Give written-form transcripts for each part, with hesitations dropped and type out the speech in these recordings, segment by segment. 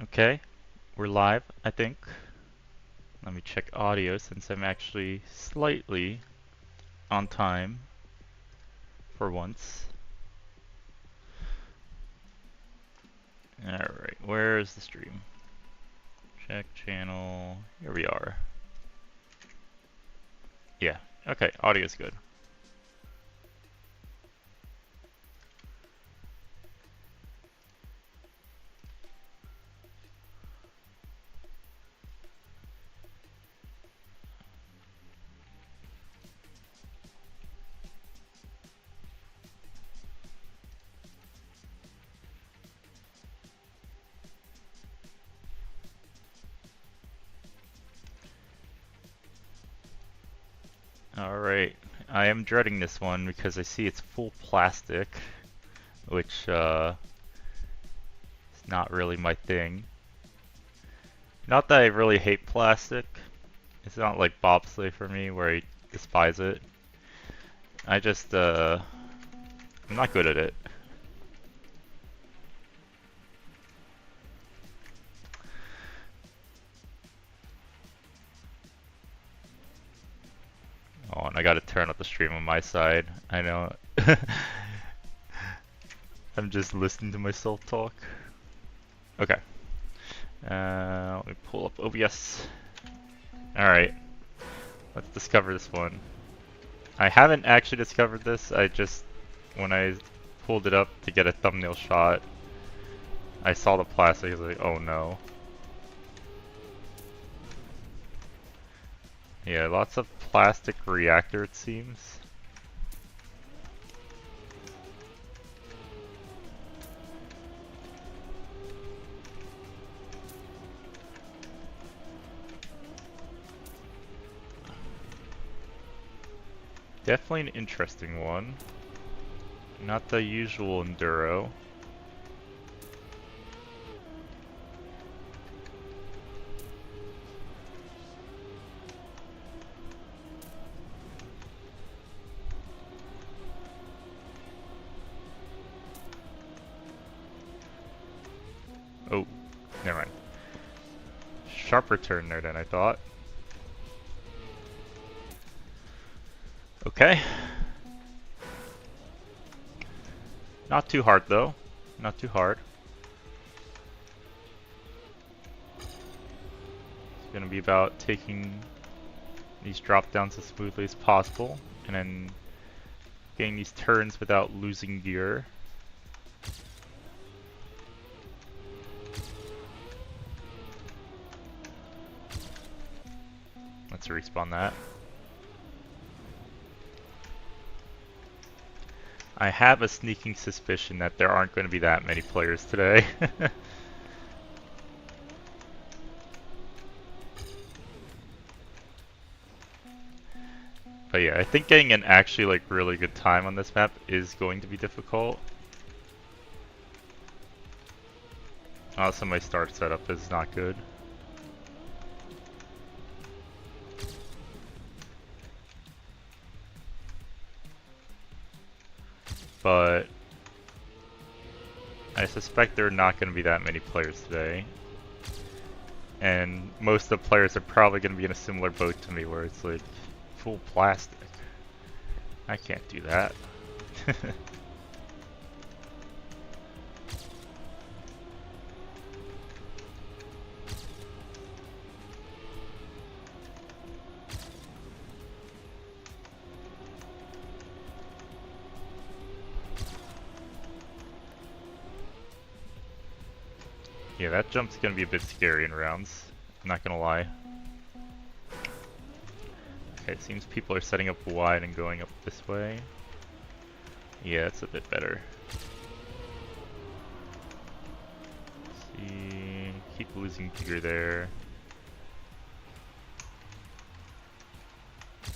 Okay, we're live, I think. Let me check audio since I'm actually slightly on time for once. Alright, where is the stream? Check channel. Here we are. Yeah, okay, audio's good. Alright, I am dreading this one because I see it's full plastic, which is not really my thing. Not that I really hate plastic. It's not like bobsleigh for me where I despise it. I just, I'm not good at it. Oh, and I gotta turn up the stream on my side. I know. I'm just listening to myself talk. Okay. Let me pull up OBS. Alright. Let's discover this one. I haven't actually discovered this. When I pulled it up to get a thumbnail shot, I saw the plastic. I was like, oh no. Yeah, lots of plastic reactor, it seems. Definitely an interesting one. Not the usual Enduro. Oh, never mind. Sharper turn there than I thought. Okay. Not too hard though. Not too hard. It's gonna be about taking these drop downs as smoothly as possible and then getting these turns without losing gear. Let's respawn that. I have a sneaking suspicion that there aren't going to be that many players today. But yeah, I think getting an actually like really good time on this map is going to be difficult. Also, my start setup is not good. But I suspect there are not going to be that many players today. And most of the players are probably going to be in a similar boat to me where it's like full plastic. I can't do that. Yeah, that jump's gonna be a bit scary in rounds. I'm not gonna lie. Okay, it seems people are setting up wide and going up this way. Yeah, it's a bit better. Let's see, keep losing gear there.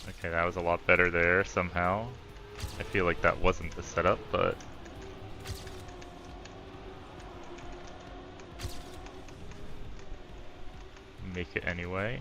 Okay, that was a lot better there somehow. I feel like that wasn't the setup, but make it anyway.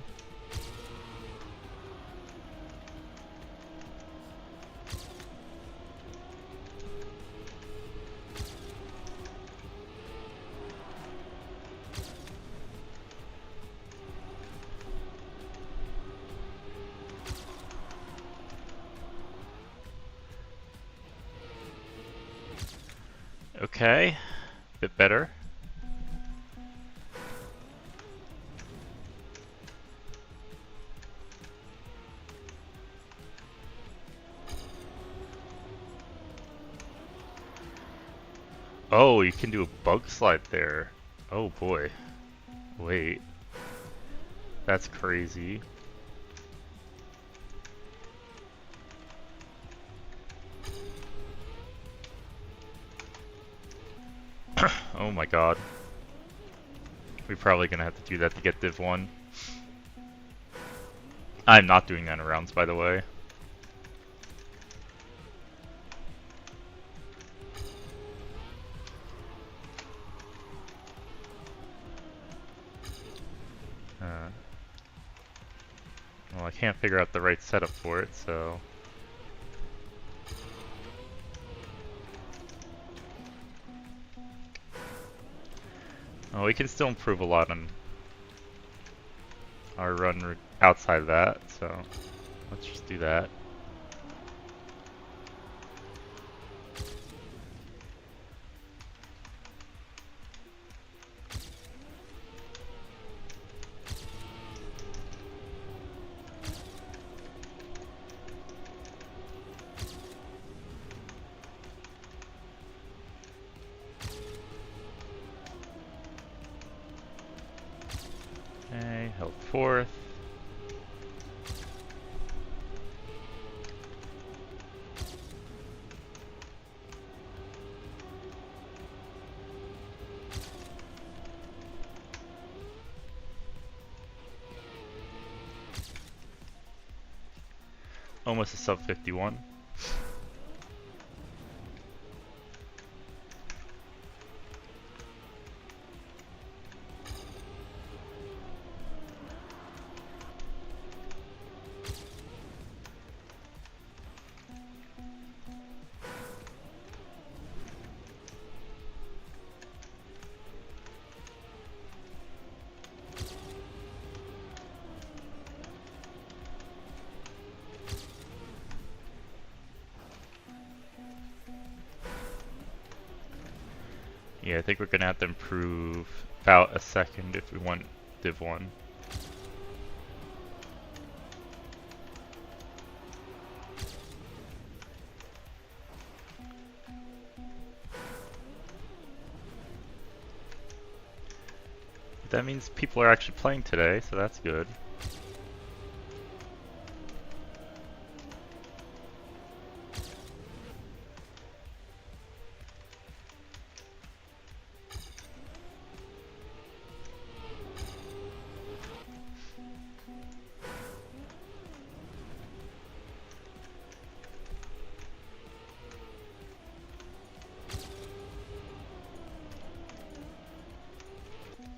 Okay, bit better. Oh, you can do a bug slide there. Oh boy. Wait. That's crazy. Oh my god. We're probably gonna have to do that to get Div 1. I'm not doing that in rounds, by the way. Well, I can't figure out the right setup for it, so... Oh, we can still improve a lot on our run outside of that, so let's just do that. Okay, held fourth. Almost a sub 51. Yeah, I think we're gonna have to improve about a second if we want Div 1. That means people are actually playing today, so that's good.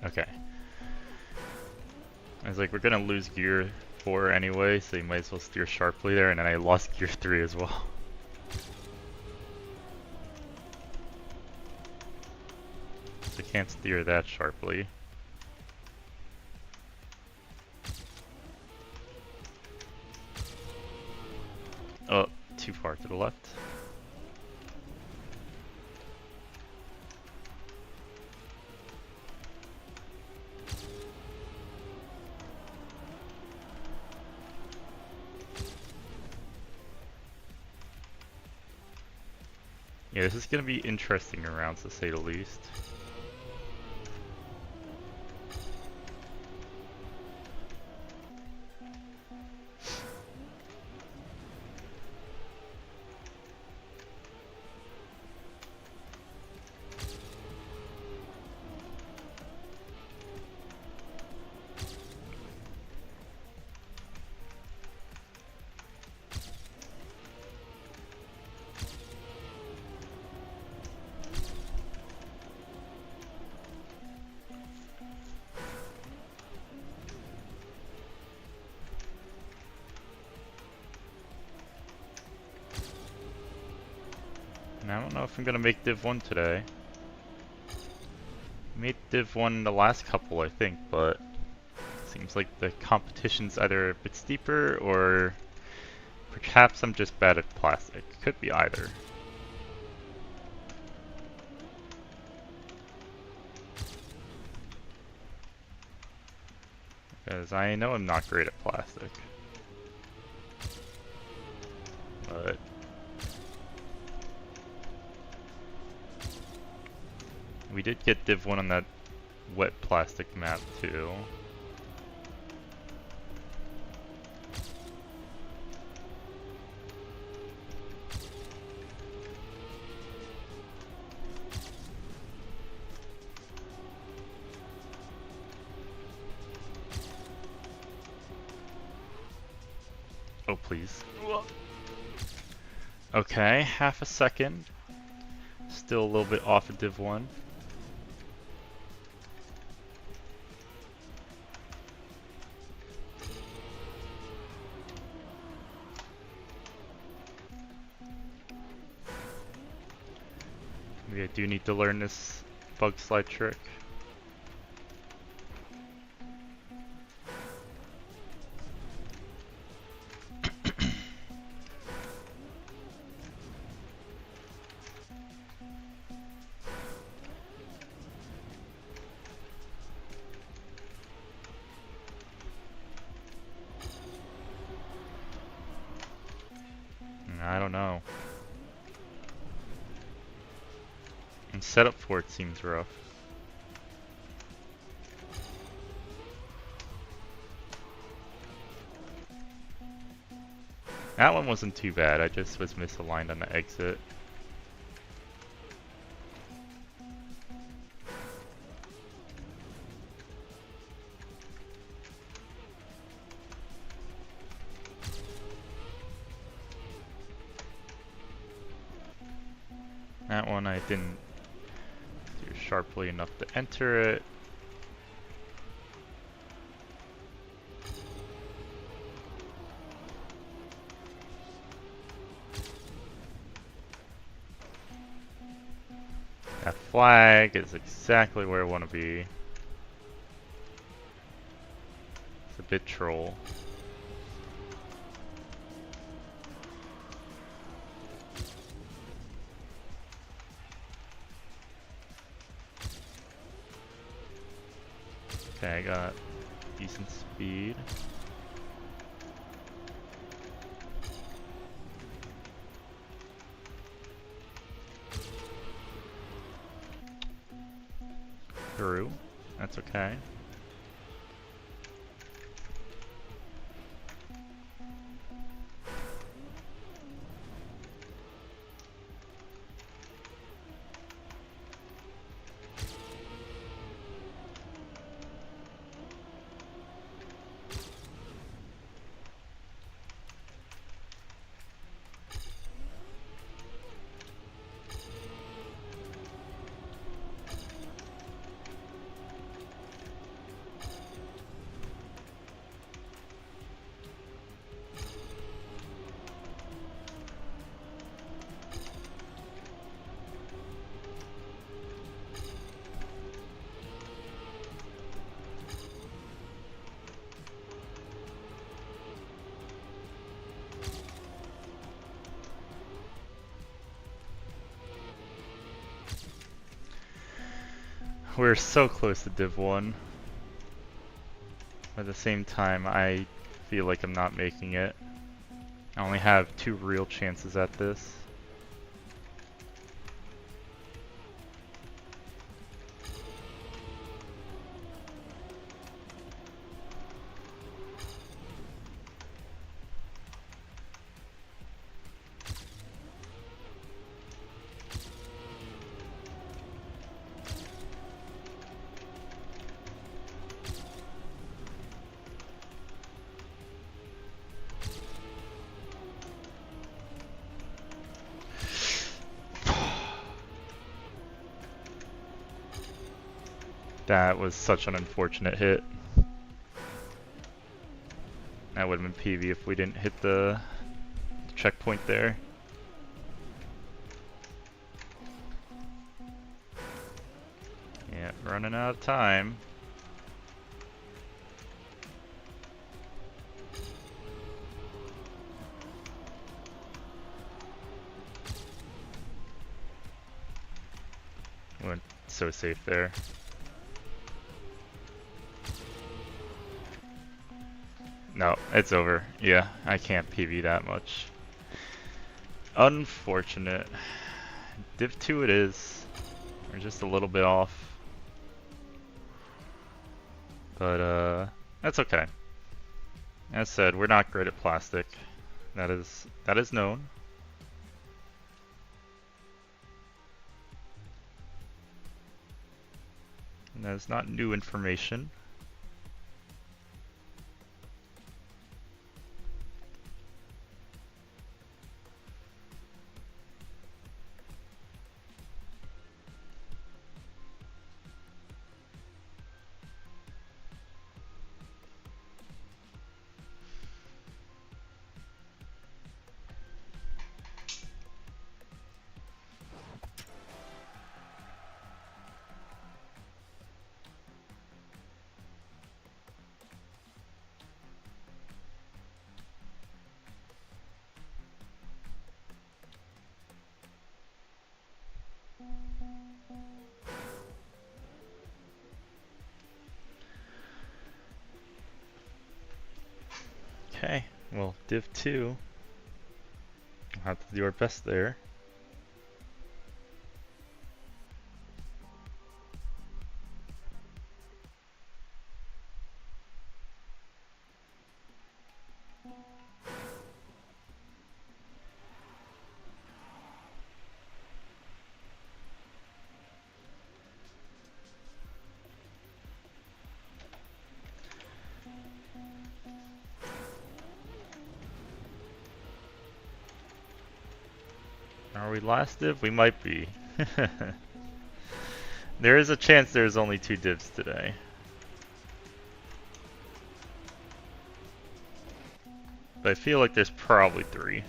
Okay. I was like, we're gonna lose gear 4 anyway, so you might as well steer sharply there, and then I lost gear 3 as well. So I can't steer that sharply. Oh, too far to the left. Yeah, this is gonna be interesting rounds to say the least. And I don't know if I'm gonna make Div 1 today. Made Div 1 the last couple, I think, but seems like the competition's either a bit steeper or perhaps I'm just bad at plastic. Could be either. Because I know I'm not great at plastic. But we did get Div 1 on that wet plastic map too. Oh, please. Okay, half a second. Still a little bit off of Div 1. Maybe I do need to learn this bug slide trick. I don't know. And setup for it seems rough. That one wasn't too bad, I just was misaligned on the exit. That one I didn't do sharply enough to enter it. That flag is exactly where I want to be. It's a bit troll. Okay, I got decent speed. Through. That's okay. We're so close to Div 1. At the same time, I feel like I'm not making it. I only have 2 real chances at this. That was such an unfortunate hit. That would have been PV if we didn't hit the checkpoint there. Yeah, running out of time. Went so safe there. No, it's over. Yeah, I can't PB that much. Unfortunate. Div 2 it is. We're just a little bit off. But, that's okay. As said, we're not great at plastic. That is known. And that is not new information. Okay, well, Div 2, we'll have to do our best there. Are we last div? We might be. There is a chance there's only 2 divs today. But I feel like there's probably 3.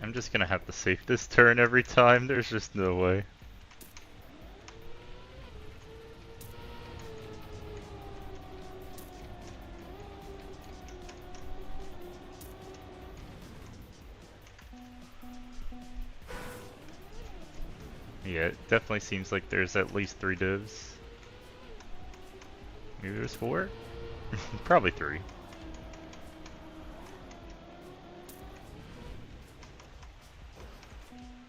I'm just gonna have to save this turn every time, there's just no way. Yeah, it definitely seems like there's at least 3 divs. Maybe there's 4? Probably 3.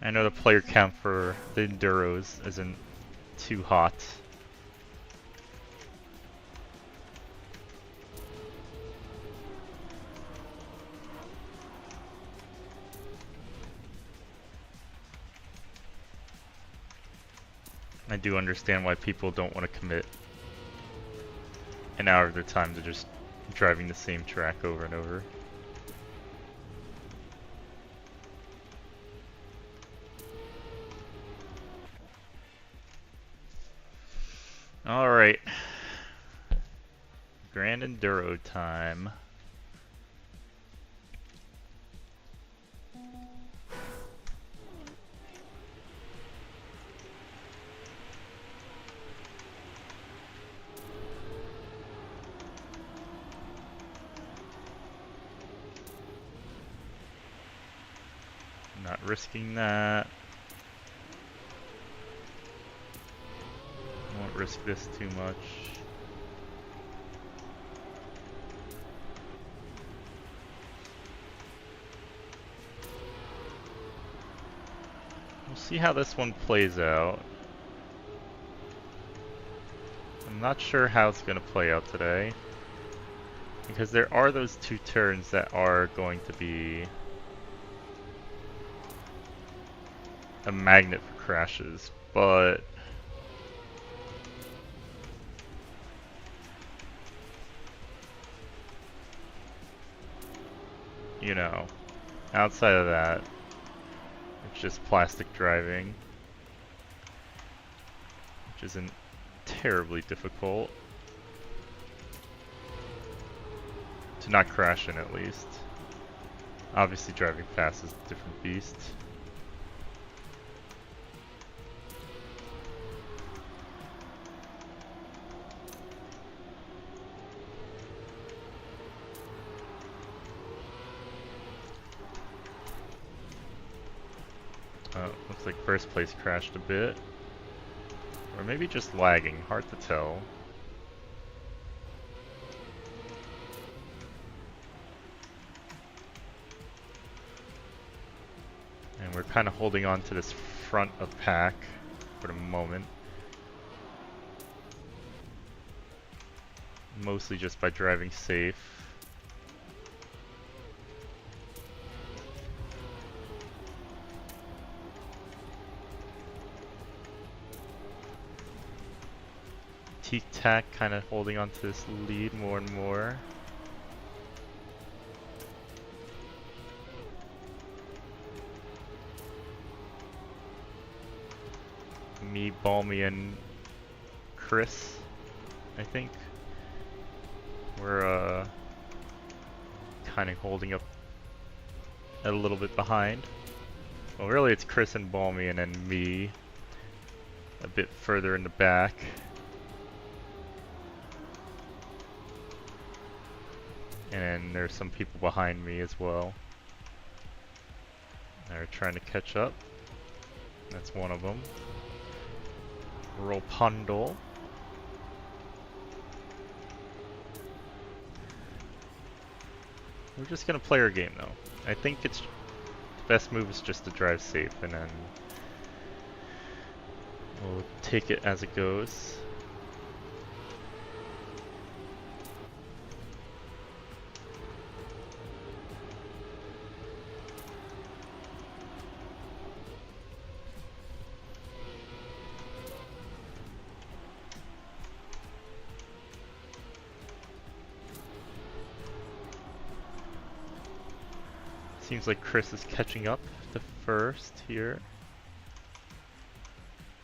I know the player count for the Enduros isn't too hot. I do understand why people don't want to commit an hour of their time to just driving the same track over and over. Alright. Grand Enduro time. Not risking that. Won't risk this too much. We'll see how this one plays out. I'm not sure how it's going to play out today, because there are those 2 turns that are going to be a magnet for crashes, but you know, outside of that, it's just plastic driving, which isn't terribly difficult to not crash in, at least. Obviously driving fast is a different beast. Looks like first place crashed a bit. Or maybe just lagging, hard to tell. And we're kind of holding on to this front of pack for the moment. Mostly just by driving safe. Tic Tac kind of holding on to this lead more and more. Me, Balmy, and Chris, I think. We're kind of holding up a little bit behind. Well, really it's Chris and Balmy and then me a bit further in the back. And there's some people behind me as well. They're trying to catch up. That's one of them. Ropundle. We're just gonna play our game though. I think it's the best move is just to drive safe and then we'll take it as it goes. Seems like Chris is catching up to first here.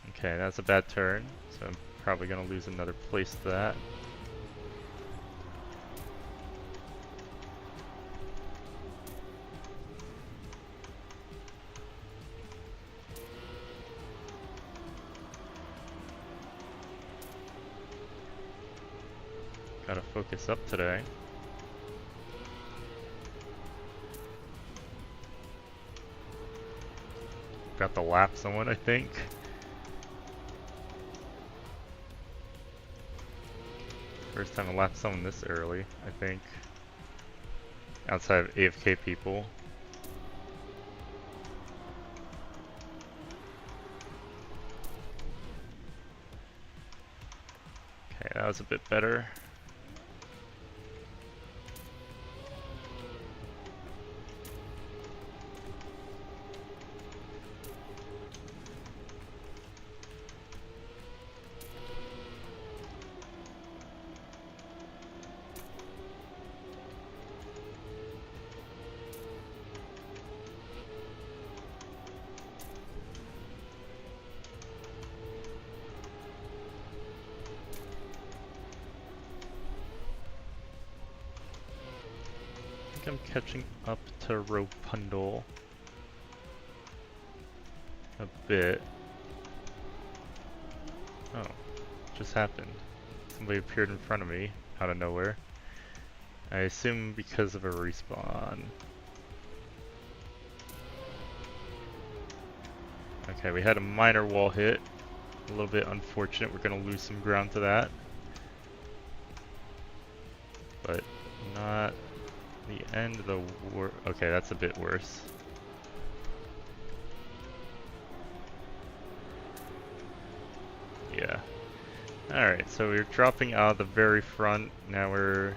Okay, that's a bad turn, so I'm probably gonna lose another place to that. Gotta focus up today. Got to lap someone, I think. First time I lapped someone this early, I think. Outside of AFK people. Okay, that was a bit better. I think I'm catching up to Ropundle a bit. Oh, just happened. Somebody appeared in front of me out of nowhere. I assume because of a respawn. Okay, we had a minor wall hit. A little bit unfortunate. We're gonna lose some ground to that. But not the end of the war. Okay, that's a bit worse. Yeah. Alright, so we're dropping out of the very front. Now we're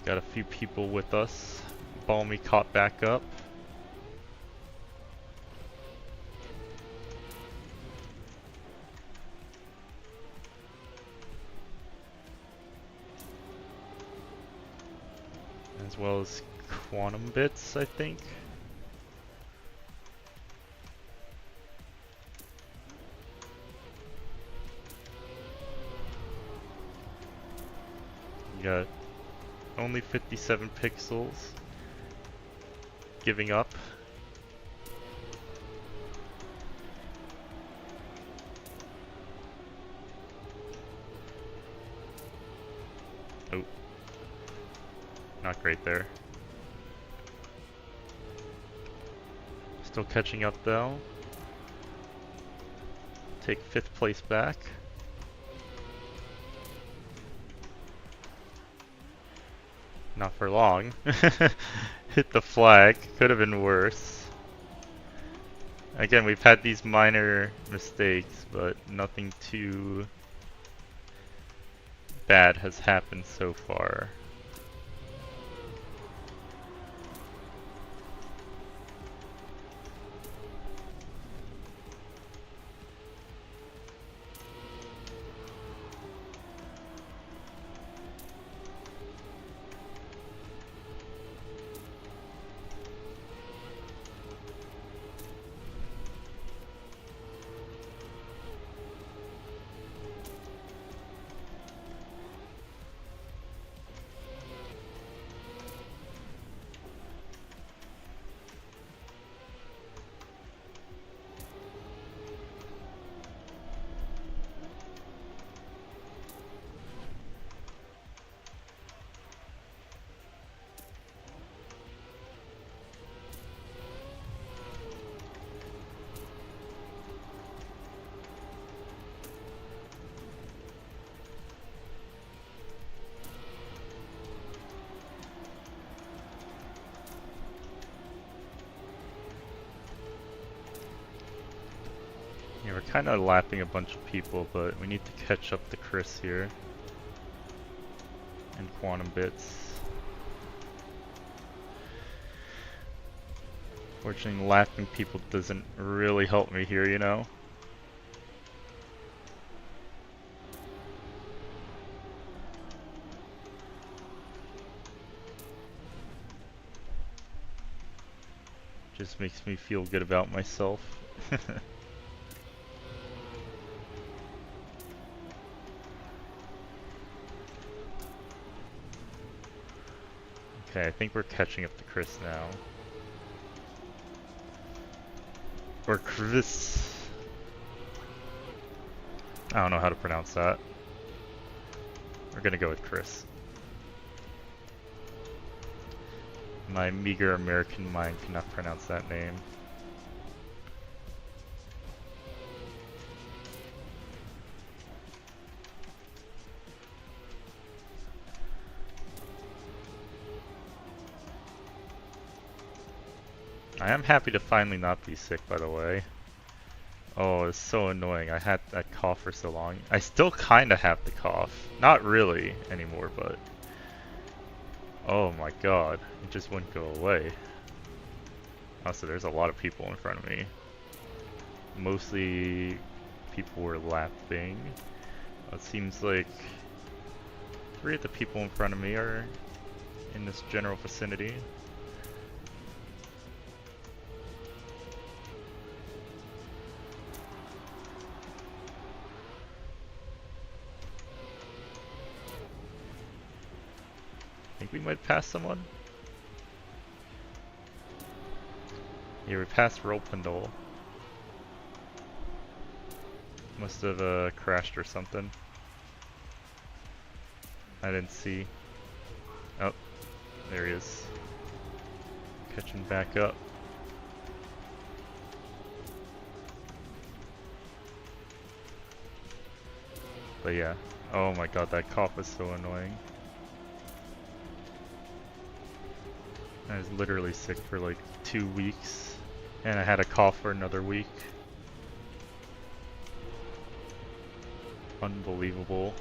got a few people with us. Balmy caught back up. As well as Quantum Bits, I think. You got only 57 pixels. Giving up. Oh. Not great there. Just Still catching up though. Take 5th place back. Not for long. Hit the flag. Could have been worse. Again, we've had these minor mistakes, but nothing too bad has happened so far. Yeah, we're kind of lapping a bunch of people, but we need to catch up to Chris here. And Quantum Bits. Fortunately, lapping people doesn't really help me here, you know? Just makes me feel good about myself. Okay, I think we're catching up to Chris now. Or Chris. I don't know how to pronounce that. We're gonna go with Chris. My meager American mind cannot pronounce that name. I am happy to finally not be sick, by the way. Oh, it's so annoying. I had that cough for so long. I still kinda have the cough. Not really anymore, but... Oh my god. It just wouldn't go away. Also, there's a lot of people in front of me. Mostly people were lapping. It seems like 3 of the people in front of me are in this general vicinity. I think we might pass someone. Yeah, we passed Rolpindol. Must have crashed or something. I didn't see. Oh, there he is. Catching back up. But yeah. Oh my god, that cough was so annoying. I was literally sick for like 2 weeks. And I had a cough for another week. Unbelievable.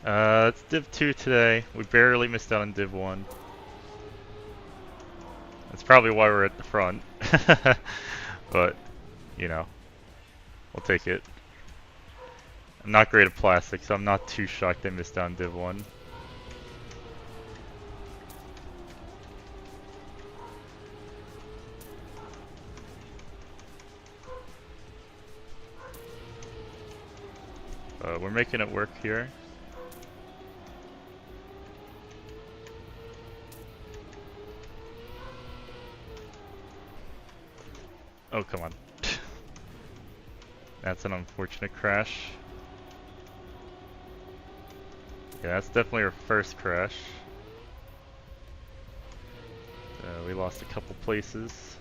It's Div 2 today. We barely missed out on Div 1. That's probably why we're at the front. But, you know, we'll take it. I'm not great at plastic, so I'm not too shocked they missed out on Div 1. We're making it work here. Oh, come on. That's an unfortunate crash. Yeah, that's definitely our first crash. We lost a couple places.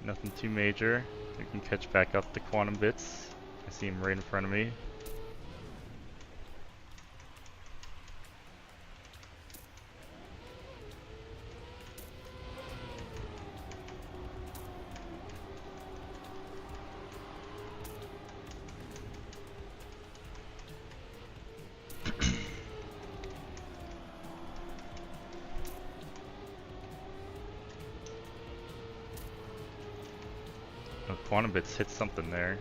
Nothing too major. We can catch back up to quantum bits. I see him right in front of me. Oh, quantum bits hit something there.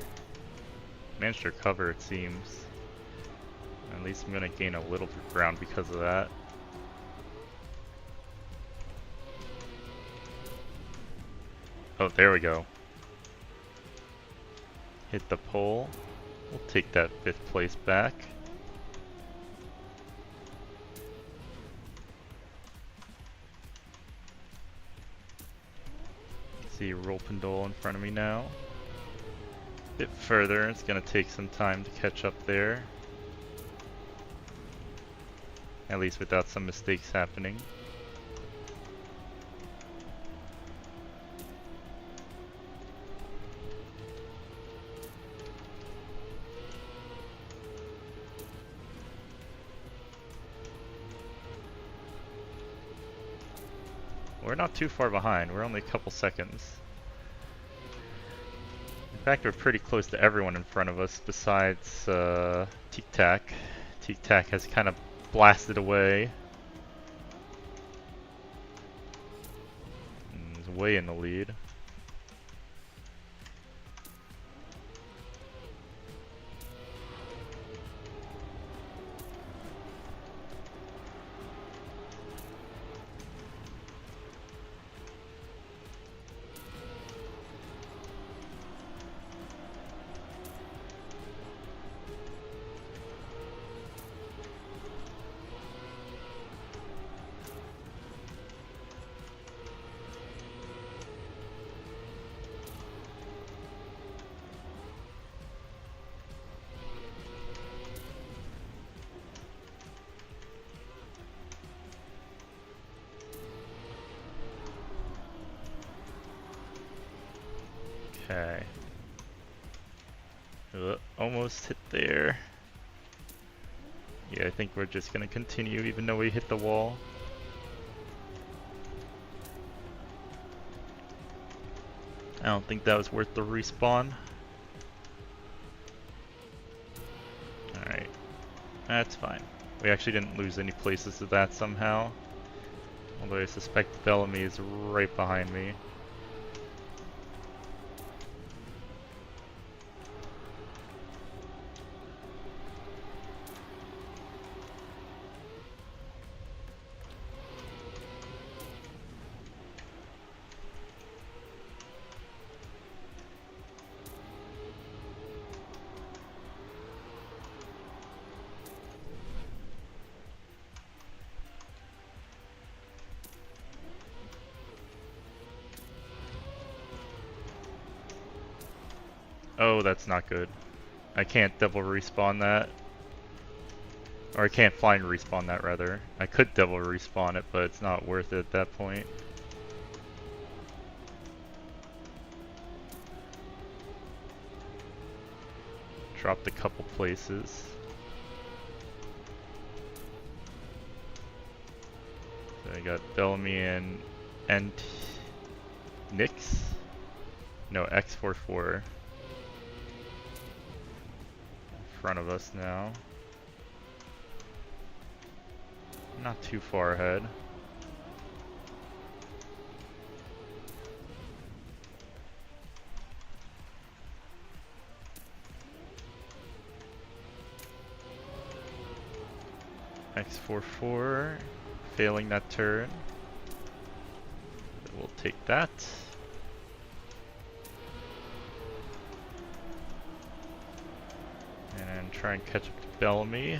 Managed to recover, it seems. At least I'm gonna gain a little bit of ground because of that. Oh, there we go. Hit the pole. We'll take that 5th place back. See Rolpendole in front of me now. A bit further, it's gonna take some time to catch up there. At least without some mistakes happening. We're not too far behind, we're only a couple seconds. In fact, we're pretty close to everyone in front of us besides Tic Tac. Tic Tac has kind of blasted away. And is way in the lead. Okay. Almost hit there. Yeah, I think we're just gonna continue even though we hit the wall. I don't think that was worth the respawn. Alright. That's fine. We actually didn't lose any places to that somehow. Although I suspect Bellamy is right behind me. Oh, that's not good. I can't double respawn that. Or I can't flying respawn that, rather. I could double respawn it, but it's not worth it at that point. Dropped a couple places. So I got Bellamy and Nix? No, X44. Front of us now. Not too far ahead. X44 failing that turn. We'll take that. And try and catch up to Bellamy.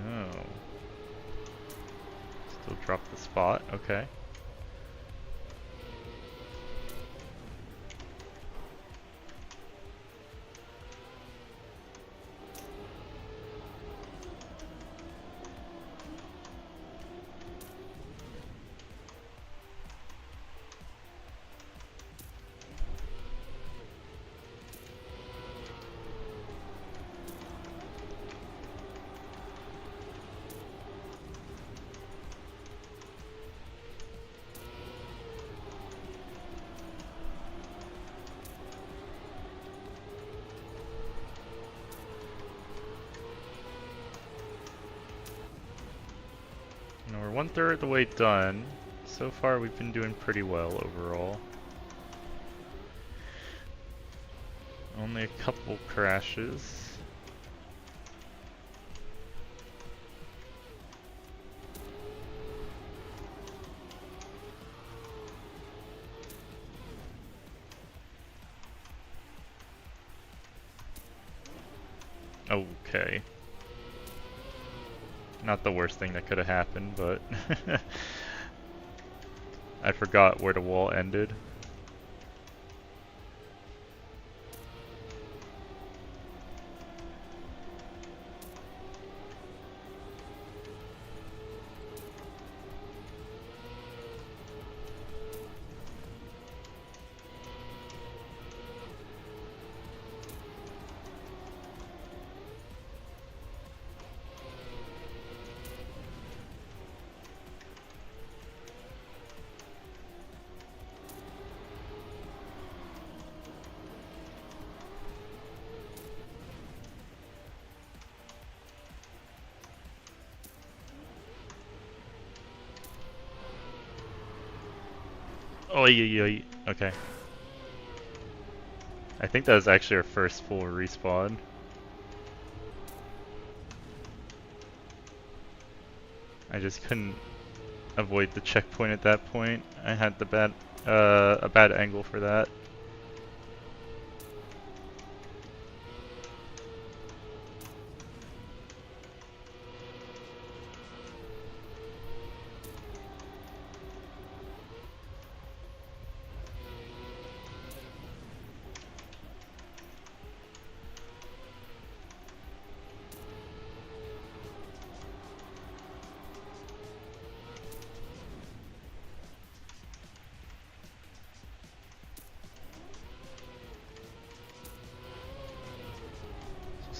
Oh. Still dropped the spot, okay. 1/3 of the way done. So far we've been doing pretty well overall. Only a couple crashes. Okay. Not the worst thing that could have happened, but I forgot where the wall ended. Oh, yeah. Okay. I think that was actually our first full respawn. I just couldn't avoid the checkpoint at that point. I had the a bad angle for that.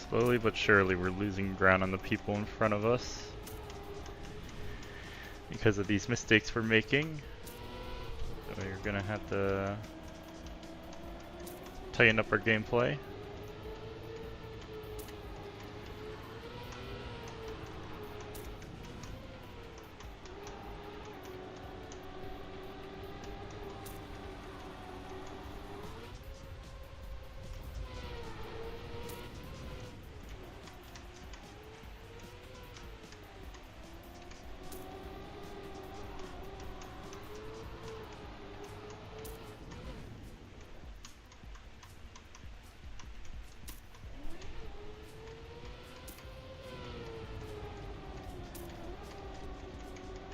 Slowly but surely we're losing ground on the people in front of us because of these mistakes we're making. So we're gonna have to tighten up our gameplay.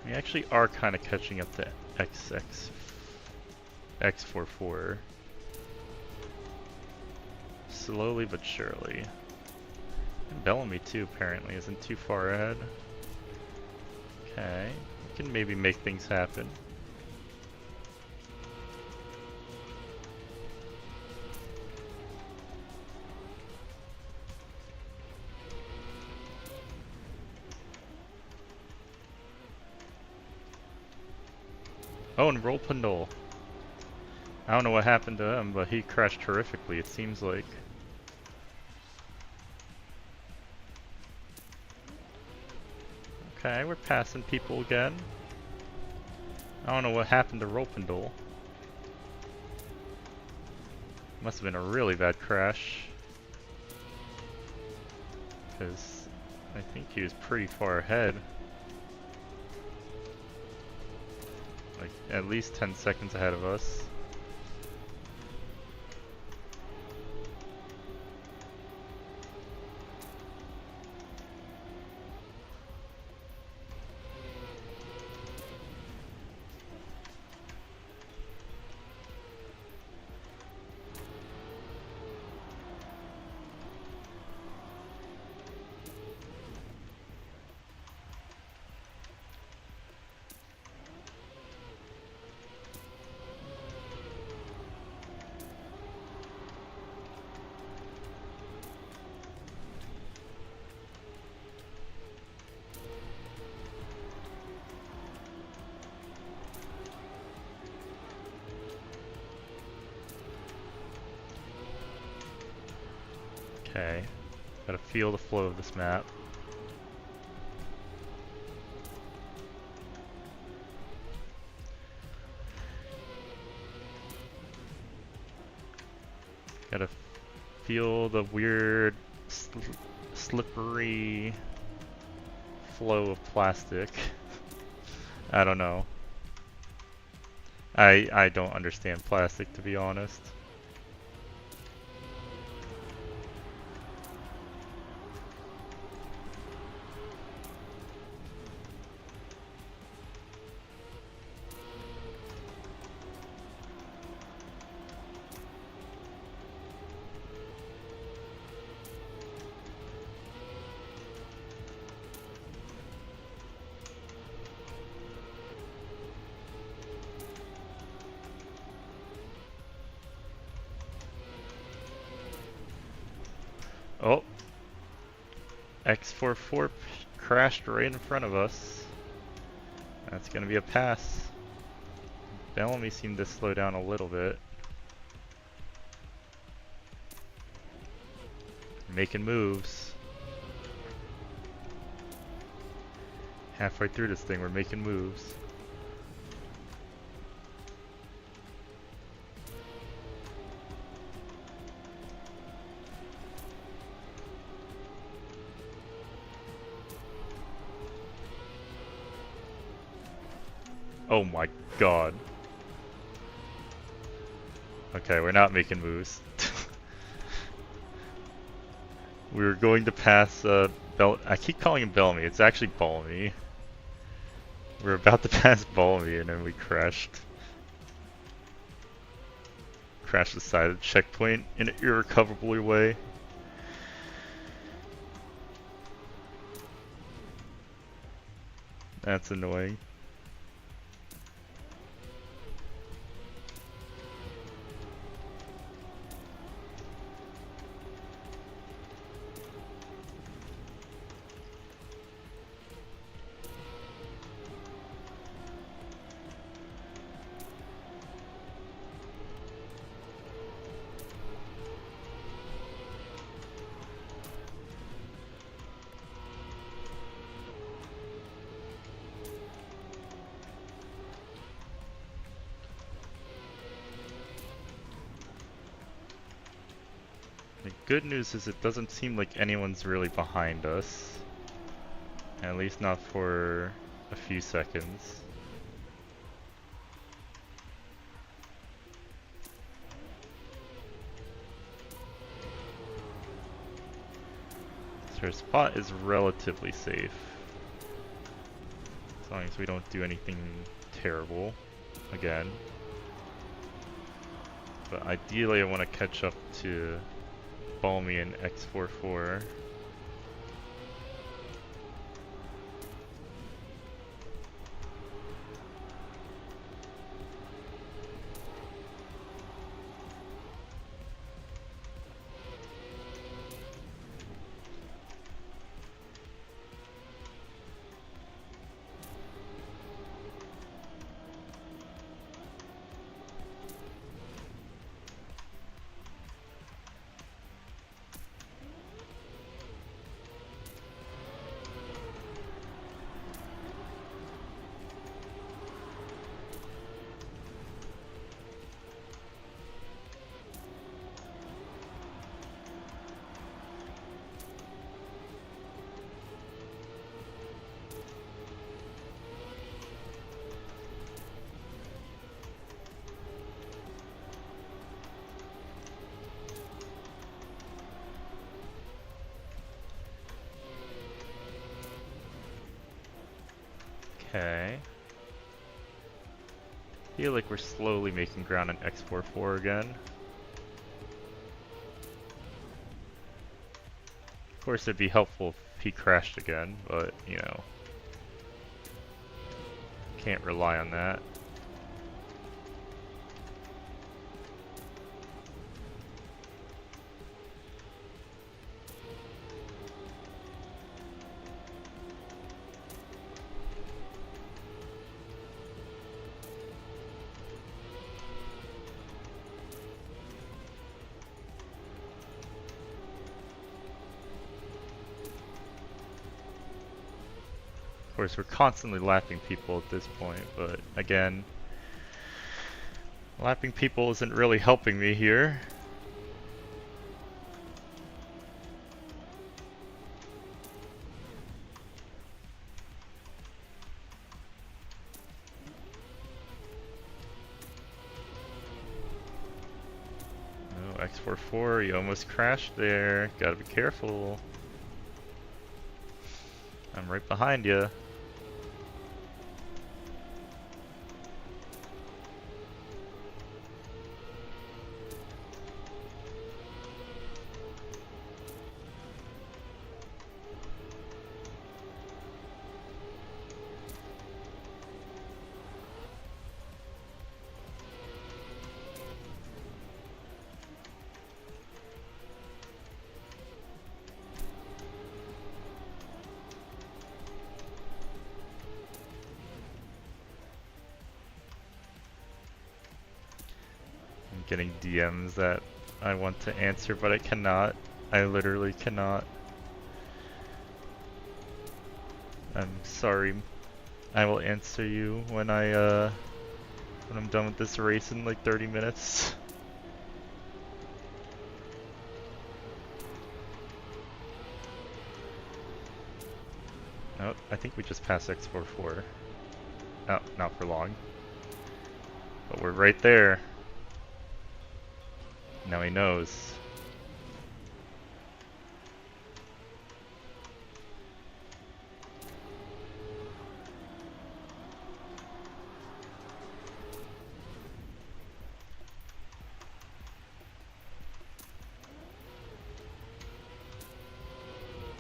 We actually are kind of catching up to X44. Slowly but surely. And Bellamy too apparently isn't too far ahead. Okay, we can maybe make things happen. Oh, and Rolpindol. I don't know what happened to him, but he crashed horrifically, it seems like. Okay, we're passing people again. I don't know what happened to Rolpindol. Must have been a really bad crash. Because I think he was pretty far ahead. Like, at least 10 seconds ahead of us. Okay, gotta feel the flow of this map. Gotta feel the weird slippery flow of plastic. I don't know. I don't understand plastic, to be honest. Oh, X44 crashed right in front of us. That's gonna be a pass. Bellamy seemed to slow down a little bit. Making moves. Halfway through this thing, we're making moves. Oh my god. Okay, we're not making moves. We were going to pass, I keep calling him Bellamy, it's actually Bellamy. We were about to pass Bellamy and then we crashed. Crashed the side of the checkpoint in an irrecoverable way. That's annoying. The good news is it doesn't seem like anyone's really behind us. At least not for a few seconds. So our spot is relatively safe. As long as we don't do anything terrible again. But ideally I want to catch up to Balmy and X44. Okay. Feel like we're slowly making ground on X44 again. Of course it'd be helpful if he crashed again, but you know, can't rely on that. Of course, we're constantly lapping people at this point, but again, lapping people isn't really helping me here. X44, you almost crashed there. Gotta be careful. I'm right behind you. I'm getting DMs that I want to answer, but I cannot. I literally cannot. I'm sorry. I will answer you when I'm done with this race in like 30 minutes. Oh, I think we just passed X44. No, not for long. But we're right there. Now he knows.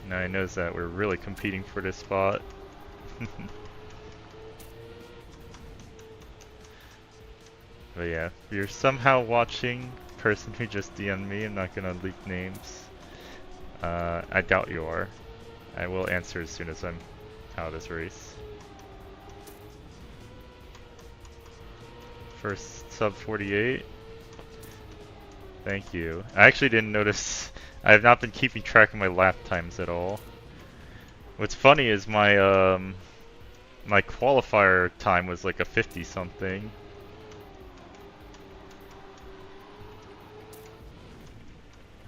Now he knows that we're really competing for this spot. But yeah, if you're somehow watching, person who just DM'd me, I'm not gonna leak names. I doubt you are. I will answer as soon as I'm out of this race. First sub 48. Thank you. I actually didn't notice. I have not been keeping track of my lap times at all. What's funny is my my qualifier time was like a 50 something.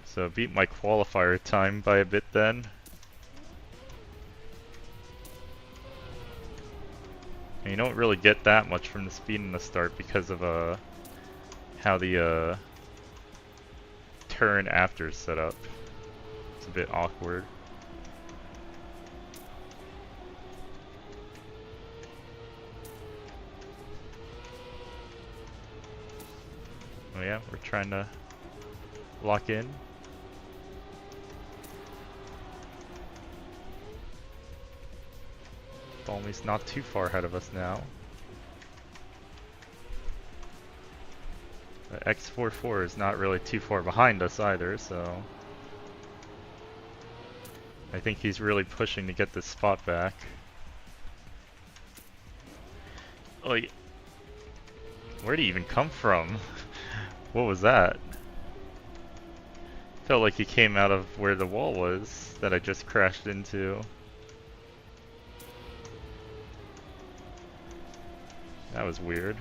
So I beat my qualifier time by a bit then. And you don't really get that much from the speed in the start because of how the turn after is set up. It's a bit awkward. Oh yeah, we're trying to lock in. Balmy's not too far ahead of us now. The X44 is not really too far behind us either, so I think he's really pushing to get this spot back. Oh, where'd he even come from? What was that? Felt like he came out of where the wall was that I just crashed into. That was weird.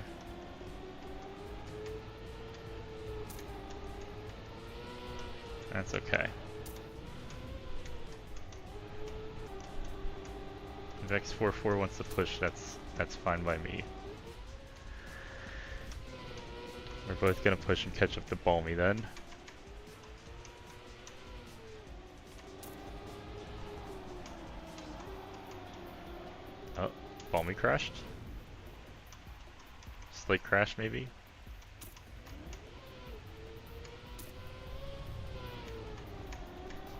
That's okay. If X44 wants to push, that's fine by me. We're both gonna push and catch up to Balmy then. Oh, Balmy crashed? Slight crash maybe?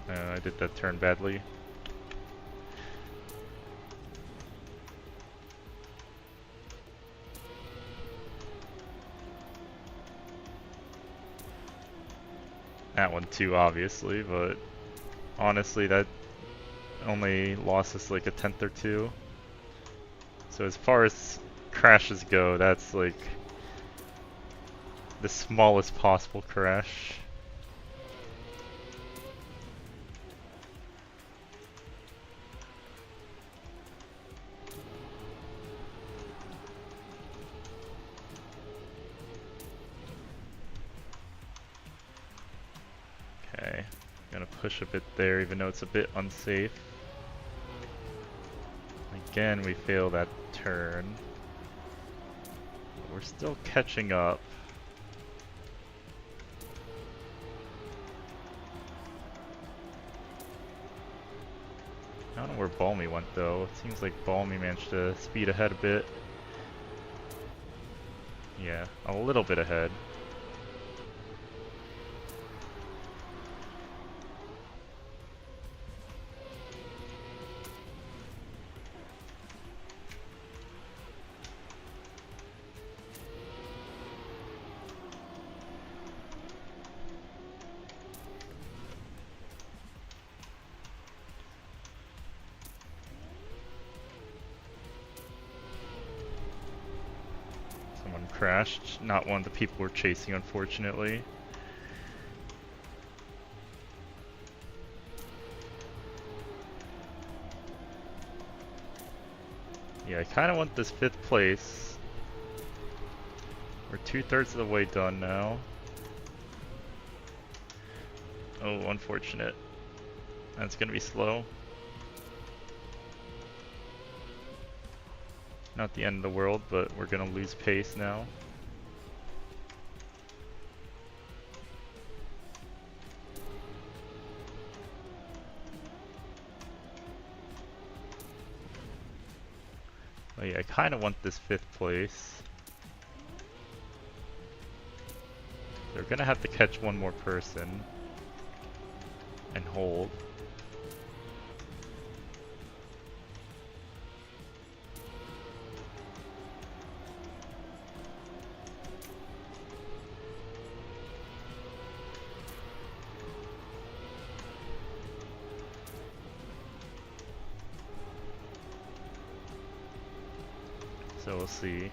I did that turn badly. That one too, obviously, but honestly, that only lost us like a tenth or two. So as far as crashes go, that's like the smallest possible crash. Okay, gonna push a bit there even though it's a bit unsafe. Again, we fail that turn. We're still catching up. I don't know where Balmy went though. It seems like Balmy managed to speed ahead a bit. Yeah, a little bit ahead. Someone crashed. Not one of the people we're chasing, unfortunately. Yeah, I kind of want this 5th place. We're 2/3 of the way done now. Oh, unfortunate. That's gonna be slow. Not the end of the world, but we're gonna lose pace now. Oh yeah, I kind of want this 5th place. They're gonna have to catch one more person and hold. So we'll see.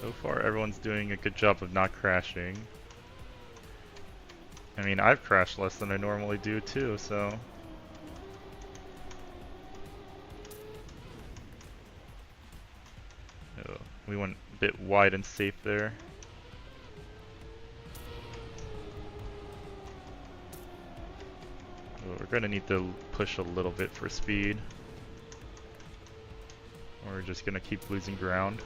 So far everyone's doing a good job of not crashing. I mean, I've crashed less than I normally do too, so... Oh, we went a bit wide and safe there. Oh, we're gonna need to push a little bit for speed. Or we're just gonna keep losing ground.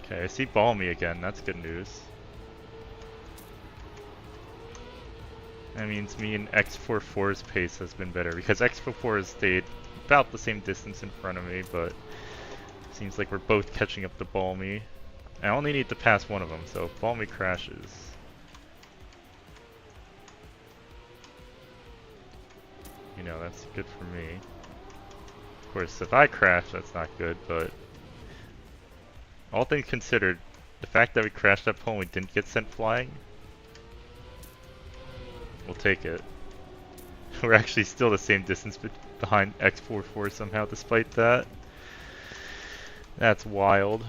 Okay, I see Balmy again, that's good news. That means me and X44's pace has been better, because X44 has stayed about the same distance in front of me, but seems like we're both catching up to Balmy. I only need to pass one of them, so if Balmy crashes... You know, that's good for me. Of course, if I crash, that's not good, but... All things considered, the fact that we crashed that pole and we didn't get sent flying, we'll take it. We're actually still the same distance behind X44 somehow, despite that. That's wild.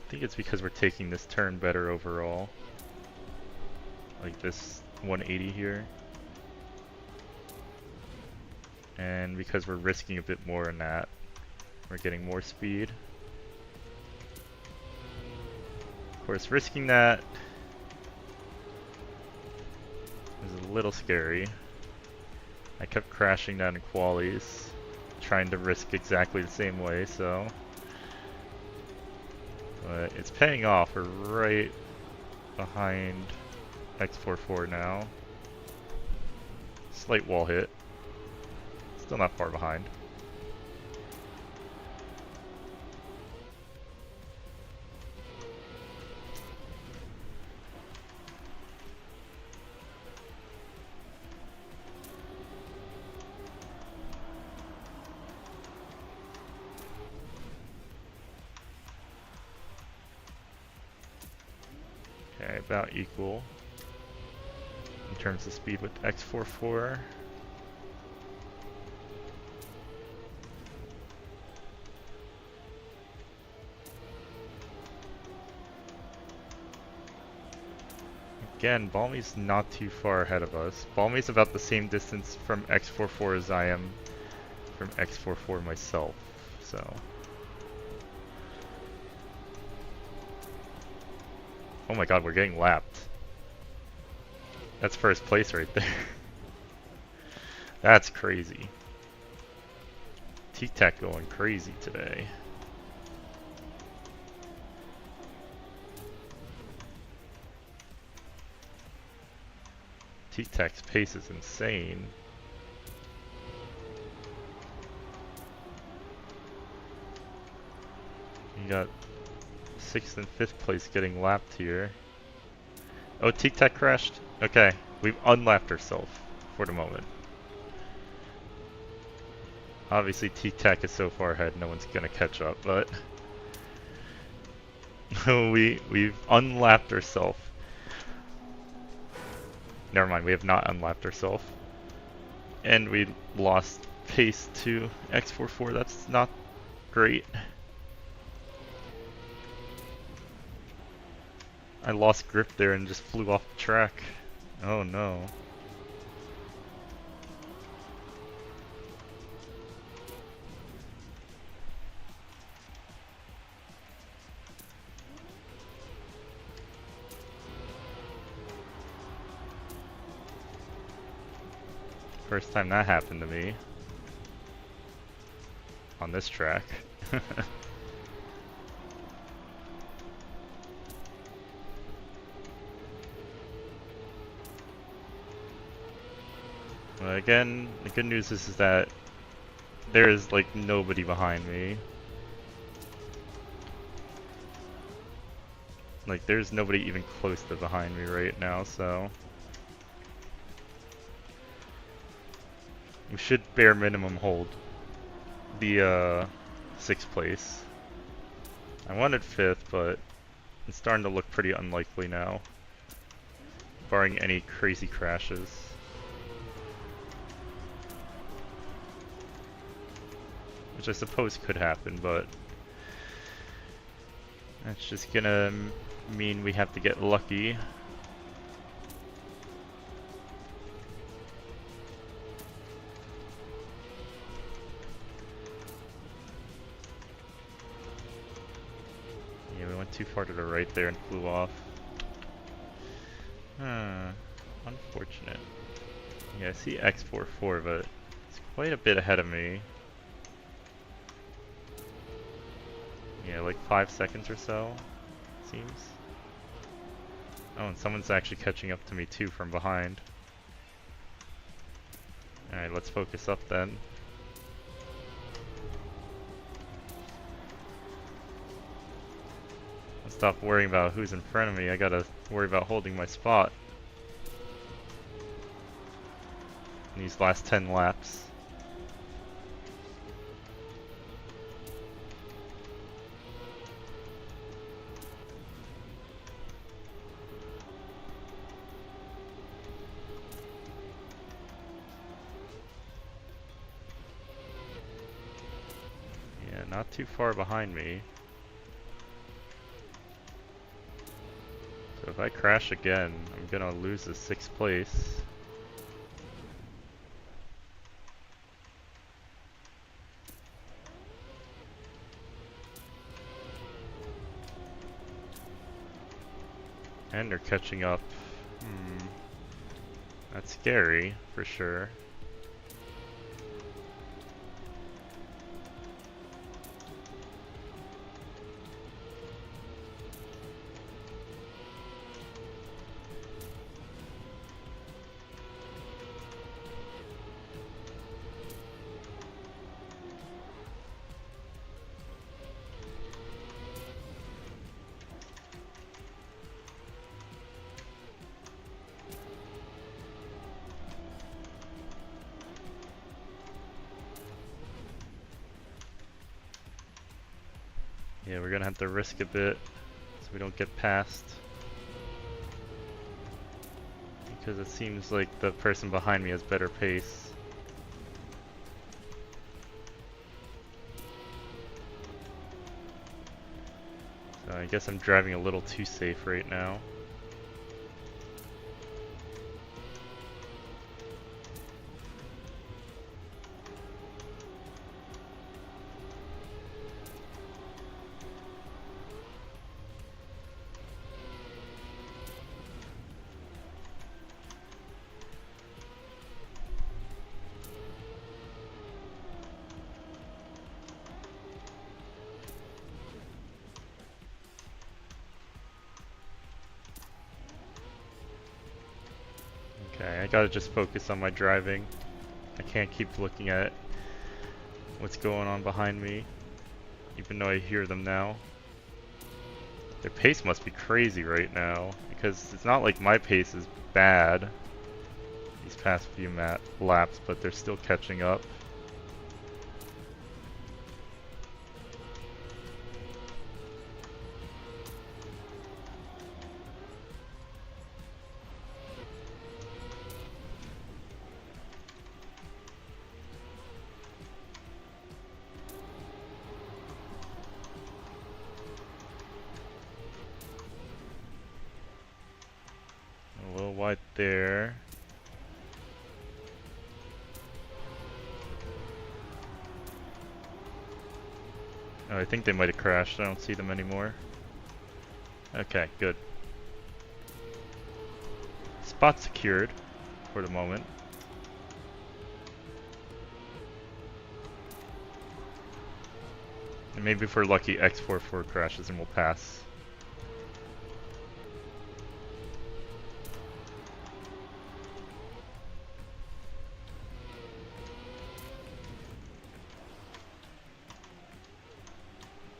I think it's because we're taking this turn better overall. Like this 180 here. And because we're risking a bit more in that, we're getting more speed. Of course, risking that is a little scary. I kept crashing down in qualies, trying to risk exactly the same way, so... But it's paying off. We're right behind X44 now. Slight wall hit. Still not far behind. Okay, about equal in terms of speed with X44. Again, Balmy's not too far ahead of us. Balmy's about the same distance from X44 as I am from X44 myself, so. Oh my god, we're getting lapped. That's first place right there. That's crazy. Tic-Tac going crazy today. Tic-Tac's pace is insane. You got 6th and 5th place getting lapped here. Oh, Tic-Tac crashed? Okay, we've unlapped ourselves for the moment. Obviously Tic-Tac is so far ahead, no one's gonna catch up, but we've unlapped ourselves. Never mind, we have not unlapped ourselves. And we lost pace to X44, that's not great. I lost grip there and just flew off the track. Oh no. First time that happened to me. On this track. Again, the good news is that there is like nobody behind me. Like there's nobody even close to behind me right now, so we should bare minimum hold the 6th place. I wanted 5th, but it's starting to look pretty unlikely now, barring any crazy crashes. Which I suppose could happen, but that's just gonna mean we have to get lucky. Yeah, we went too far to the right there and flew off. Unfortunate. Yeah, I see X44, but it's quite a bit ahead of me. Yeah, like 5 seconds or so, seems. Oh, and someone's actually catching up to me too from behind. Alright, let's focus up then. I'll stop worrying about who's in front of me, I gotta worry about holding my spot. In these last 10 laps. Not too far behind me. So if I crash again, I'm gonna lose the 6th place. And they're catching up. That's scary, for sure. Yeah, we're gonna have to risk a bit so we don't get past. Because it seems like the person behind me has better pace. So I guess I'm driving a little too safe right now. Okay, I gotta just focus on my driving. I can't keep looking at what's going on behind me, even though I hear them now. Their pace must be crazy right now, because it's not like my pace is bad these past few laps, but they're still catching up. A little wide there. Oh, I think they might have crashed. I don't see them anymore. Okay, good. Spot secured for the moment. And maybe if we're lucky, X44 crashes and we'll pass.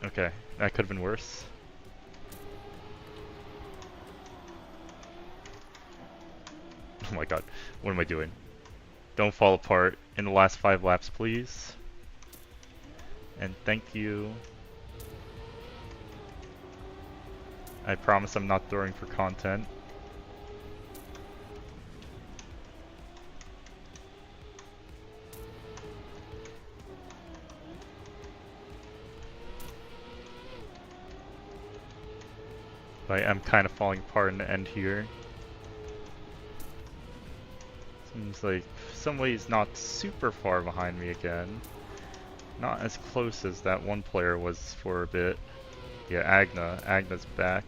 Okay, that could have been worse. Oh my god, what am I doing? Don't fall apart in the last 5 laps, please. And thank you. I promise I'm not throwing for content. But I am kind of falling apart in the end here. Seems like some ways not super far behind me again. Not as close as that one player was for a bit. Yeah, Agna's back.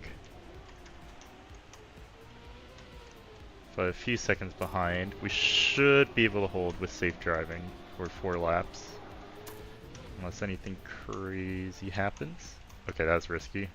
But a few seconds behind. We should be able to hold with safe driving for 4 laps. Unless anything crazy happens. Okay, that's risky.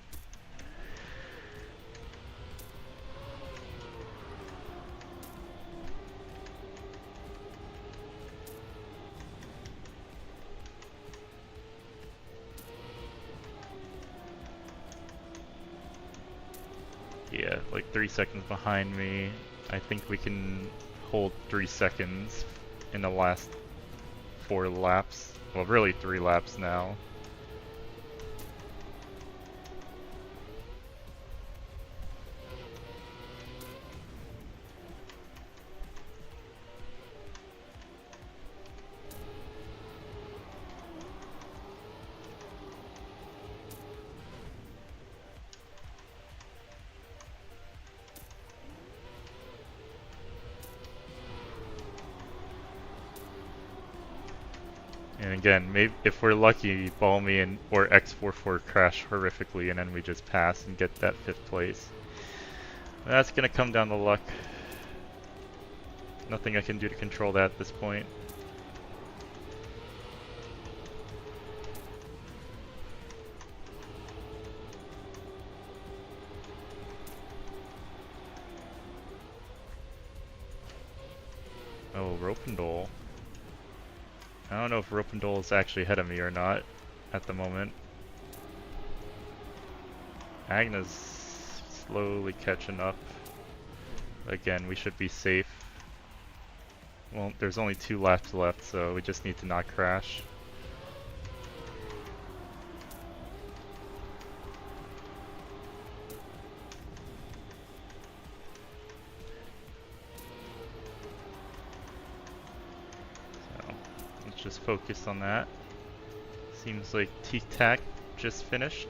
Yeah, like 3 seconds behind me. I think we can hold 3 seconds in the last 4 laps. Well, really 3 laps now. And again, maybe if we're lucky, Balmy and or X44 crash horrifically, and then we just pass and get that 5th place. That's gonna come down to luck. Nothing I can do to control that at this point. Oh, Ropendole. I don't know if Ropendole is actually ahead of me or not at the moment. Agna's slowly catching up. Again, we should be safe. Well, there's only 2 laps left, so we just need to not crash. just focus on that. Seems like Tic-Tac just finished.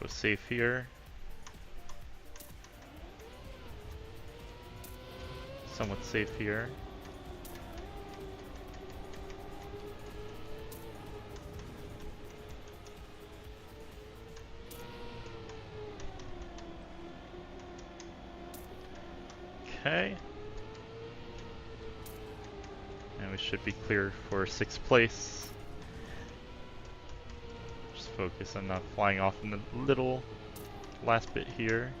Go safe here. Somewhat safe here. Okay. And we should be clear for 6th place. Just focus on not flying off in the little last bit here.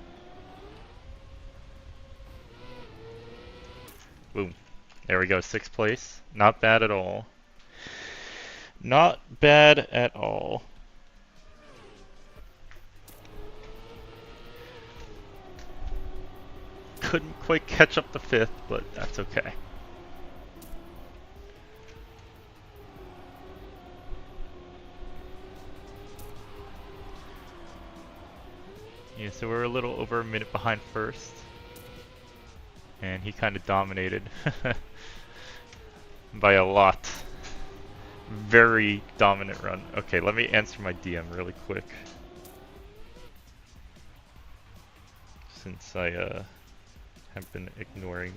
Boom. There we go, 6th place. Not bad at all. Not bad at all. Couldn't quite catch up to 5th, but that's okay. Yeah, so we're a little over a minute behind 1st. And he kind of dominated by a lot. Very dominant run. Okay, let me answer my DM really quick. Since I have been ignoring.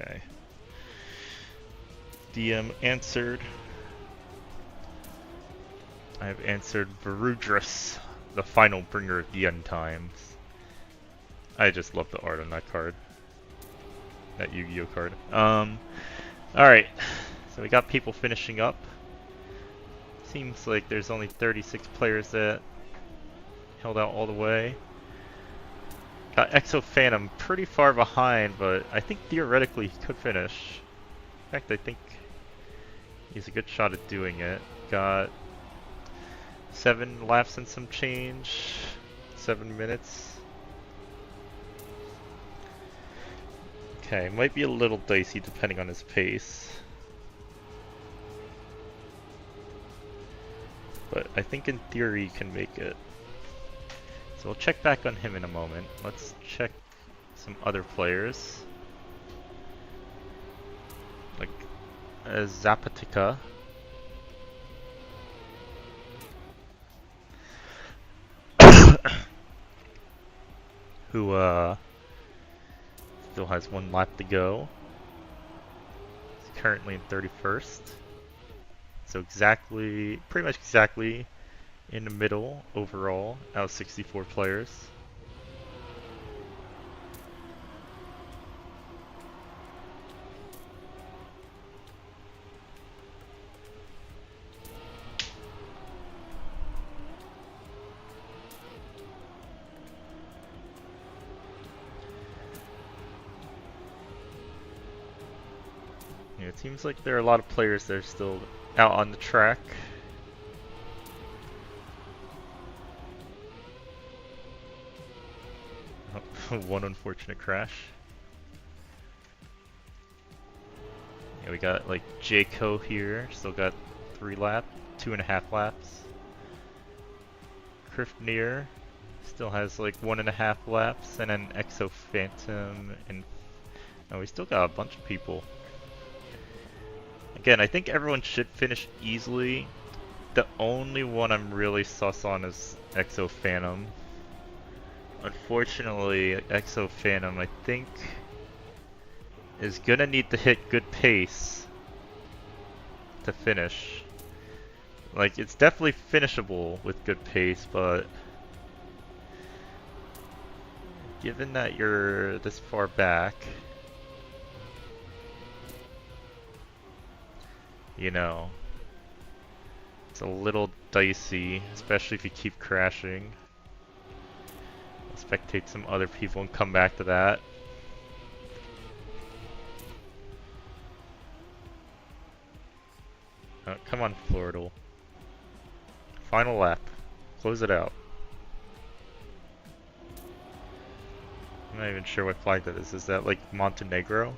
Okay. DM answered. I have answered Varudras, the final bringer of the end times. I just love the art on that card. That Yu-Gi-Oh card. Alright. So we got people finishing up. Seems like there's only 36 players that held out all the way. Got Exo Phantom pretty far behind, but I think theoretically he could finish. In fact, I think he's a good shot at doing it. Got 7 laps and some change. 7 minutes. Okay, might be a little dicey depending on his pace. But I think in theory he can make it. So we'll check back on him in a moment. Let's check some other players. Like Zapatica. Who still has 1 lap to go. He's currently in 31st. So pretty much exactly in the middle overall out of 64 players. Yeah, it seems like there are a lot of players that are still out on the track. One unfortunate crash. Yeah, we got like Jayco here, still got 2.5 laps. Krifnir still has like 1.5 laps, and then Exo Phantom, and we still got a bunch of people. Again, I think everyone should finish easily. the only one I'm really sus on is Exo Phantom. Unfortunately, Exo Phantom, I think, is gonna need to hit good pace to finish. Like, it's definitely finishable with good pace, but given that you're this far back, you know, it's a little dicey, especially if you keep crashing. I'll spectate some other people and come back to that. Oh, come on, Floridal. Final lap. Close it out. I'm not even sure what flag that is. Is that like Montenegro?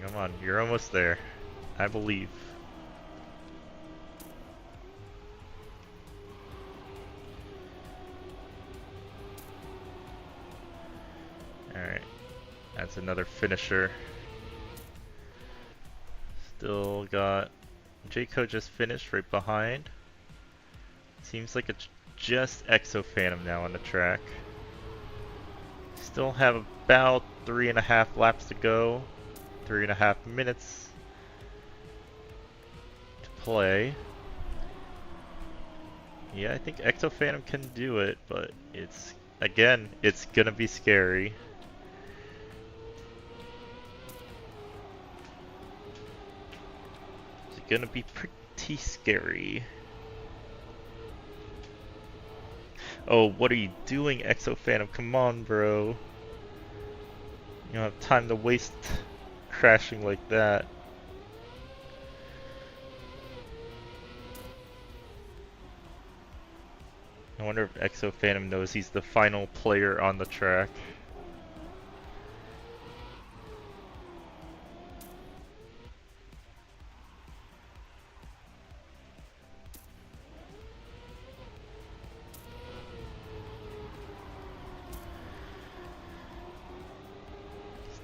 Come on, you're almost there. I believe. Alright, that's another finisher. Still got Jayco just finished right behind. Seems like it's just Exo Phantom now on the track. Still have about 3.5 laps to go. 3.5 minutes to play. Yeah, I think Exo Phantom can do it, but it's, again, it's gonna be scary. It's gonna be pretty scary. Oh, what are you doing, Exo Phantom? Come on, bro. You don't have time to waste crashing like that. I wonder if Exo Phantom knows he's the final player on the track.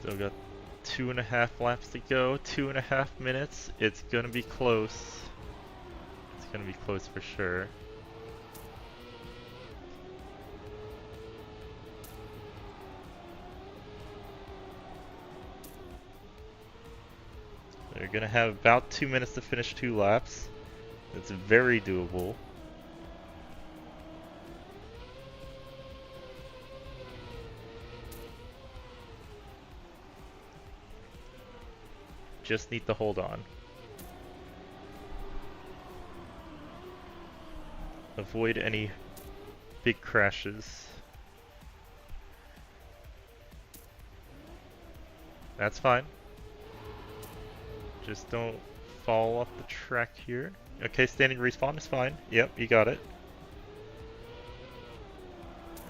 Still got 2.5 laps to go, 2.5 minutes. It's gonna be close. It's gonna be close for sure. They're gonna have about 2 minutes to finish 2 laps. It's very doable. Just need to hold on. Avoid any big crashes. That's fine. Just don't fall off the track here. Okay, standing respawn is fine. Yep, you got it.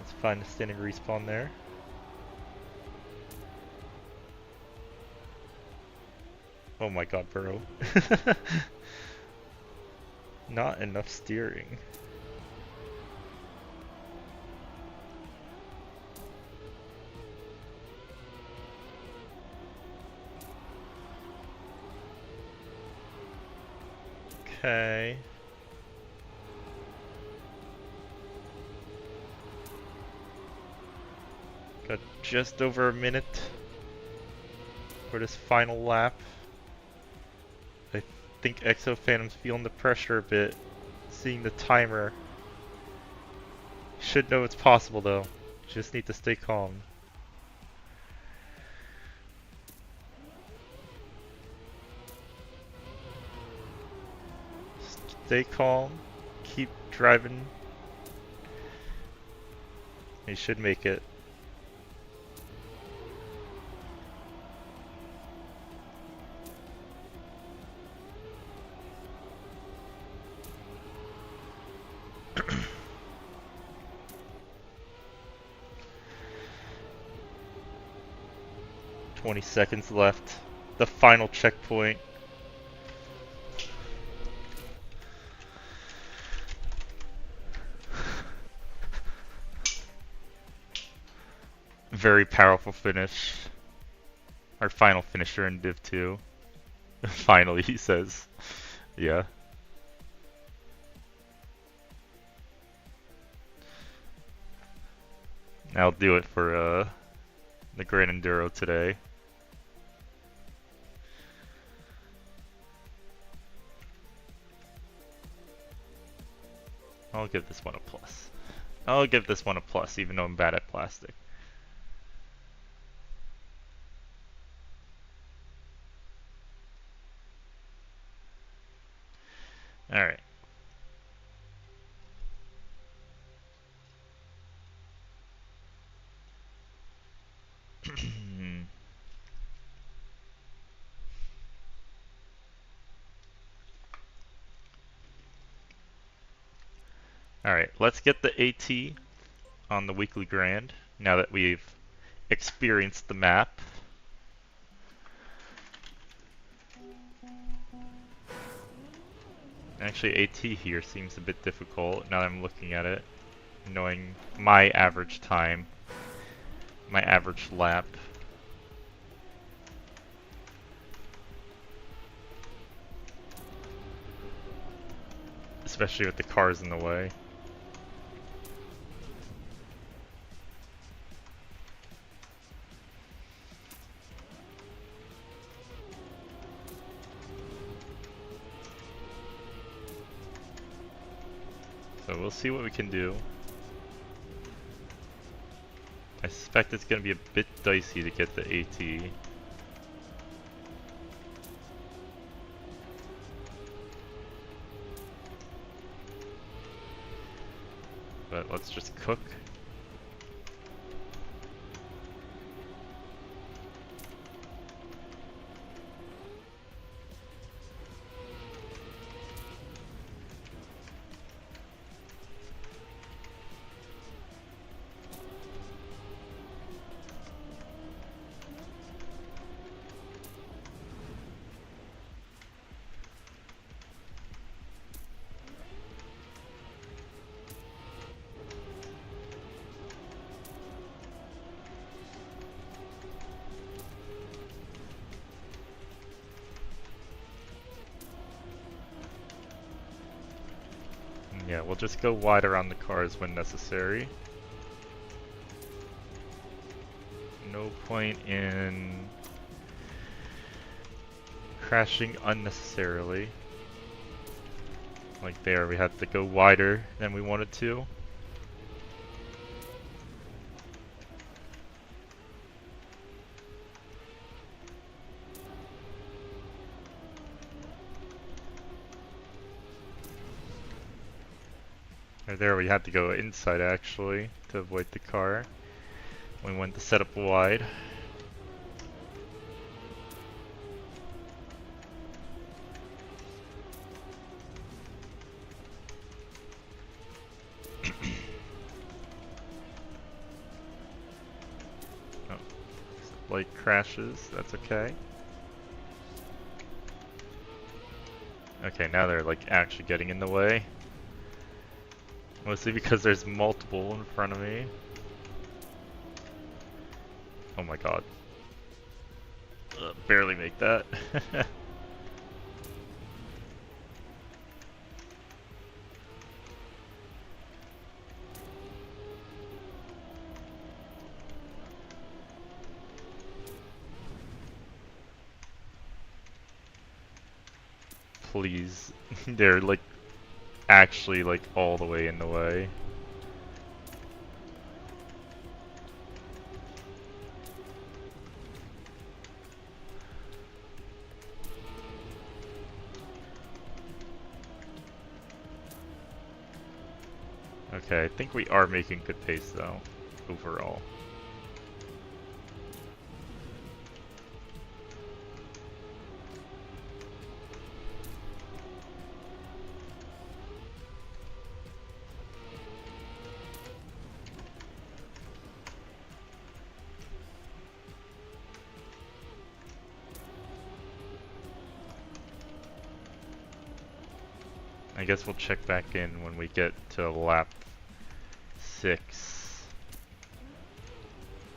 It's fine to standing respawn there. Oh my god, bro. Not enough steering. Okay. Got just over a minute for this final lap. I think Exo Phantom's feeling the pressure a bit, seeing the timer. Should know it's possible though. Just need to stay calm. Stay calm. Keep driving. He should make it. 20 seconds left. The final checkpoint. Very powerful finish. Our final finisher in Div 2. Finally, he says. Yeah. I'll do it for the Grand Enduro today. I'll give this one a plus. I'll give this one a plus, even though I'm bad at plastic. Alright. Alright, let's get the AT on the weekly grand, now that we've experienced the map. Actually, AT here seems a bit difficult now that I'm looking at it, knowing my average time, my average lap. Especially with the cars in the way. So we'll see what we can do. I suspect it's going to be a bit dicey to get the AT. But let's just cook. Yeah, we'll just go wide around the cars when necessary. No point in crashing unnecessarily. Like there, we had to go wider than we wanted to. Or there, we had to go inside actually to avoid the car. We went to set up wide. Oh, light crashes, that's okay. Okay, now they're like actually getting in the way. Mostly because there's multiple in front of me. Oh my god. Barely make that. Please. They're like actually like all the way in the way. Okay, I think we are making good pace though, overall. I guess we'll check back in when we get to lap 6.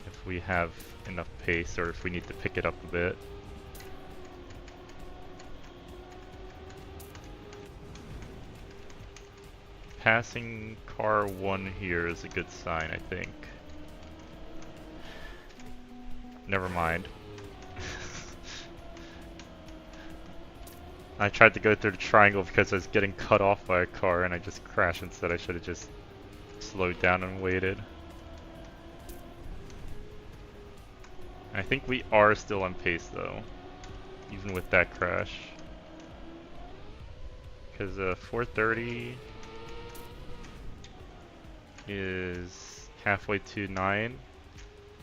If we have enough pace or if we need to pick it up a bit. Passing car 1 here is a good sign, I think. Never mind. I tried to go through the triangle because I was getting cut off by a car and I just crashed instead. I should have just slowed down and waited. I think we are still on pace though, even with that crash. Because 430 is halfway to 9,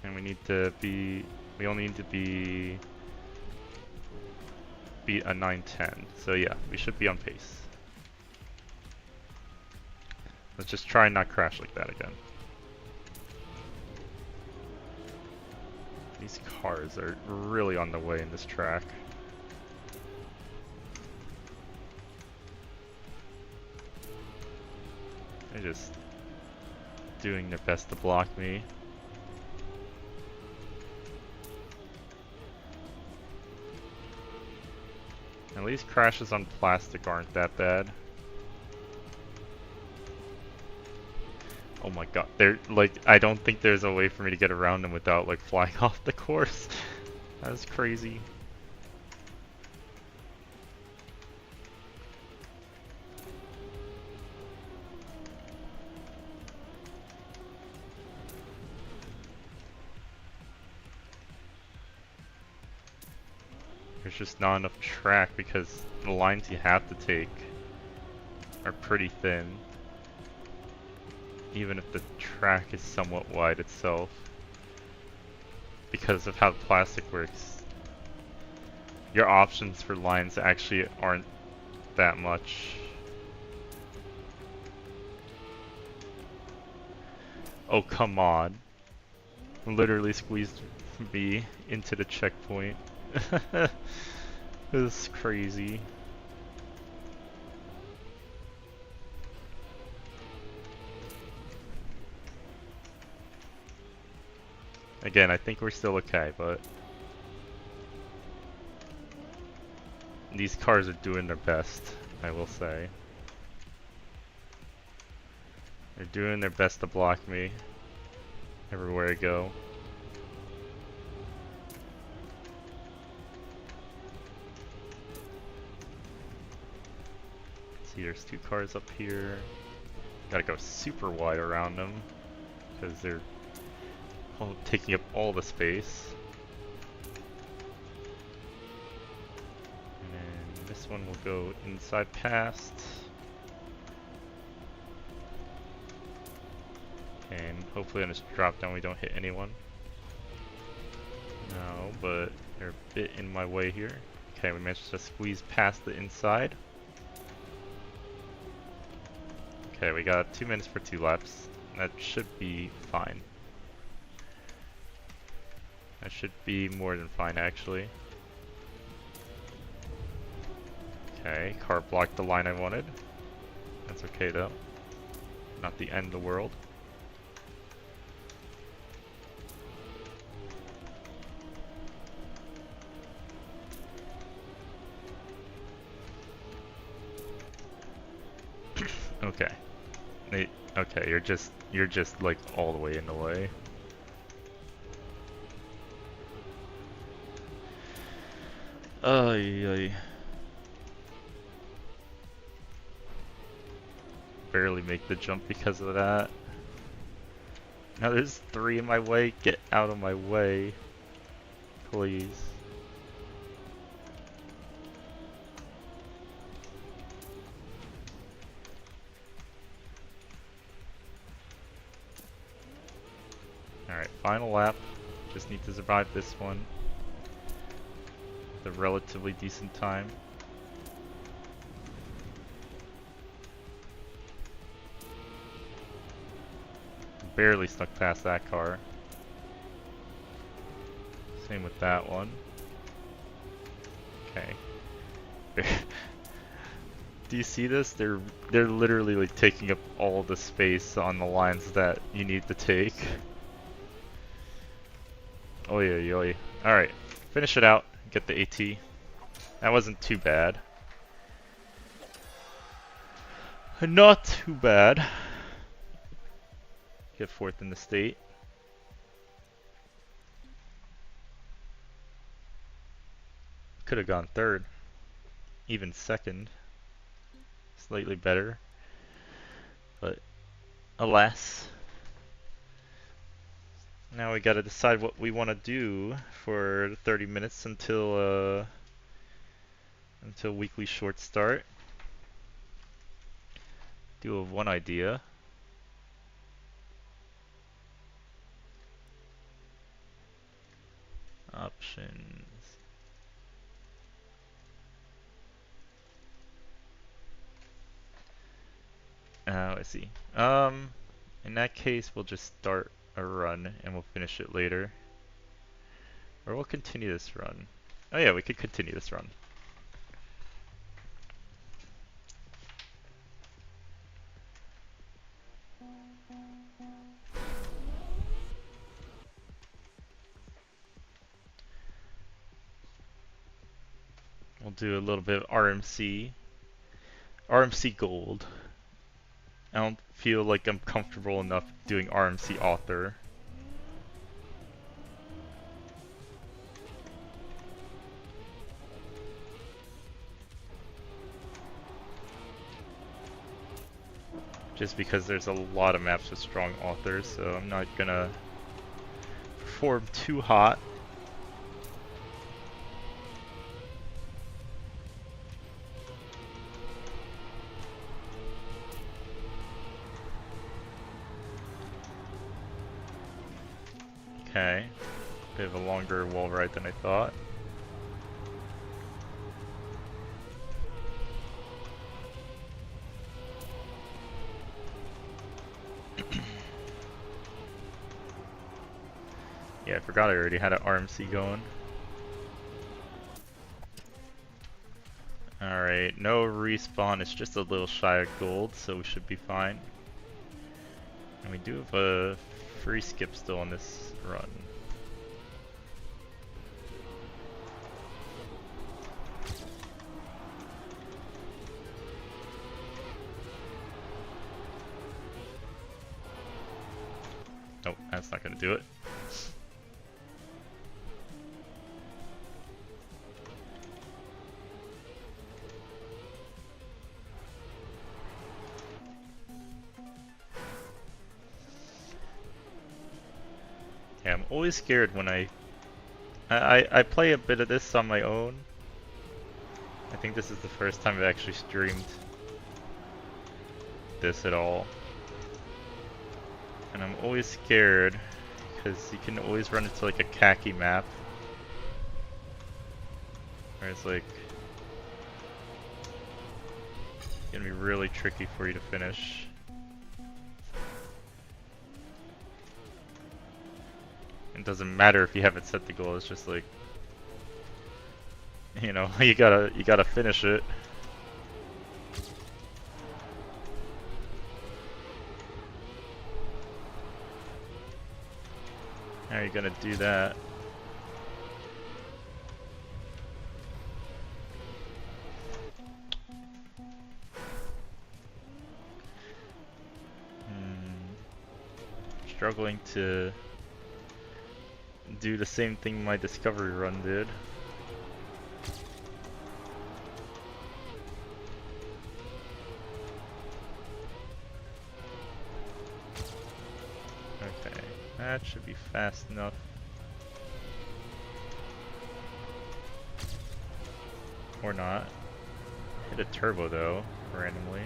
and we only need to beat a 910. So yeah, we should be on pace. Let's just try and not crash like that again. These cars are really on the way in this track. They're just doing their best to block me. At least crashes on plastic aren't that bad. Oh my god, I don't think there's a way for me to get around them without like flying off the course. That's crazy. There's just not enough track because the lines you have to take are pretty thin. Even if the track is somewhat wide itself. Because of how the plastic works. Your options for lines actually aren't that much. Oh, come on. Literally squeezed me into the checkpoint. This is crazy. Again, I think we're still okay, but these cars are doing their best, I will say. They're doing their best to block me everywhere I go. See, there's 2 cars up here. Gotta go super wide around them because they're taking up all the space. And then this one will go inside past. And hopefully on this drop down we don't hit anyone. No, but they're a bit in my way here. Okay, we managed to squeeze past the inside. Okay, we got 2 minutes for 2 laps. That should be fine. That should be more than fine, actually. Okay, car blocked the line I wanted. That's okay though. Not the end of the world. Okay. Okay, you're just like all the way in the way. Ay. Barely make the jump because of that. Now there's 3 in my way. Get out of my way. Please. Alright, final lap. Just need to survive this one. With a relatively decent time. Barely snuck past that car. Same with that one. Okay. Do you see this? They're literally like taking up all the space on the lines that you need to take. Oi, oi, oi. Alright, finish it out. Get the AT. That wasn't too bad. Not too bad. Get fourth in the state. Could have gone third. Even second. Slightly better. But alas. Now we gotta decide what we want to do for 30 minutes until weekly shorts start. Do have one idea. Options. Oh, I see. In that case, we'll just start a run and we'll finish it later. Or we'll continue this run. Oh yeah, we could continue this run. We'll do a little bit of RMC. RMC Gold. I don't feel like I'm comfortable enough doing RMC Author. Just because there's a lot of maps with strong authors, so I'm not gonna perform too hot. Okay, bit of a longer wall ride than I thought. Yeah, I forgot I already had an RMC going. Alright, no respawn, it's just a little shy of gold, so we should be fine. And we do have a free skip still on this run. Nope, that's not gonna do it. Yeah, I'm always scared when I play a bit of this on my own. I think this is the first time I've actually streamed this at all. And I'm always scared because you can always run into like a khaki map where it's like gonna be really tricky for you to finish. It doesn't matter if you haven't set the goal, it's just like, you know, you gotta finish it. How are you gonna do that? Struggling to do the same thing my discovery run did. Okay, that should be fast enough. Or not. Hit a turbo though, randomly.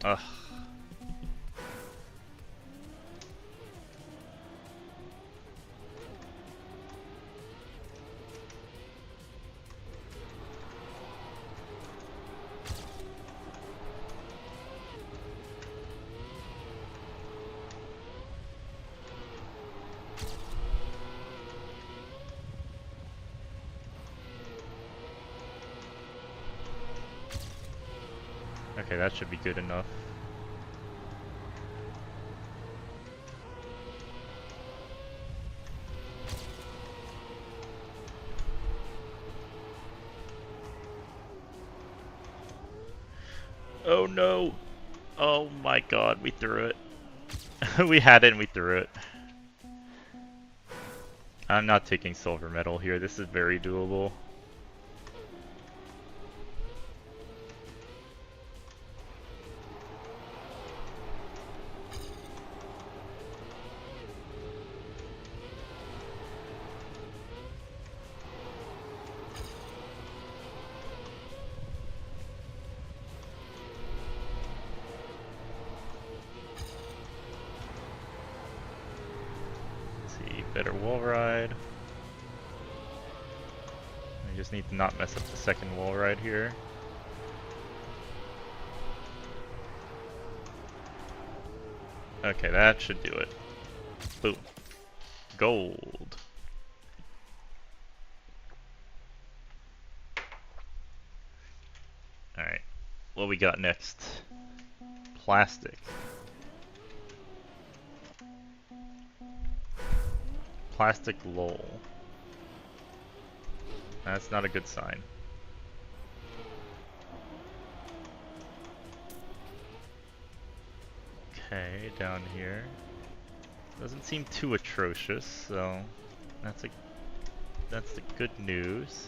Ugh. Okay, that should be good enough. Oh no! Oh my god, we threw it. We had it and we threw it. I'm not taking silver medal here, this is very doable. Better wall ride. I just need to not mess up the second wall ride here. Okay, that should do it. Boom. Gold. Alright, what we got next? Plastic. Plastic lol. That's not a good sign. Okay, down here. Doesn't seem too atrocious, so that's the good news.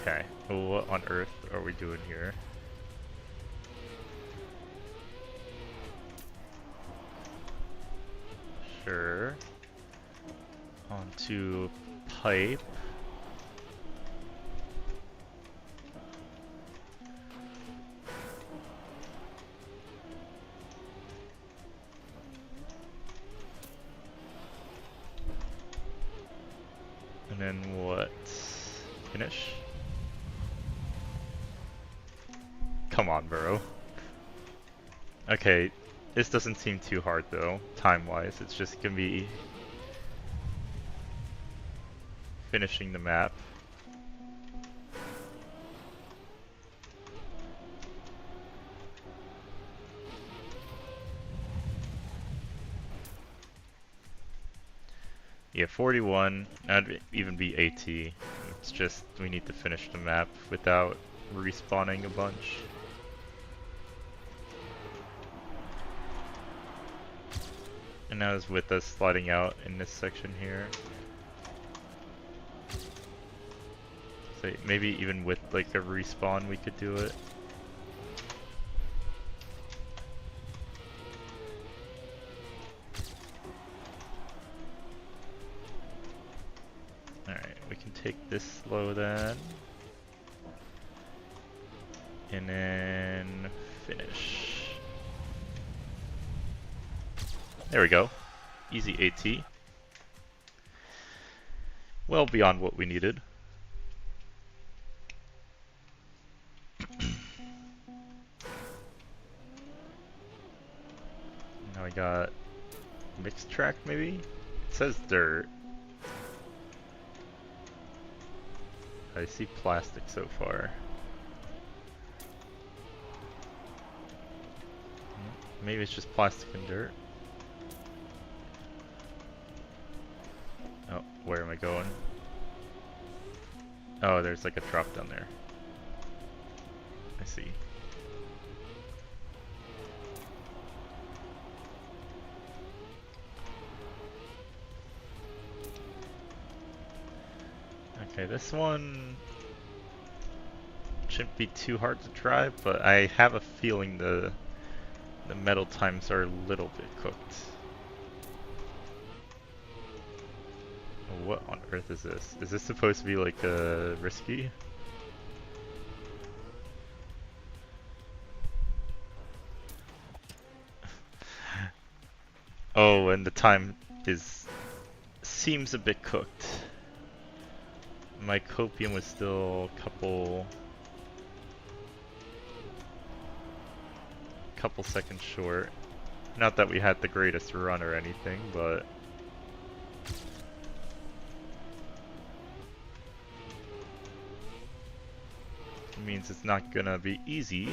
Okay, well, what on earth are we doing here? Sure. Onto pipe. And then what? Finish? Come on, bro. Okay, this doesn't seem too hard though, time-wise. It's just gonna be finishing the map. Yeah, 41, that'd even be AT. It's just, we need to finish the map without respawning a bunch. And now it's with us sliding out in this section here. So maybe even with like a respawn we could do it. Alright, we can take this slow then. And then finish. There we go. Easy AT. Well beyond what we needed. Now we got mixed track maybe? It says dirt. I see plastic so far. Maybe it's just plastic and dirt. Oh, where am I going? Oh, there's like a drop down there. I see. Okay, this one shouldn't be too hard to drive, but I have a feeling the metal times are a little bit cooked. What on earth is this? Is this supposed to be like risky? Oh, and the time seems a bit cooked. My copium was still a couple seconds short. Not that we had the greatest run or anything, but means it's not gonna be easy.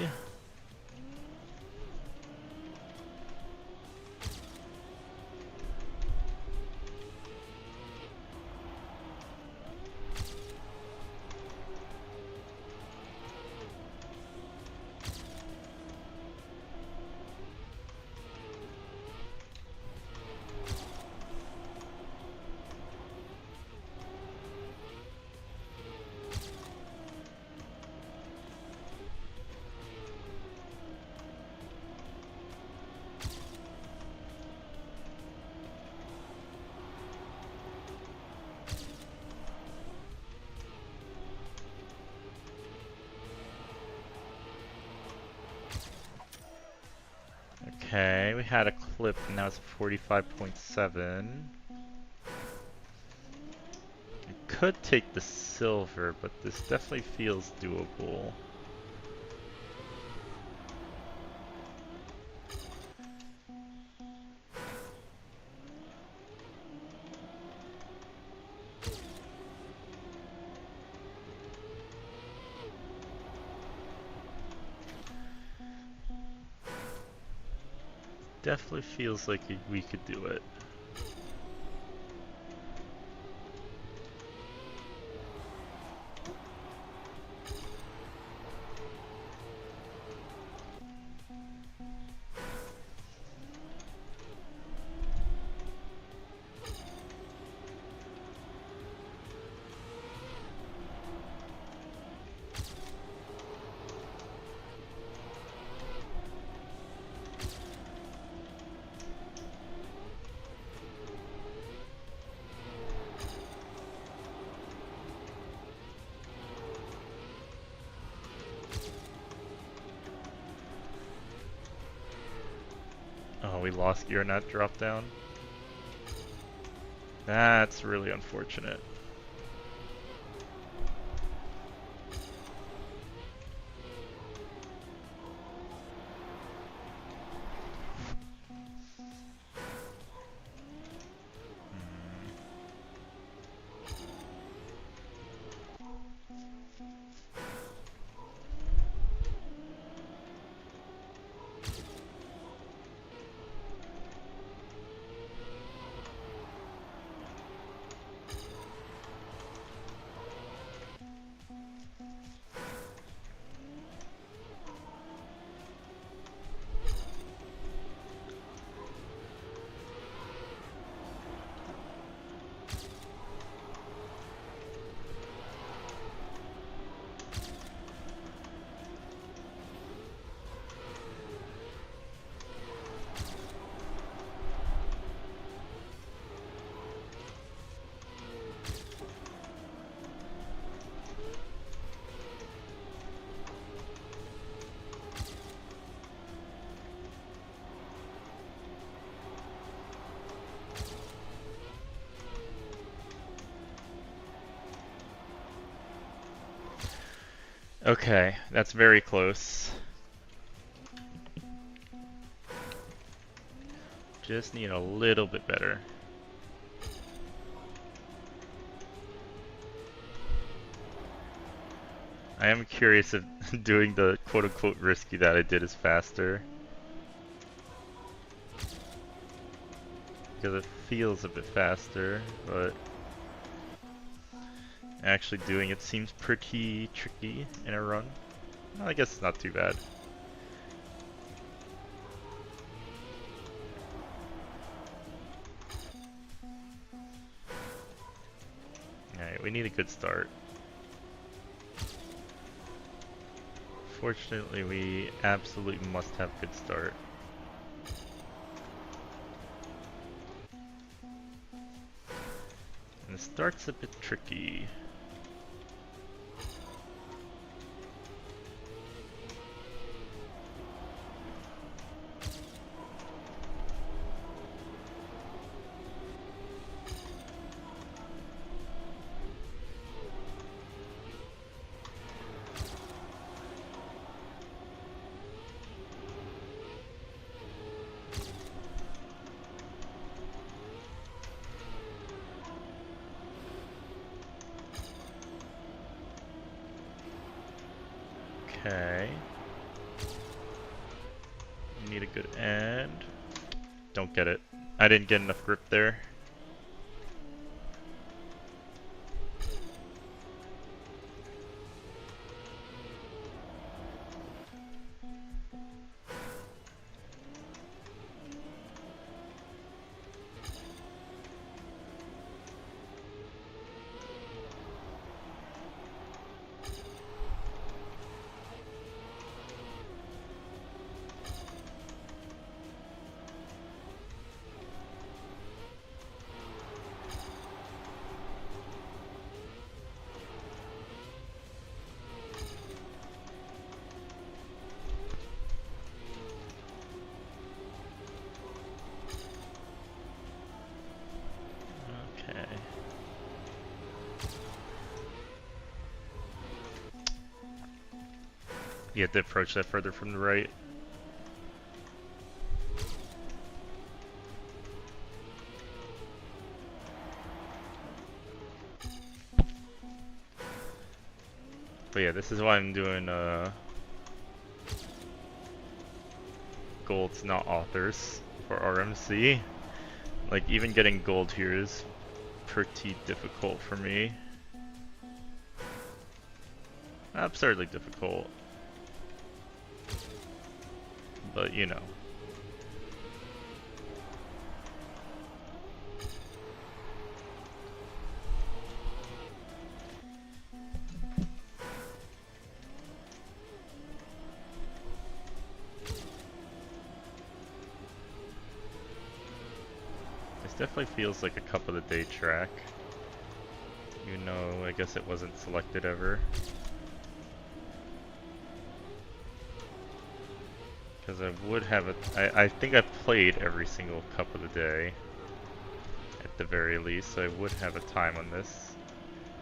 Okay, we had a clip and now it's 45.7. I could take the silver, but this definitely feels doable. Definitely feels like we could do it. Oh, we lost gear in that drop down. That's really unfortunate. Okay, that's very close. Just need a little bit better. I am curious if doing the quote-unquote risky that I did is faster. Because it feels a bit faster, but actually doing it seems pretty tricky in a run. Well, I guess it's not too bad. Alright, we need a good start. Fortunately, we absolutely must have good start. And the start's a bit tricky. Okay. Need a good end. Don't get it. I didn't get enough grip there. Okay. You have to approach that further from the right. But yeah, this is why I'm doing golds, not authors, for RMC. Like, even getting gold here is pretty difficult for me. Absurdly difficult. But, you know. This definitely feels like a cup of the day track. Even though I guess it wasn't selected ever. Because I would have I think I played every single cup of the day. At the very least, so I would have a time on this.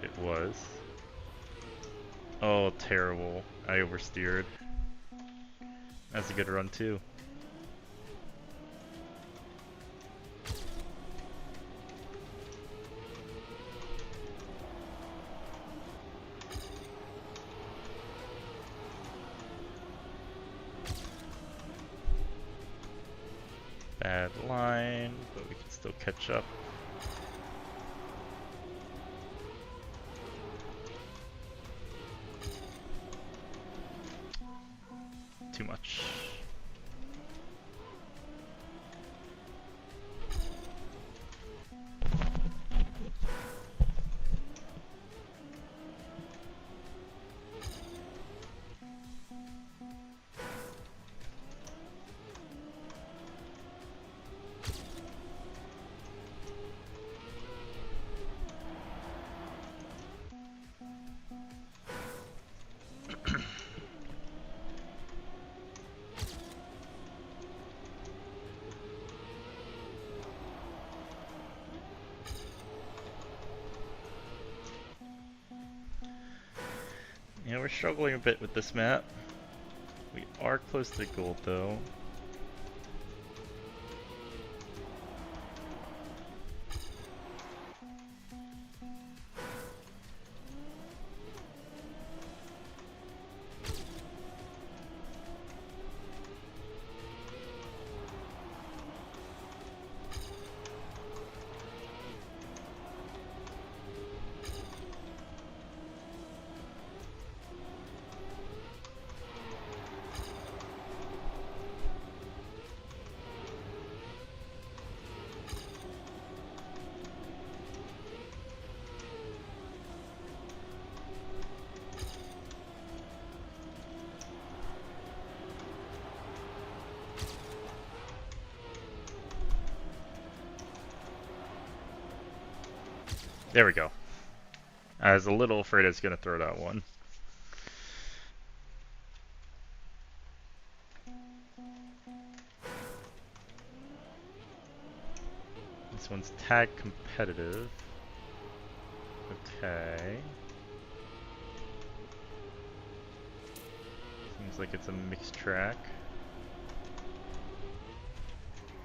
It was. Oh, terrible. I oversteered. That's a good run too. Bad line, but we can still catch up. Too much. Yeah, we're struggling a bit with this map. We are close to gold though. There we go. I was a little afraid I was gonna throw that one. This one's tag competitive. Okay. Seems like it's a mixed track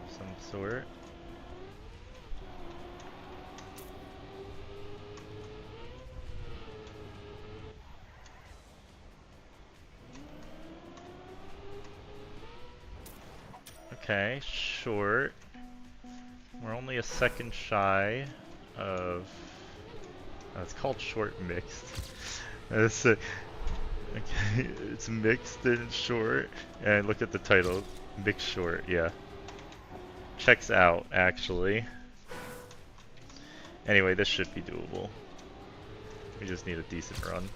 of some sort. Okay, short. We're only a second shy of... it's called short mixed. It's, okay, it's mixed and short. And look at the title. Mixed short, yeah. Checks out, actually. Anyway, this should be doable. We just need a decent run.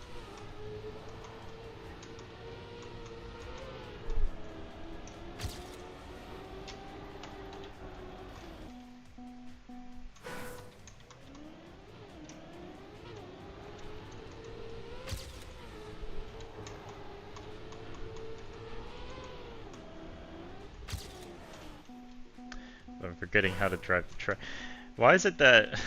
I'm forgetting how to drive the track. Why is it that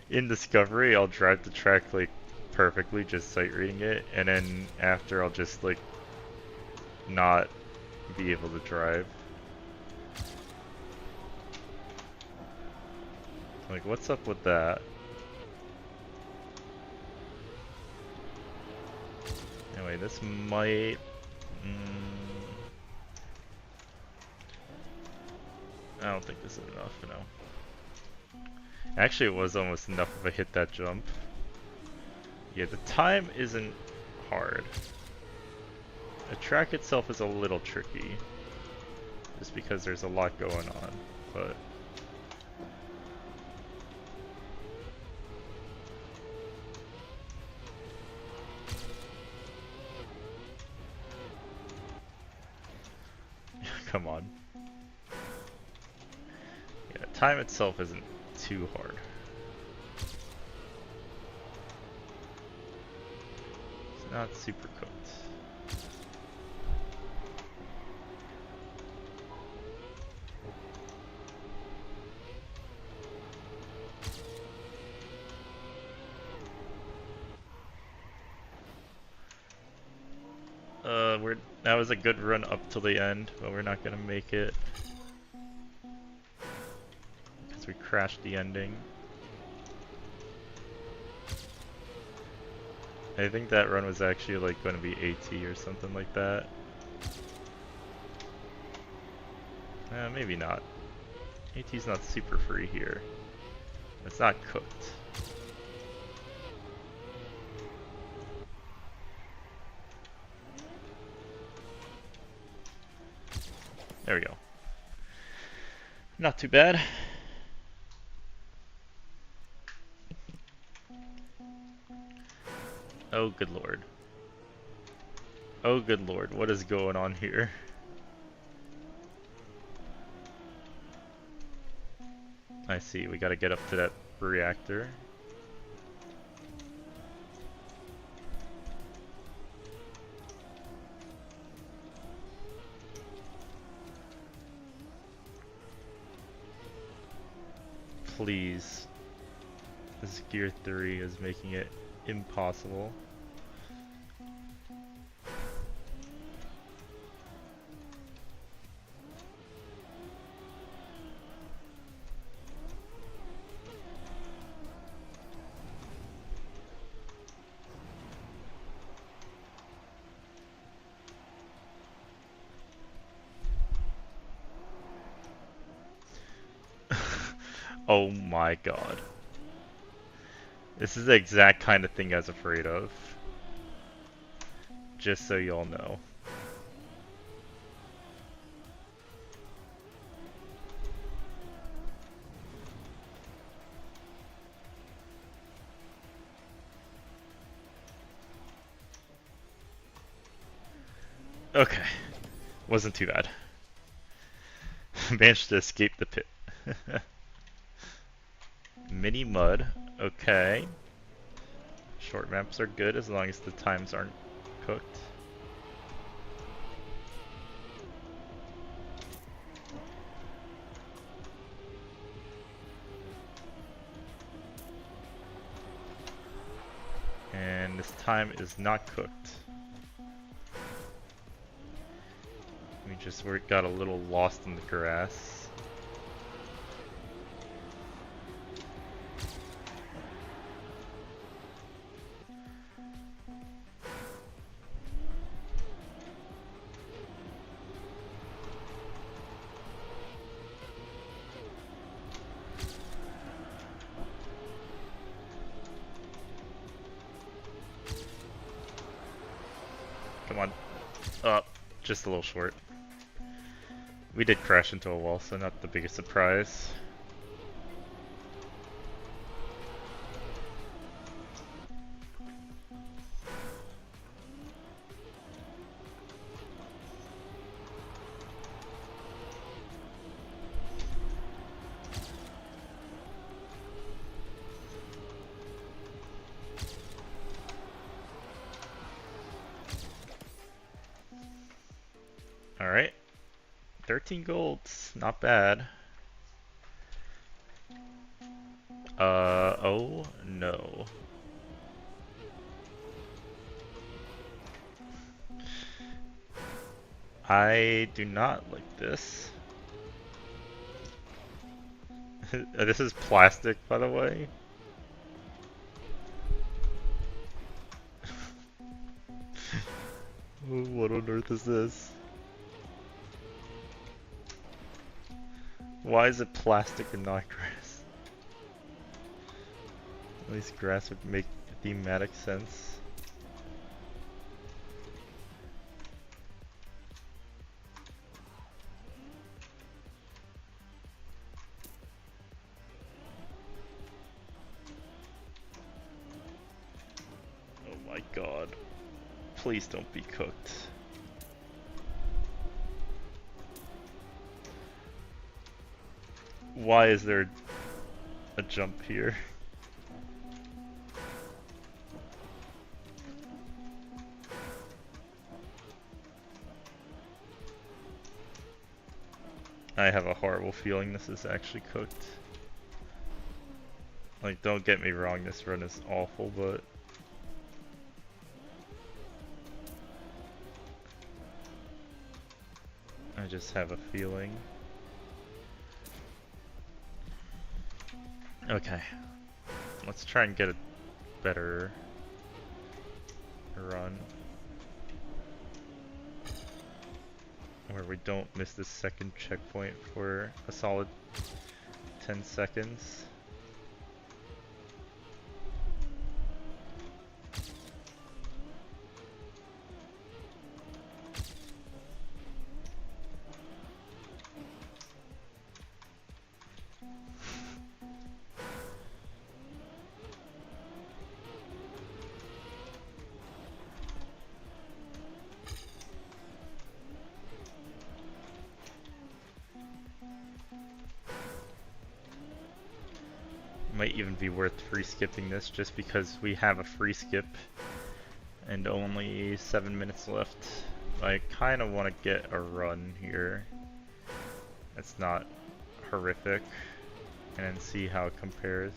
in Discovery I'll drive the track like perfectly, just sight reading it, and then after I'll just like not be able to drive? Like, what's up with that? Anyway, this might... I don't think this is enough, no. Actually, it was almost enough if I hit that jump. Yeah, the time isn't hard. The track itself is a little tricky. Just because there's a lot going on, but... Come on. Yeah, time itself isn't too hard. It's not super cooked. That was a good run up till the end, but we're not gonna make it. Because we crashed the ending. I think that run was actually like going to be AT or something like that. Maybe not. AT's not super free here. It's not cooked. There we go. Not too bad. Oh, good lord. Oh, good lord. What is going on here? I see. We gotta get up to that reactor. Please. This gear 3 is making it impossible. Oh my god. This is the exact kind of thing I was afraid of. Just so y'all know. Okay. Wasn't too bad. Managed to escape the pit. Mini mud. Okay. Short maps are good as long as the times aren't cooked. And this time is not cooked. We just got a little lost in the grass. Up, just a little short. We did crash into a wall, so not the biggest surprise. Alright. 13 golds, not bad. Oh no. I do not like this. This is plastic, by the way. What on earth is this? Why is it plastic and not grass? At least grass would make thematic sense. Oh my god. Please don't be cooked. Why is there a jump here? I have a horrible feeling this is actually cooked. Like, don't get me wrong, this run is awful, but I just have a feeling. Okay. Let's try and get a better run. Where we don't miss this second checkpoint for a solid 10 seconds. Might even be worth free skipping this just because we have a free skip and only 7 minutes left. I kind of want to get a run here. It's not horrific, and then see how it compares.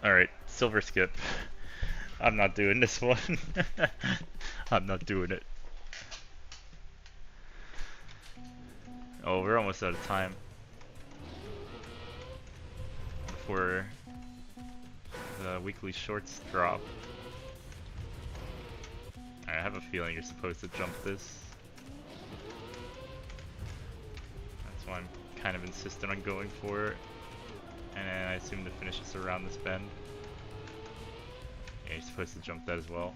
Alright, silver skip. I'm not doing this one. I'm not doing it. Oh, we're almost out of time. Before the weekly shorts drop. I have a feeling you're supposed to jump this. That's why I'm kind of insistent on going for it. And I assume the finish is around this bend. Yeah, you're supposed to jump that as well.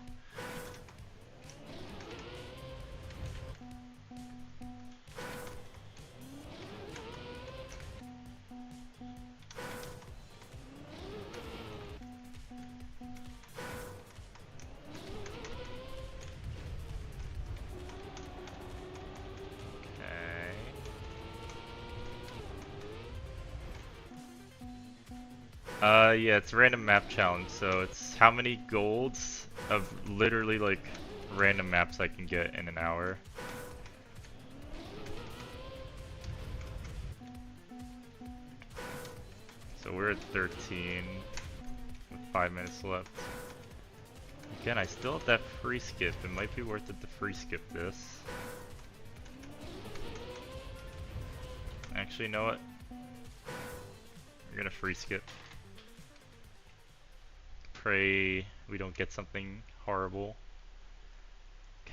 Yeah, it's a random map challenge, so it's how many golds of literally like random maps I can get in an hour. So we're at 13 with 5 minutes left. Again, I still have that free skip. It might be worth it to free skip this. Actually, you know what? We're gonna free skip. Pray we don't get something horrible.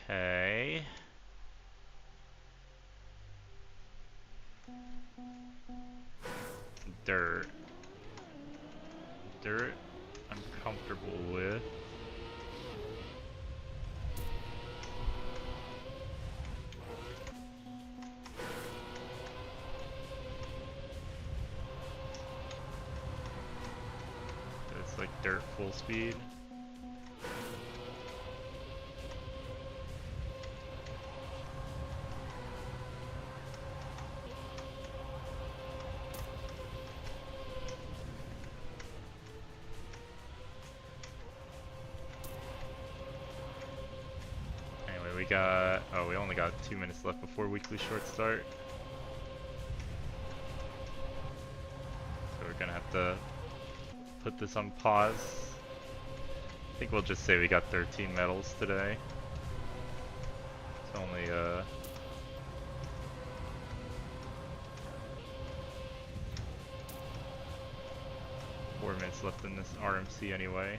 Okay. Dirt. Dirt, I'm comfortable with. It's like dirt full speed. Anyway, we only got 2 minutes left before weekly short start. So we're gonna have to put this on pause. I think we'll just say we got 13 medals today. It's only 4 minutes left in this RMC anyway.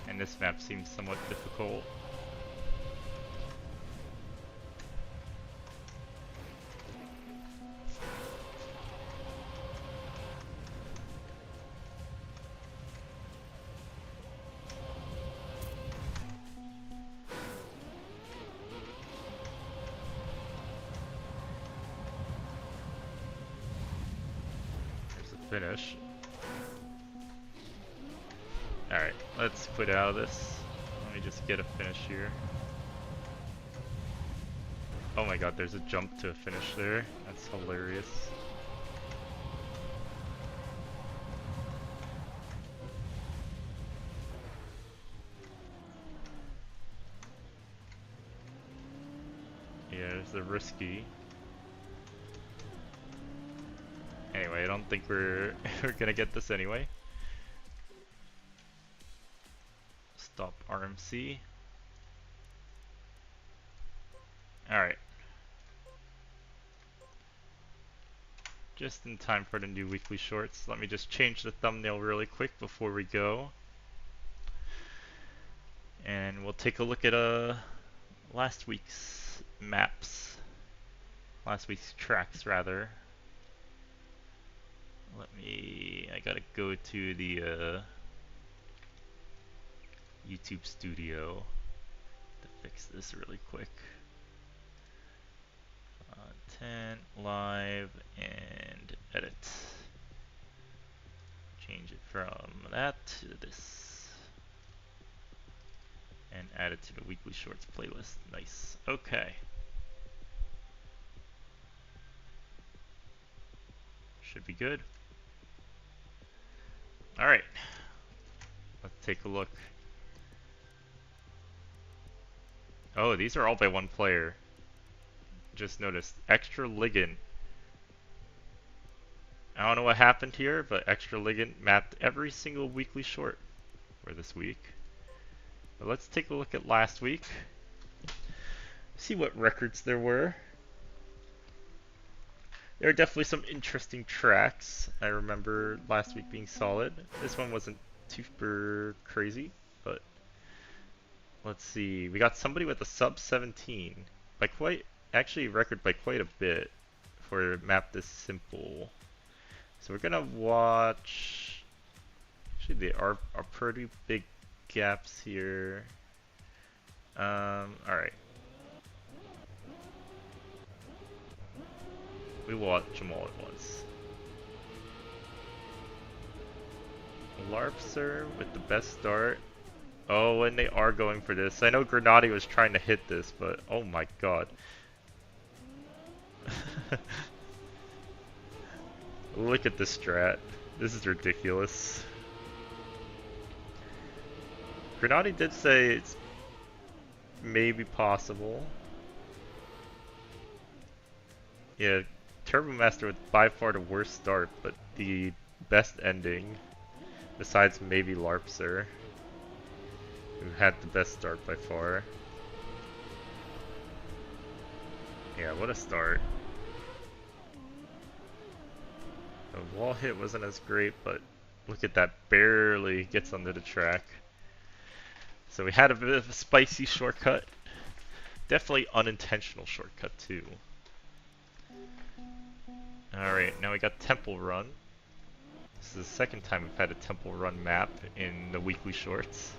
And this map seems somewhat difficult. There's the finish. Alright, let's quit out of this. Let me just get a finish here. Oh my god, there's a jump to a finish there. That's hilarious. Yeah, there's the risky. Anyway, I don't think we're gonna get this anyway. Stop RMC. Alright. Just in time for the new weekly shorts. Let me just change the thumbnail really quick before we go. And we'll take a look at last week's maps. Last week's tracks, rather. I gotta go to the YouTube studio to fix this really quick. Content, live, and edit. Change it from that to this. And add it to the weekly shorts playlist. Nice. Okay. Should be good. Alright. Let's take a look. Oh, these are all by one player. Just noticed. Extra Ligand. I don't know what happened here, but Extra Ligand mapped every single weekly short for this week. But let's take a look at last week. See what records there were. There are definitely some interesting tracks. I remember last week being solid. This one wasn't super crazy, but let's see. We got somebody with a sub 17 by actually a record by quite a bit for a map this simple. So we're gonna watch. Actually, there are pretty big gaps here. Alright. We will watch them all at once. Larpser with the best start. Oh, and they are going for this. I know Grenadi was trying to hit this, but oh my god. Look at this strat. This is ridiculous. Grenadi did say it's maybe possible. Yeah, Turbo Master with by far the worst start, but the best ending. Besides maybe Larpser, who had the best start by far. Yeah, what a start. The wall hit wasn't as great, but look at that, barely gets onto the track. So we had a bit of a spicy shortcut. Definitely unintentional shortcut too. Alright, now we got Temple Run. This is the second time we've had a Temple Run map in the weekly shorts.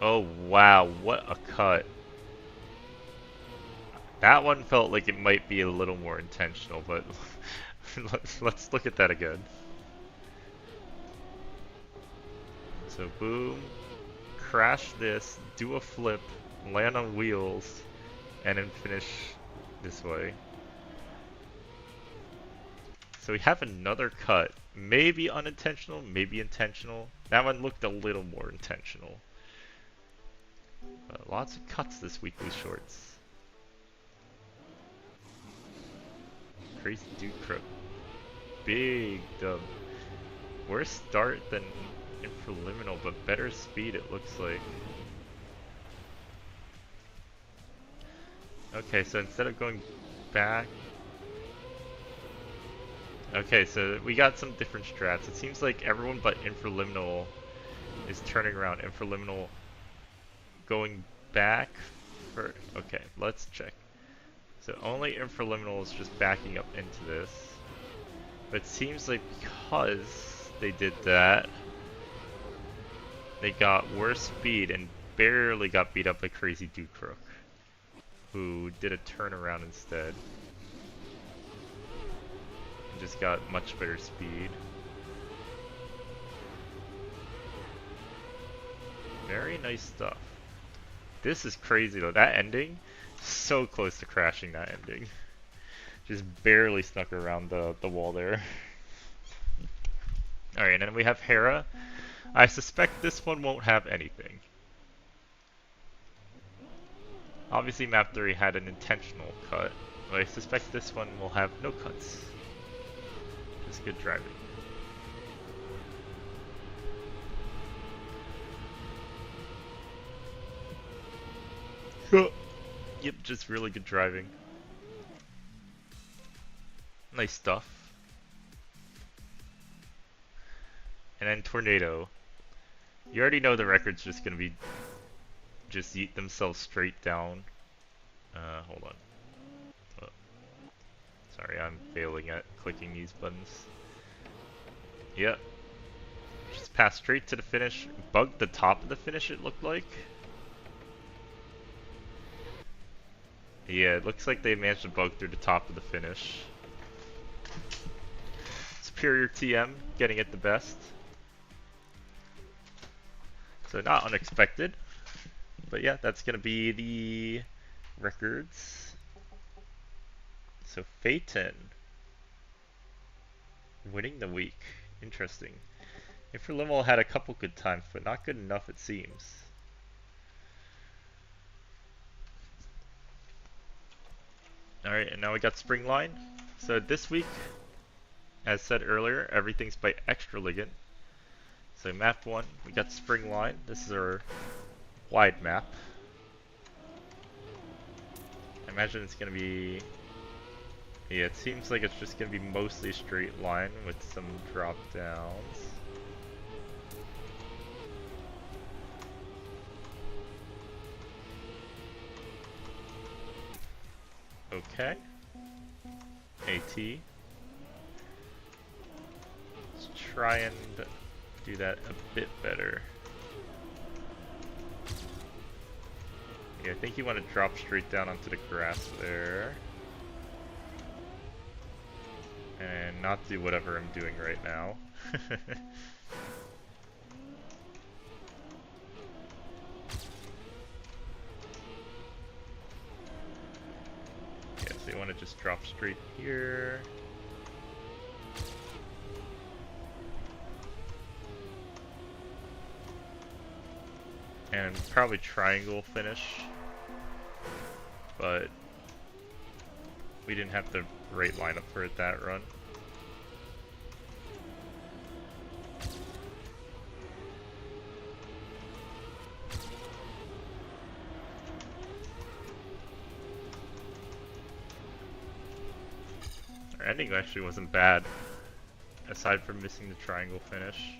Oh wow, what a cut. That one felt like it might be a little more intentional, but let's look at that again. So boom, crash this, do a flip, land on wheels, and then finish this way. So we have another cut. Maybe unintentional, maybe intentional. That one looked a little more intentional. But lots of cuts this weekly shorts. Crazy Dude Crook. Big dub. Worse start than in preliminal, but better speed it looks like. Okay, so instead of going back... Okay, so we got some different strats. It seems like everyone but Infraliminal is turning around. Infraliminal going back for... Okay, let's check. So only Infraliminal is just backing up into this. But it seems like because they did that, they got worse speed and barely got beat up by Crazy Dude Crook, who did a turnaround instead. And just got much better speed. Very nice stuff. This is crazy though. That ending, so close to crashing that ending. Just barely snuck around the wall there. Alright, and then we have Hera. I suspect this one won't have anything. Obviously map 3 had an intentional cut, but I suspect this one will have no cuts. Just good driving. Yep, just really good driving. Nice stuff. And then Tornado. You already know the record's just gonna be just yeet themselves straight down. Hold on. Oh, sorry, I'm failing at clicking these buttons. Yep. Just pass straight to the finish. Bugged the top of the finish, it looked like. Yeah, it looks like they managed to bug through the top of the finish. Superior TM, getting it the best. So not unexpected. But yeah, that's going to be the records. So Phaeton winning the week. Interesting. Infraliminal had a couple good times, but not good enough it seems. Alright, and now we got Spring Line. So this week, as said earlier, everything's by Extra Ligand. So map 1, we got Spring Line. This is our wide map. I imagine it's going to be... Yeah, it seems like it's just going to be mostly straight line with some drop downs. Okay. AT. Let's try and do that a bit better. Yeah, I think you want to drop straight down onto the grass there. And not do whatever I'm doing right now. Yeah, so you want to just drop straight here. And probably triangle finish. But we didn't have the right lineup for it that run. Our ending actually wasn't bad, aside from missing the triangle finish.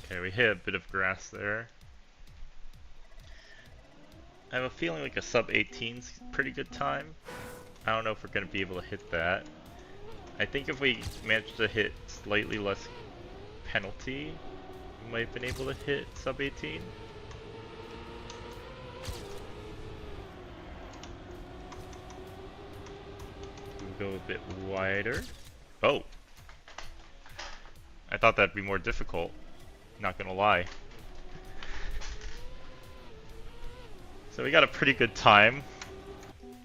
Okay, we hit a bit of grass there. I have a feeling like a sub 18's pretty good time. I don't know if we're going to be able to hit that. I think if we manage to hit slightly less penalty, we might have been able to hit sub 18. We'll go a bit wider. Oh! I thought that'd be more difficult. Not gonna lie. So we got a pretty good time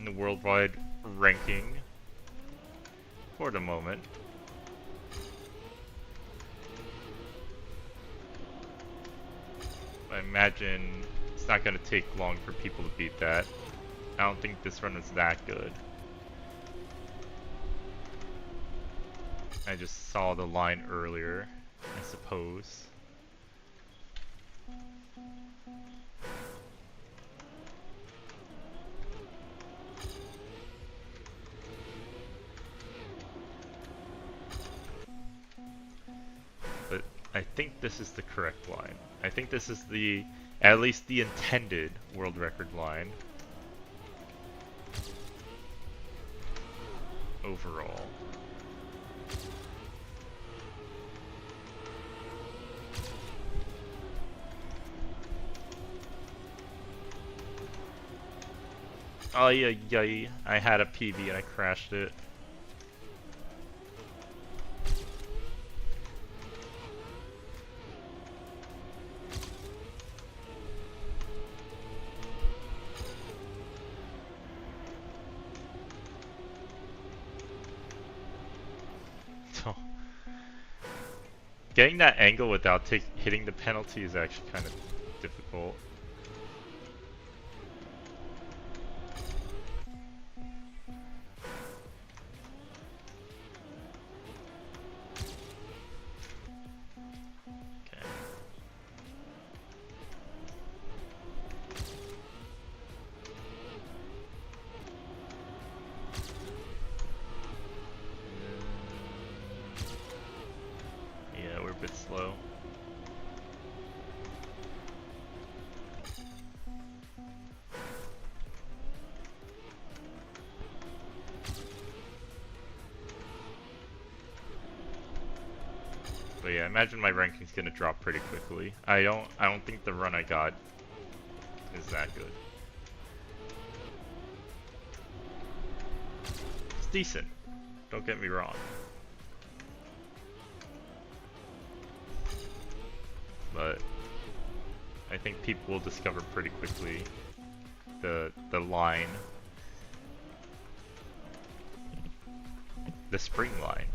in the worldwide ranking for the moment. I imagine it's not gonna take long for people to beat that. I don't think this run is that good. I just saw the line earlier, I suppose. But I think this is the correct line. I think this is the, at least the intended world record line. Overall. Oh yeah, I had a PB and I crashed it. So, getting that angle without hitting the penalty is actually kind of difficult. Bit slow. But yeah, I imagine my ranking's gonna drop pretty quickly. I don't think the run I got is that good. It's decent. Don't get me wrong. But I think people will discover pretty quickly the line, the spring line.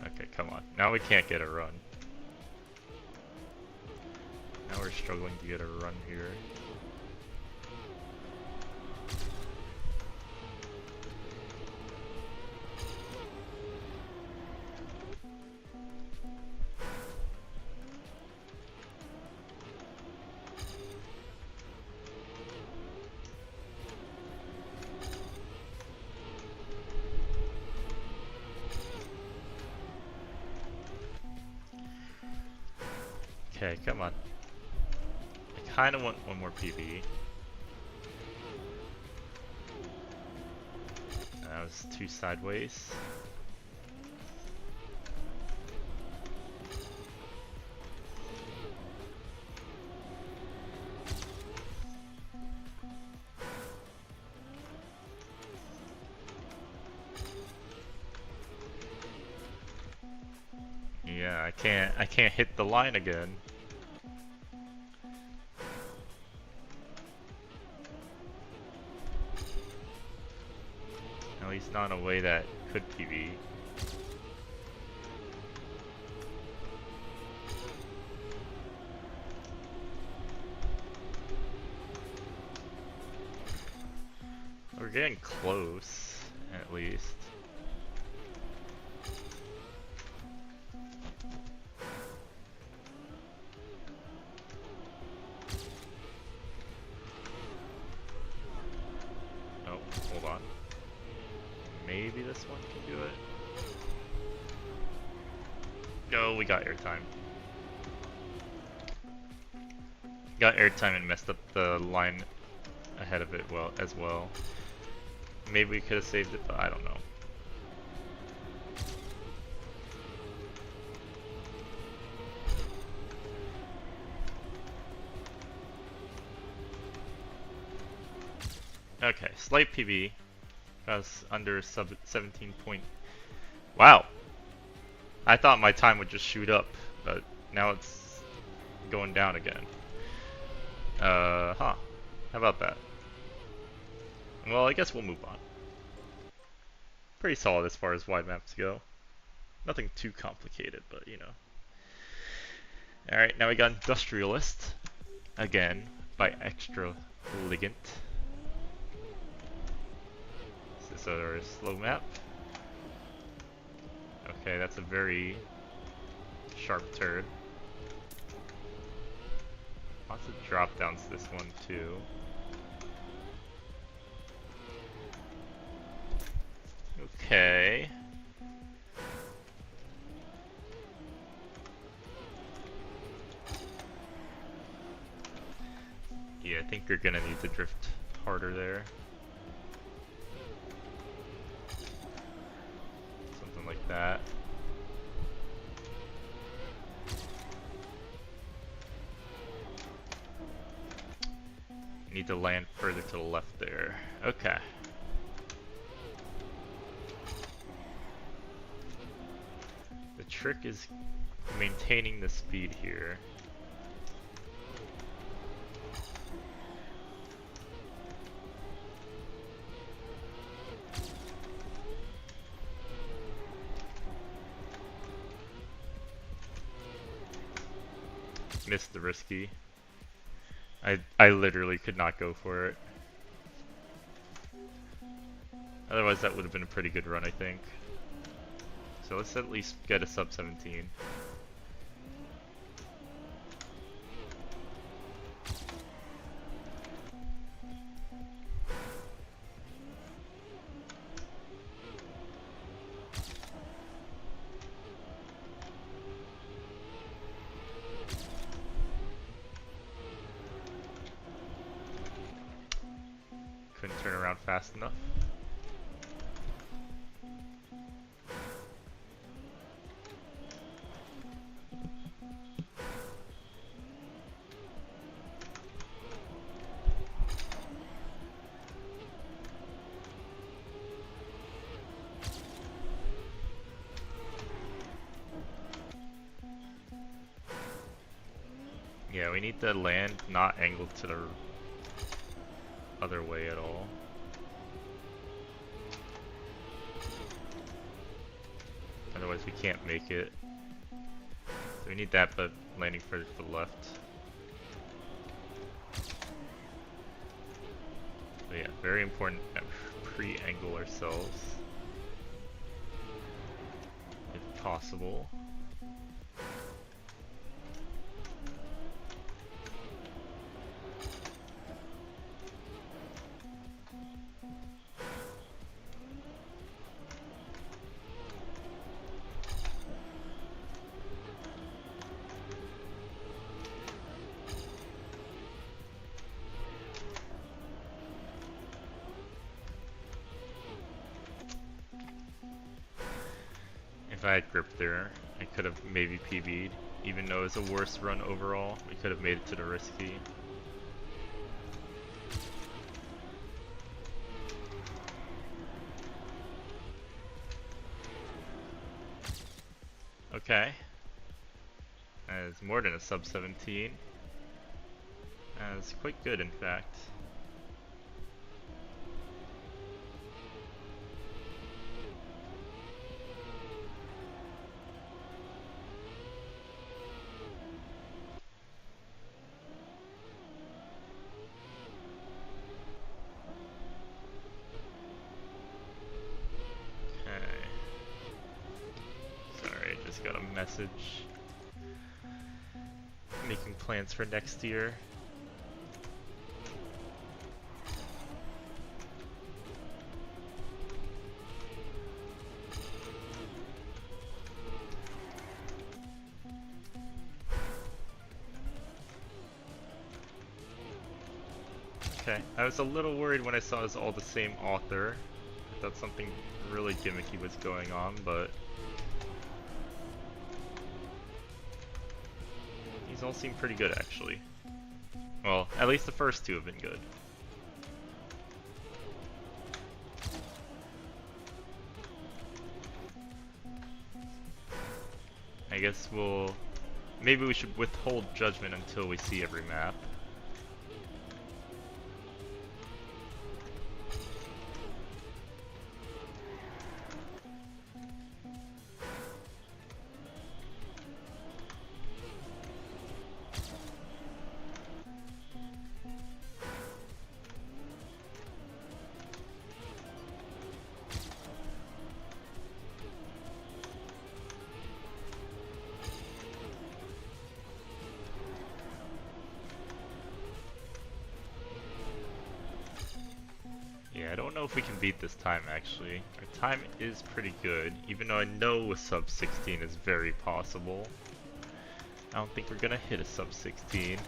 Okay, come on. Now we can't get a run. Now we're struggling to get a run here. Okay, come on. I kinda want one more PB. That was too sideways. Yeah, I can't hit the line again. At least not in a way that could PB. getting close, at least. Oh, hold on. Maybe this one can do it. No, we got airtime. Got airtime and messed up the line ahead of it as well. Maybe we could have saved it, but I don't know. Okay, slight PB. That's under sub 17 point. Wow! I thought my time would just shoot up, but now it's going down again. Huh. How about that? Well, I guess we'll move on. Pretty solid as far as wide maps go. Nothing too complicated, but you know. Alright, now we got Industrialist. Again, by Extra Ligant. Is this our slow map? Okay, that's a very sharp turn. Lots of drop downs this one too. Okay. Yeah, I think you're gonna need to drift harder there. Something like that. Need to land further to the left there. Okay. The trick is maintaining the speed here. Missed the risky. I literally could not go for it. Otherwise that would have been a pretty good run, I think. So let's at least get a sub 17. Couldn't turn around fast enough. Yeah, we need the land not angled to the other way at all. Otherwise we can't make it. So we need that, but landing further to the left. But yeah, very important to pre-angle ourselves. If possible. If I had grip there, I could have maybe PB'd. Even though it's a worse run overall, we could have made it to the risky. Okay. That's more than a sub 17. That's quite good, in fact. message. Making plans for next year. Okay, I was a little worried when I saw it was all the same author. I thought something really gimmicky was going on, but these all seem pretty good actually. Well, at least the first two have been good. I guess maybe we should withhold judgment until we see every map. Yeah, I don't know if we can beat this time actually. Our time is pretty good, even though I know a sub 16 is very possible. I don't think we're gonna hit a sub 16.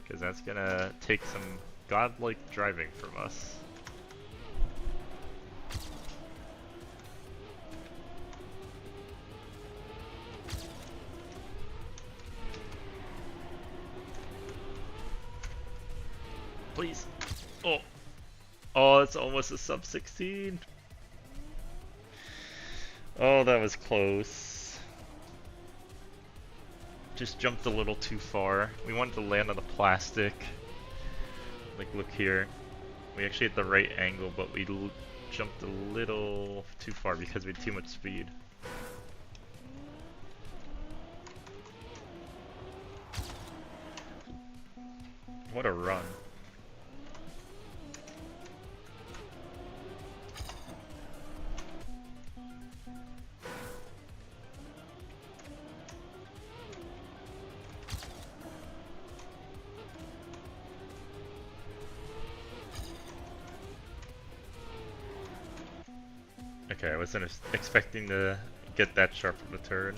Because that's gonna take some godlike driving from us. Please. Oh. Oh, it's almost a sub 16. Oh, that was close. Just jumped a little too far. We wanted to land on the plastic. Like, look here. We actually hit the right angle, but we jumped a little too far because we had too much speed. What a run. Okay, I wasn't expecting to get that sharp of a turn.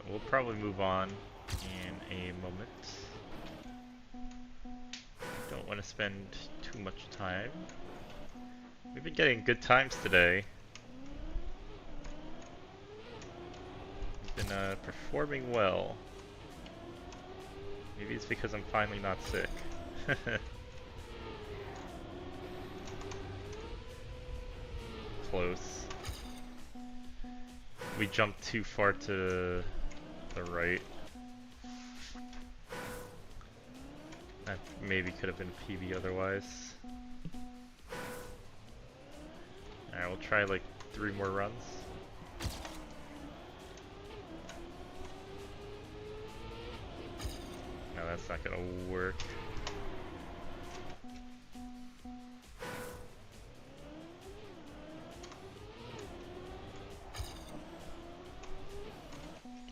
We'll probably move on in a moment. Don't want to spend too much time. We've been getting good times today. We've been performing well. Maybe it's because I'm finally not sick. Close. We jumped too far to the right. That maybe could have been PB otherwise. Alright, we'll try like 3 more runs. No, that's not gonna work.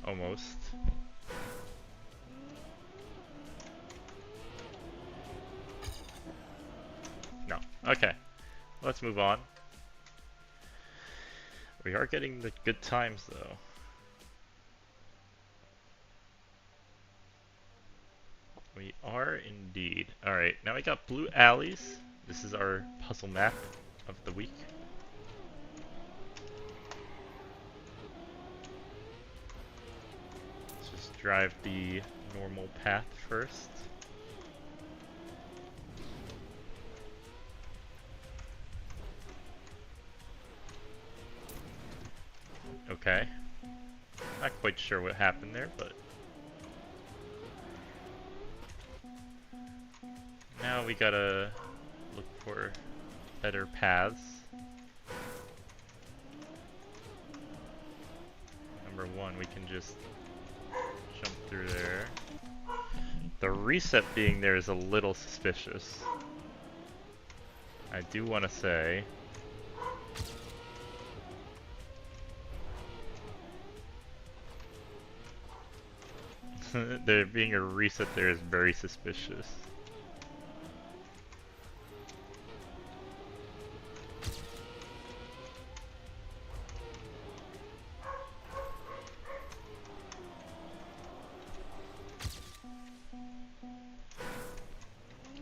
Almost. No. Okay. Let's move on. We are getting the good times though. We are indeed. Alright, now we got blue alleys. This is our puzzle map of the week. Let's just drive the normal path first. Okay. Not quite sure what happened there, but now we gotta look for better paths. Number one, we can just jump through there. The reset being there is a little suspicious. I do want to say. There being a reset there is very suspicious.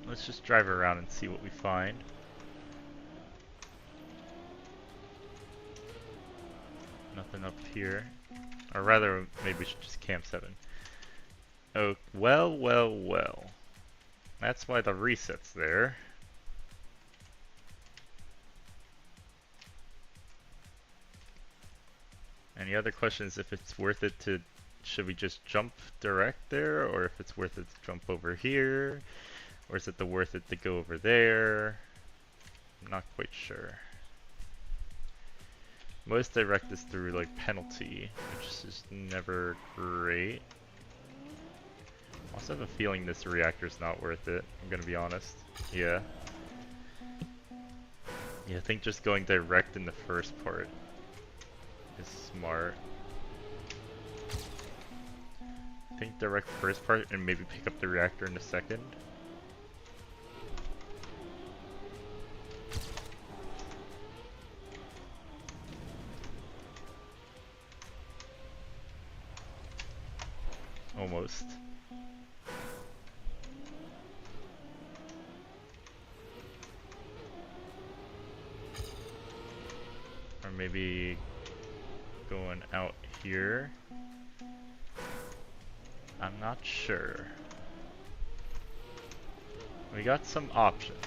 Let's just drive around and see what we find. Nothing up here. Or rather, maybe we should just camp 7. Oh, well, well, well. That's why the reset's there. And the other question is if it's worth it to, should we just jump direct there, or if it's worth it to jump over here, or is it worth it to go over there? I'm not quite sure. Most direct is through like penalty, which is just never great. I also have a feeling this reactor's not worth it, I'm gonna be honest. Yeah. Yeah, I think just going direct in the first part is smart. I think direct first part and maybe pick up the reactor in the second. Almost. Or maybe going out here. I'm not sure. We got some options.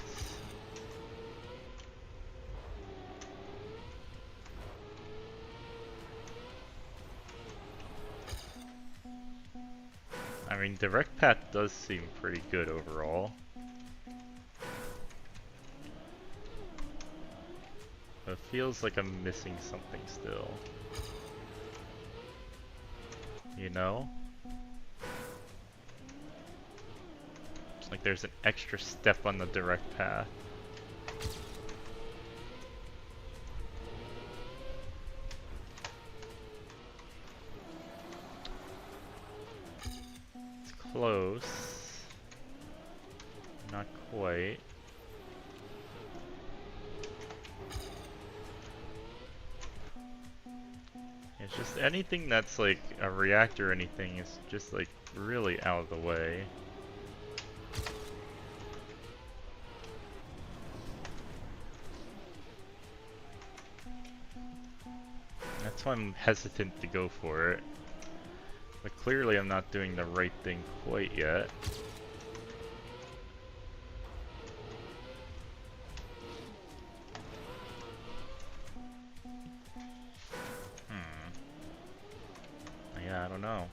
I mean, direct path does seem pretty good overall. But it feels like I'm missing something still. You know? It's like there's an extra step on the direct path. It's close. Not quite. It's just anything that's like a reactor or anything is just like really out of the way. That's why I'm hesitant to go for it. But clearly I'm not doing the right thing quite yet. Yeah, I don't know.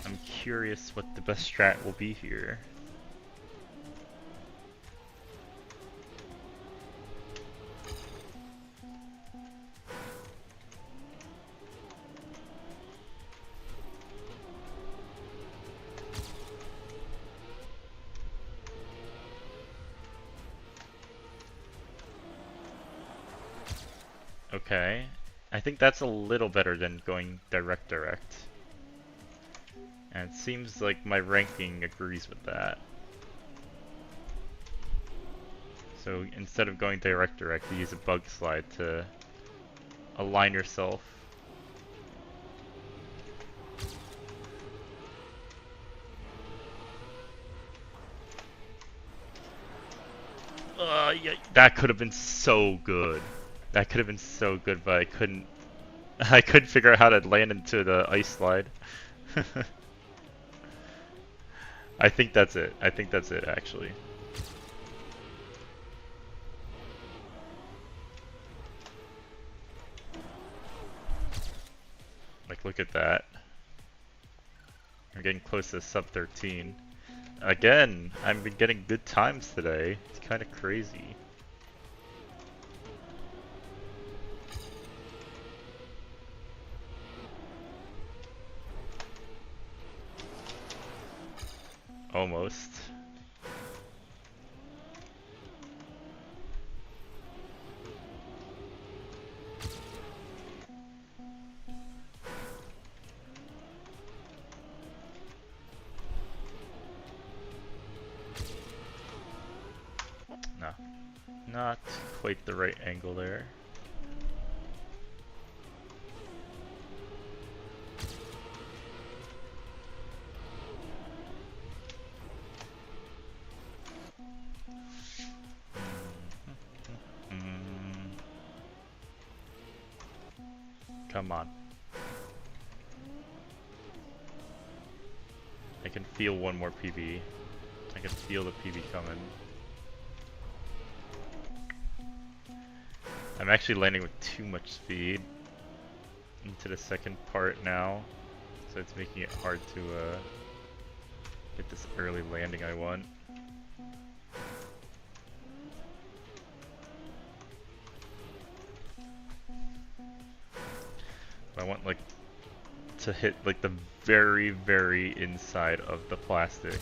I'm curious what the best strat will be here. Okay. I think that's a little better than going direct. And it seems like my ranking agrees with that. So instead of going direct, you use a bug slide to align yourself. Yeah, that could have been so good. That could have been so good, but I couldn't. I couldn't figure out how to land into the ice slide. I think that's it. I think that's it, actually. Like, look at that. I'm getting close to sub 13. Again, I've been getting good times today. It's kind of crazy. Almost. No, not quite the right angle there. Come on. I can feel one more PB. I can feel the PB coming. I'm actually landing with too much speed into the second part now, so it's making it hard to get this early landing I want. I want like to hit like the very, very inside of the plastic.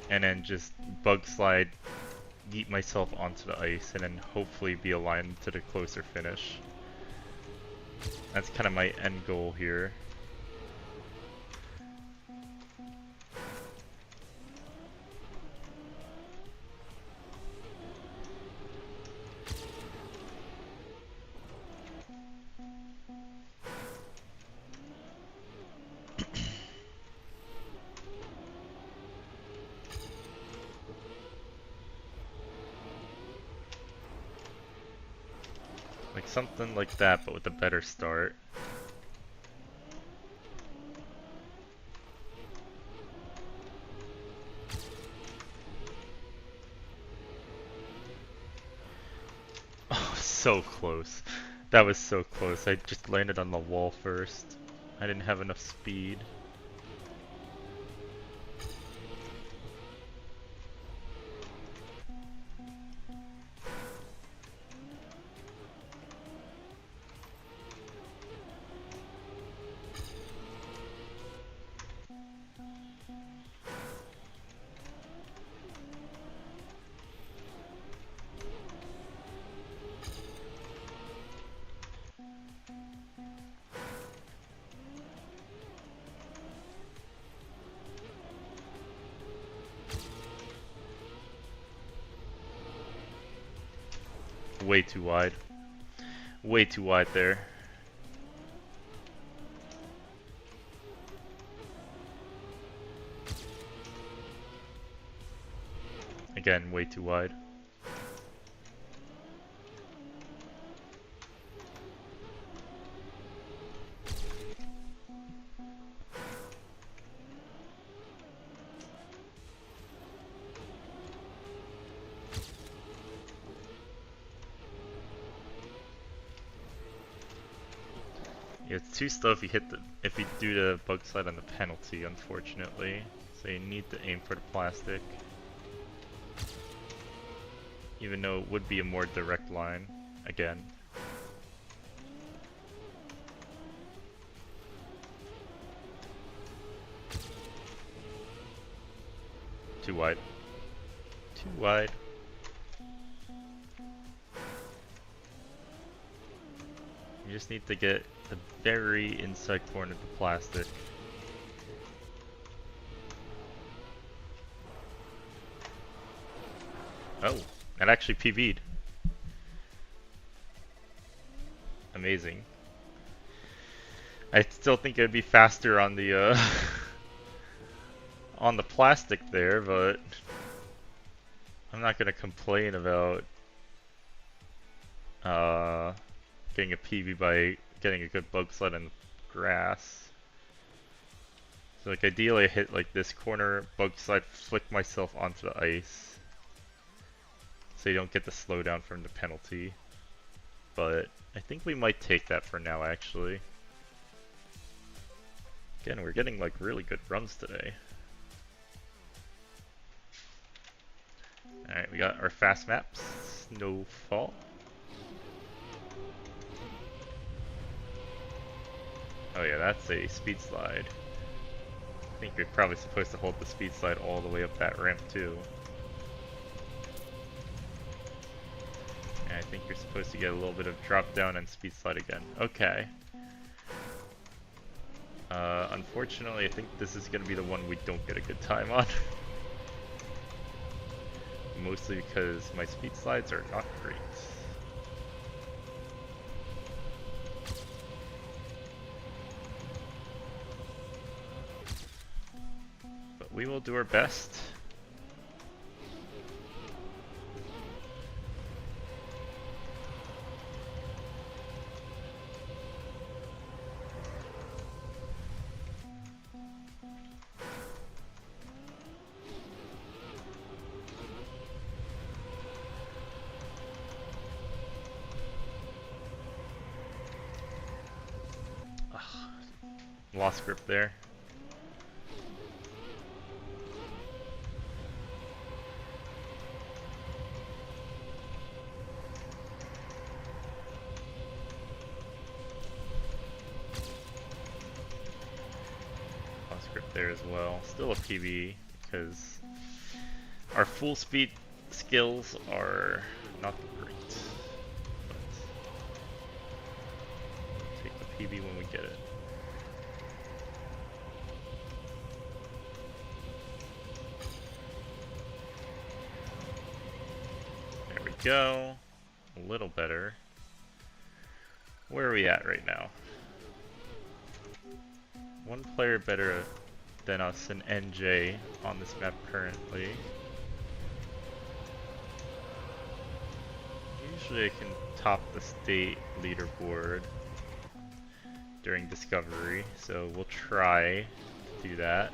And then just bug slide, yeet myself onto the ice, and then hopefully be aligned to the closer finish. That's kind of my end goal here. Like something like that, but with a better start. Oh, so close. That was so close. I just landed on the wall first. I didn't have enough speed. Way too wide. Way too wide there. Again, way too wide. Yeah, it's too slow if you do the bug slide on the penalty, unfortunately. So you need to aim for the plastic. Even though it would be a more direct line, again. Too wide. Too wide. You just need to get the very inside corner of the plastic. Oh, that actually PB'd. Amazing. I still think it'd be faster on the on the plastic there, but I'm not gonna complain about getting a PB by getting a good bug slide in the grass. So like ideally I hit like this corner, bug slide, flick myself onto the ice. So you don't get the slowdown from the penalty. but I think we might take that for now, actually. Again, we're getting like really good runs today. Alright, we got our fast maps. Snowfall. Oh yeah, that's a speed slide. I think you're probably supposed to hold the speed slide all the way up that ramp too. And I think you're supposed to get a little bit of drop down and speed slide again. Okay. Unfortunately, I think this is going to be the one we don't get a good time on. Mostly because my speed slides are not great. But we will do our best. Lost grip there. Lost grip there as well. Still a PB because our full speed skills are not great. But we'll take the PB when we get it. Go. A little better. Where are we at right now? One player better than us and NJ on this map currently. Usually I can top the state leaderboard during discovery, so we'll try to do that.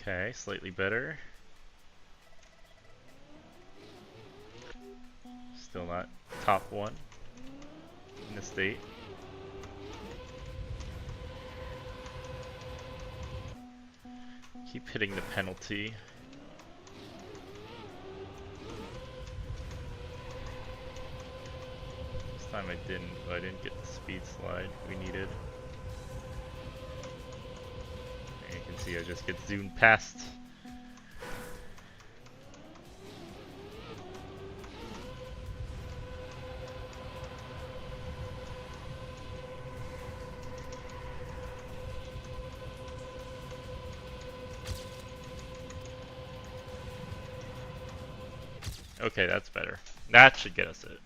Okay, slightly better. Still not top one in the state. Keep hitting the penalty. This time I didn't get the speed slide we needed. And you can see I just get zoomed past. Okay, that's better. That should get us it,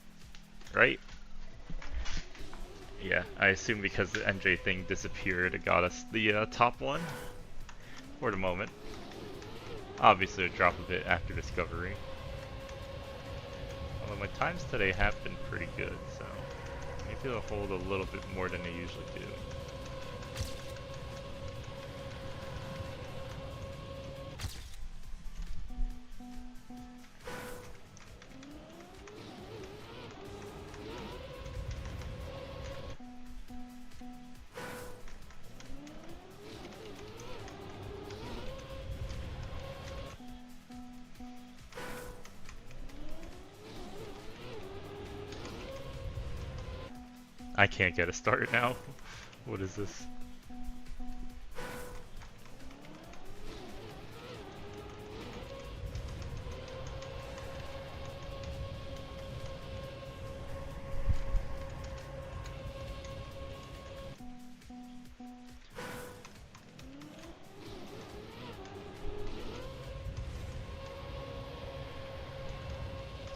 right? Yeah, I assume because the NJ thing disappeared, it got us the top one for the moment. Obviously, it'll drop a bit after discovery. Although my times today have been pretty good, so maybe they'll hold a little bit more than they usually do. I can't get a start now. What is this?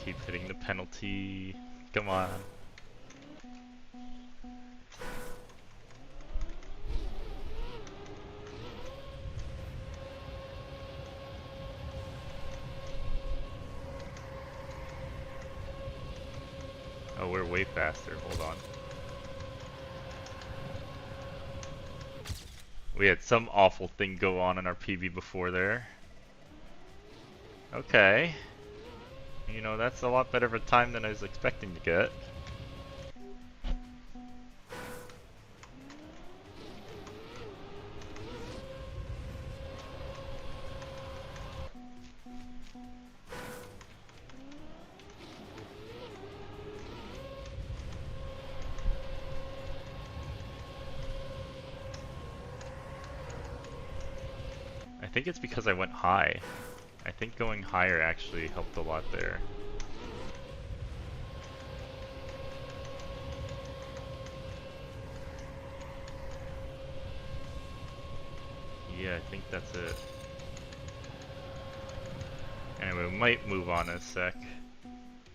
keep hitting the penalty. Come on. Oh, we're way faster. Hold on. We had some awful thing go on in our PB before there. Okay. You know, that's a lot better of a time than I was expecting to get. I think it's because I went high. I think going higher actually helped a lot there. Yeah, I think that's it. Anyway, we might move on in a sec.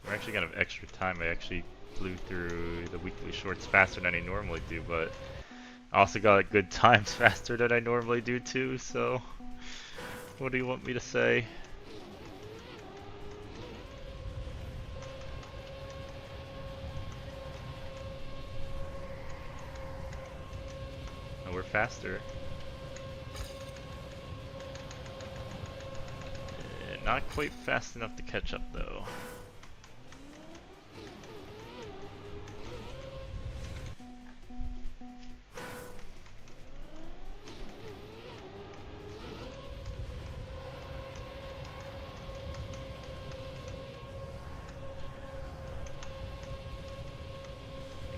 We're actually gonna have extra time. I actually flew through the weekly shorts faster than I normally do, but I also got good times faster than I normally do too, so what do you want me to say? Oh, we're faster. Not quite fast enough to catch up though.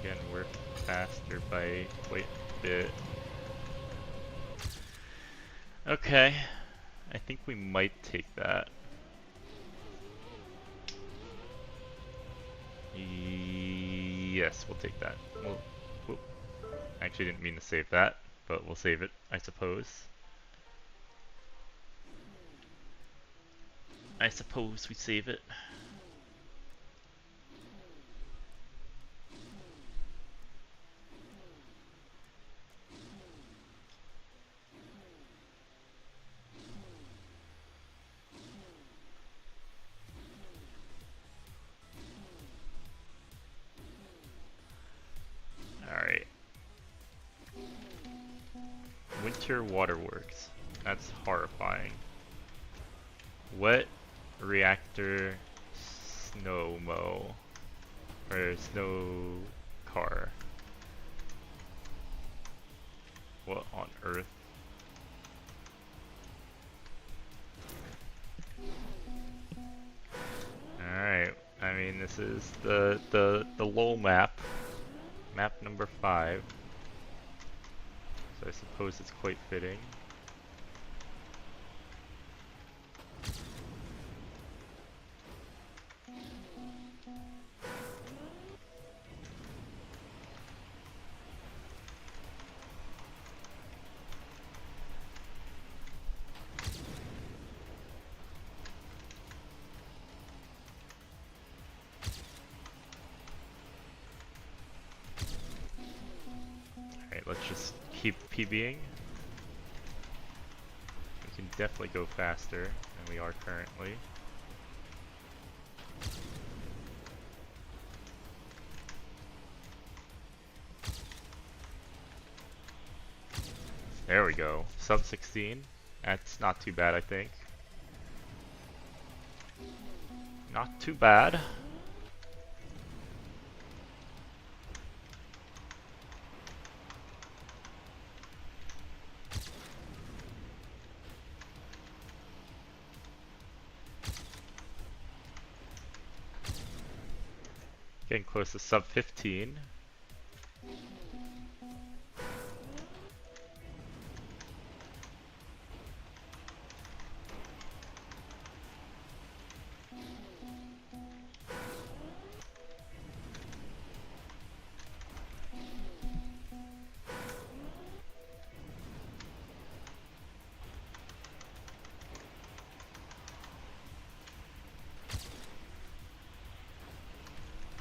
Again, we're faster by quite a bit. Okay, I think we might take that. Yes, we'll take that. Whoop. Actually didn't mean to save that, but we'll save it, I suppose. I suppose we save it. Alright. Winter waterworks. That's horrifying. Wet reactor snow mow. Or snow car. What on earth? Alright, I mean this is the LOL map. Map number 5. So I suppose it's quite fitting. Alright, let's just keep PBing. We can definitely go faster than we are currently. There we go. Sub 16. That's not too bad, I think. Not too bad. Getting close to sub 15.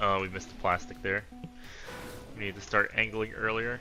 Oh, we missed the plastic there. We need to start angling earlier.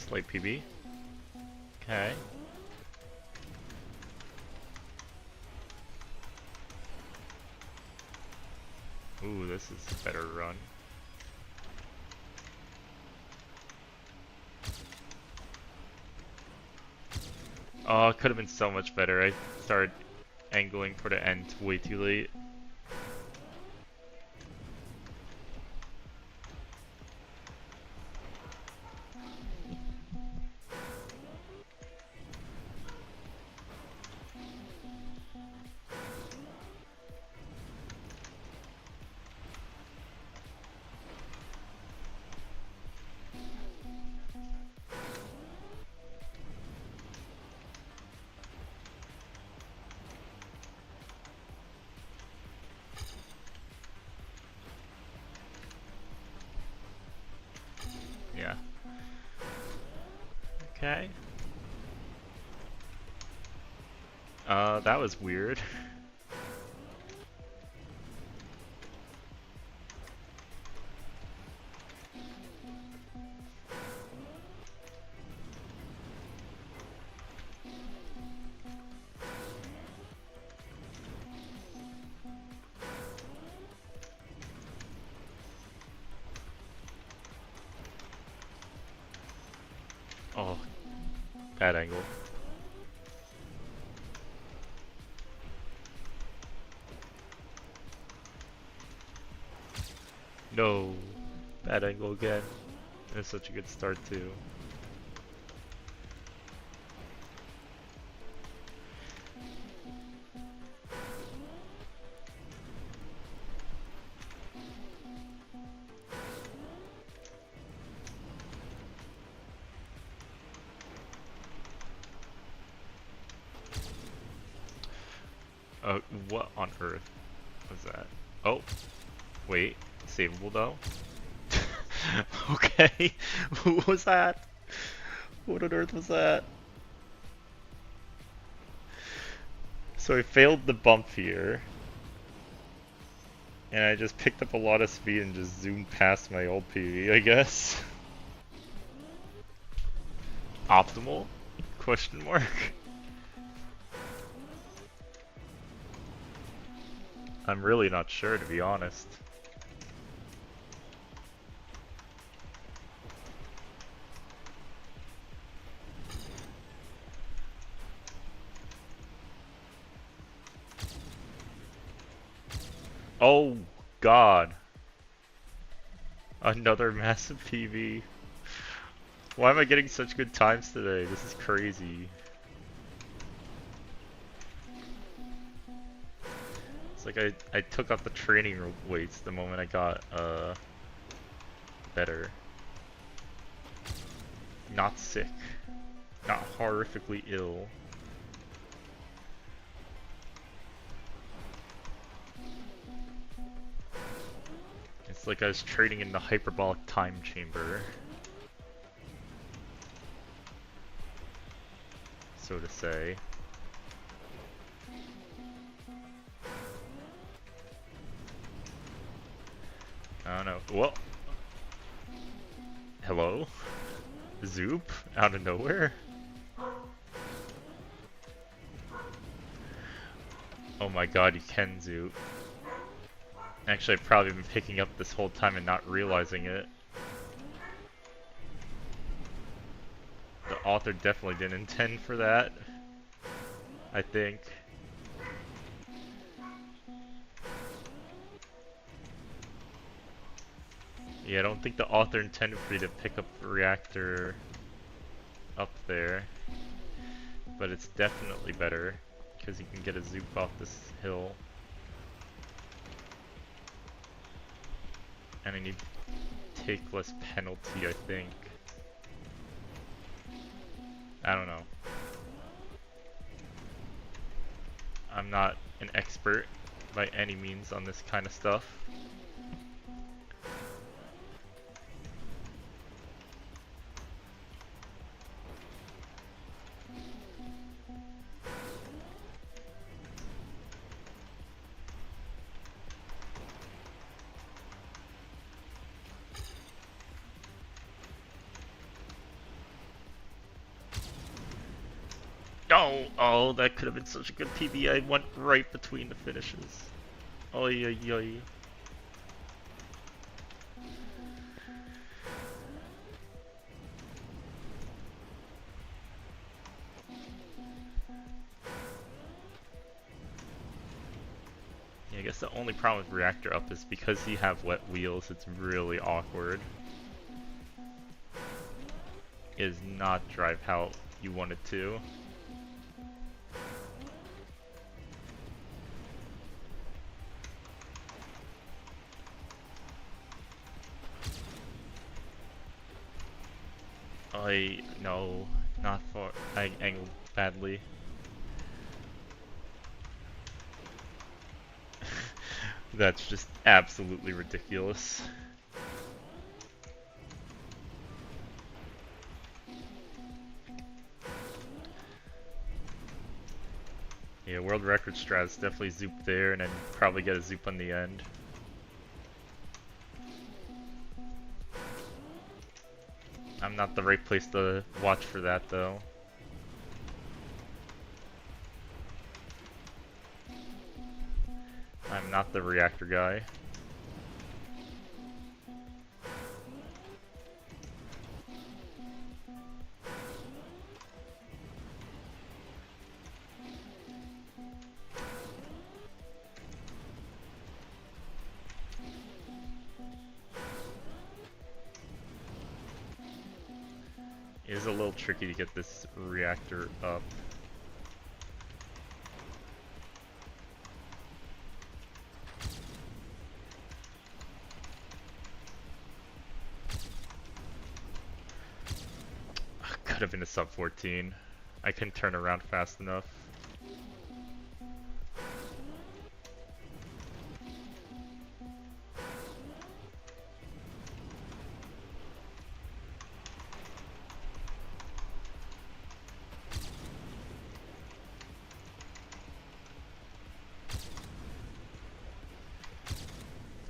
Slight PB. Okay. Ooh, this is a better run. Oh, it could have been so much better. I started angling for the end way too late. Yeah. Okay. That was weird. Oh, bad angle. No, bad angle again. That's such a good start too. What on earth was that? Oh, wait, savable though. Okay, what was that? What on earth was that? So I failed the bump here, and I just picked up a lot of speed and just zoomed past my old PV, I guess. Optimal? Question mark? I'm really not sure, to be honest. Oh, God. Another massive PV. Why am I getting such good times today? This is crazy. It's like I took off the training weights the moment I got, better. Not sick. Not horrifically ill. It's like I was trading in the hyperbolic time chamber, so to say. I don't know. Well, hello? Zoop? Out of nowhere? Oh my god, you can zoop. Actually, I've probably been picking up this whole time and not realizing it. The author definitely didn't intend for that. I think. Yeah, I don't think the author intended for you to pick up the reactor up there, but it's definitely better because you can get a zoop off this hill. And I need to take less penalty, I think. I don't know. I'm not an expert by any means on this kind of stuff. Oh, that could have been such a good PB. I went right between the finishes. Oy, oy, oy. Yeah, I guess the only problem with reactor up is because you have wet wheels, it's really awkward. Is not drive how you want it to. No, not far. I angled badly. That's just absolutely ridiculous. Yeah, world record strats definitely zoop there and then probably get a zoop on the end. I'm not the right place to watch for that though. I'm not the reactor guy. It is a little tricky to get this reactor up. Could have been a sub 14. I couldn't turn around fast enough.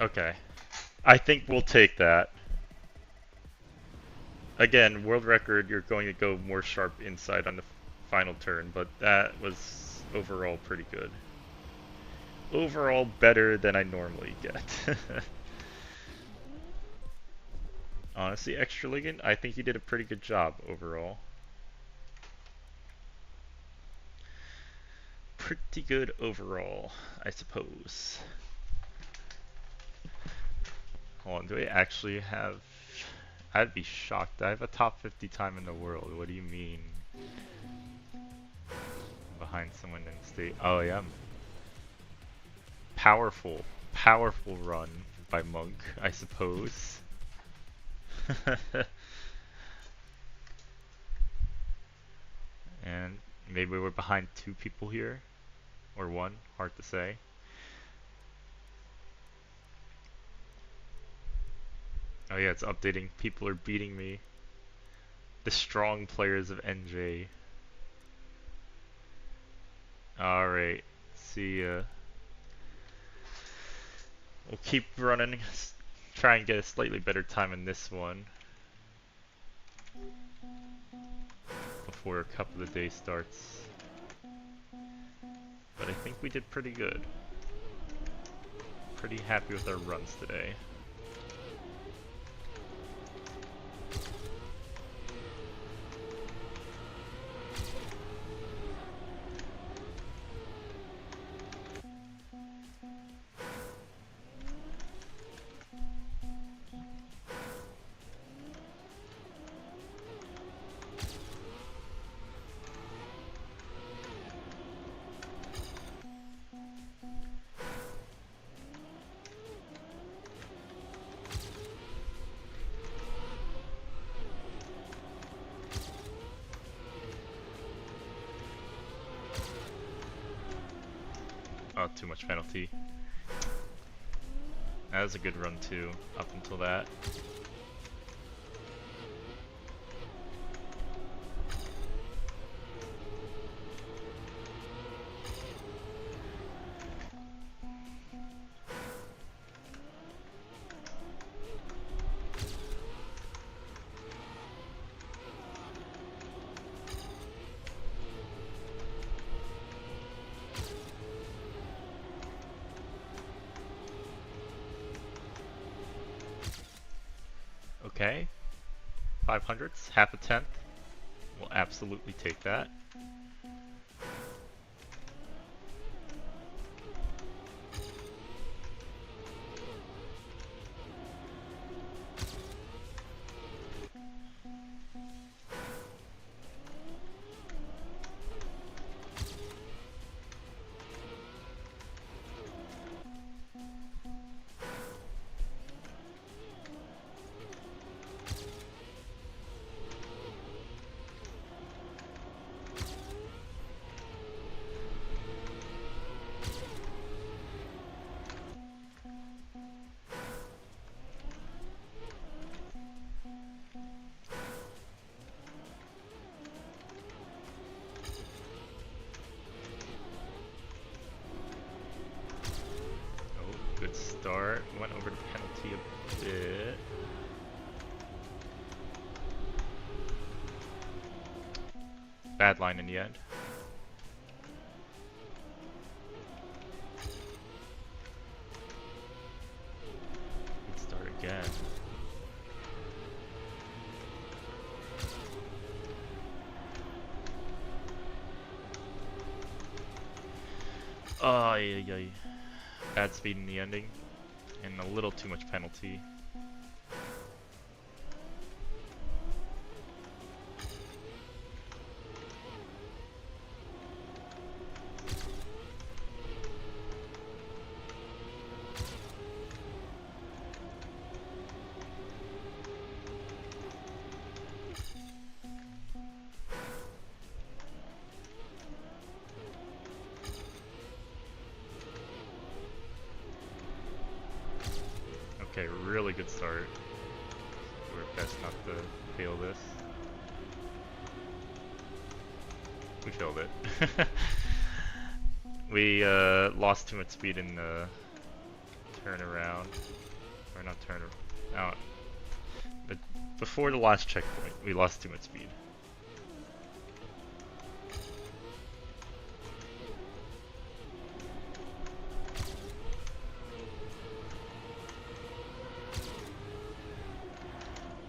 Okay. I think we'll take that. Again, world record, you're going to go more sharp inside on the final turn, but that was overall pretty good. Overall better than I normally get. Honestly, Extra Ligand, I think you did a pretty good job overall. Pretty good overall, I suppose. Hold on, do I actually have... I'd be shocked. I have a top 50 time in the world. What do you mean? Behind someone in state. Oh, yeah. Powerful. Powerful run by Monk, I suppose. And maybe we're behind 2 people here. Or 1. Hard to say. Oh yeah, it's updating. People are beating me. The strong players of NJ. Alright. See ya. We'll keep running. Try and get a slightly better time in this one. Before Cup of the Day starts. But I think we did pretty good. Pretty happy with our runs today. Oh, too much penalty. That was a good run too, up until that. Okay, 500ths, half a tenth. We'll absolutely take that. Good start. Went over the penalty a bit. Bad line in the end. Good start again. Oh, yeah. Bad speed in the ending. And a little too much penalty. Okay, really good start. We're best not to fail this. We failed it. We lost too much speed in the turnaround. Or not turnaround. But before the last checkpoint, we lost too much speed.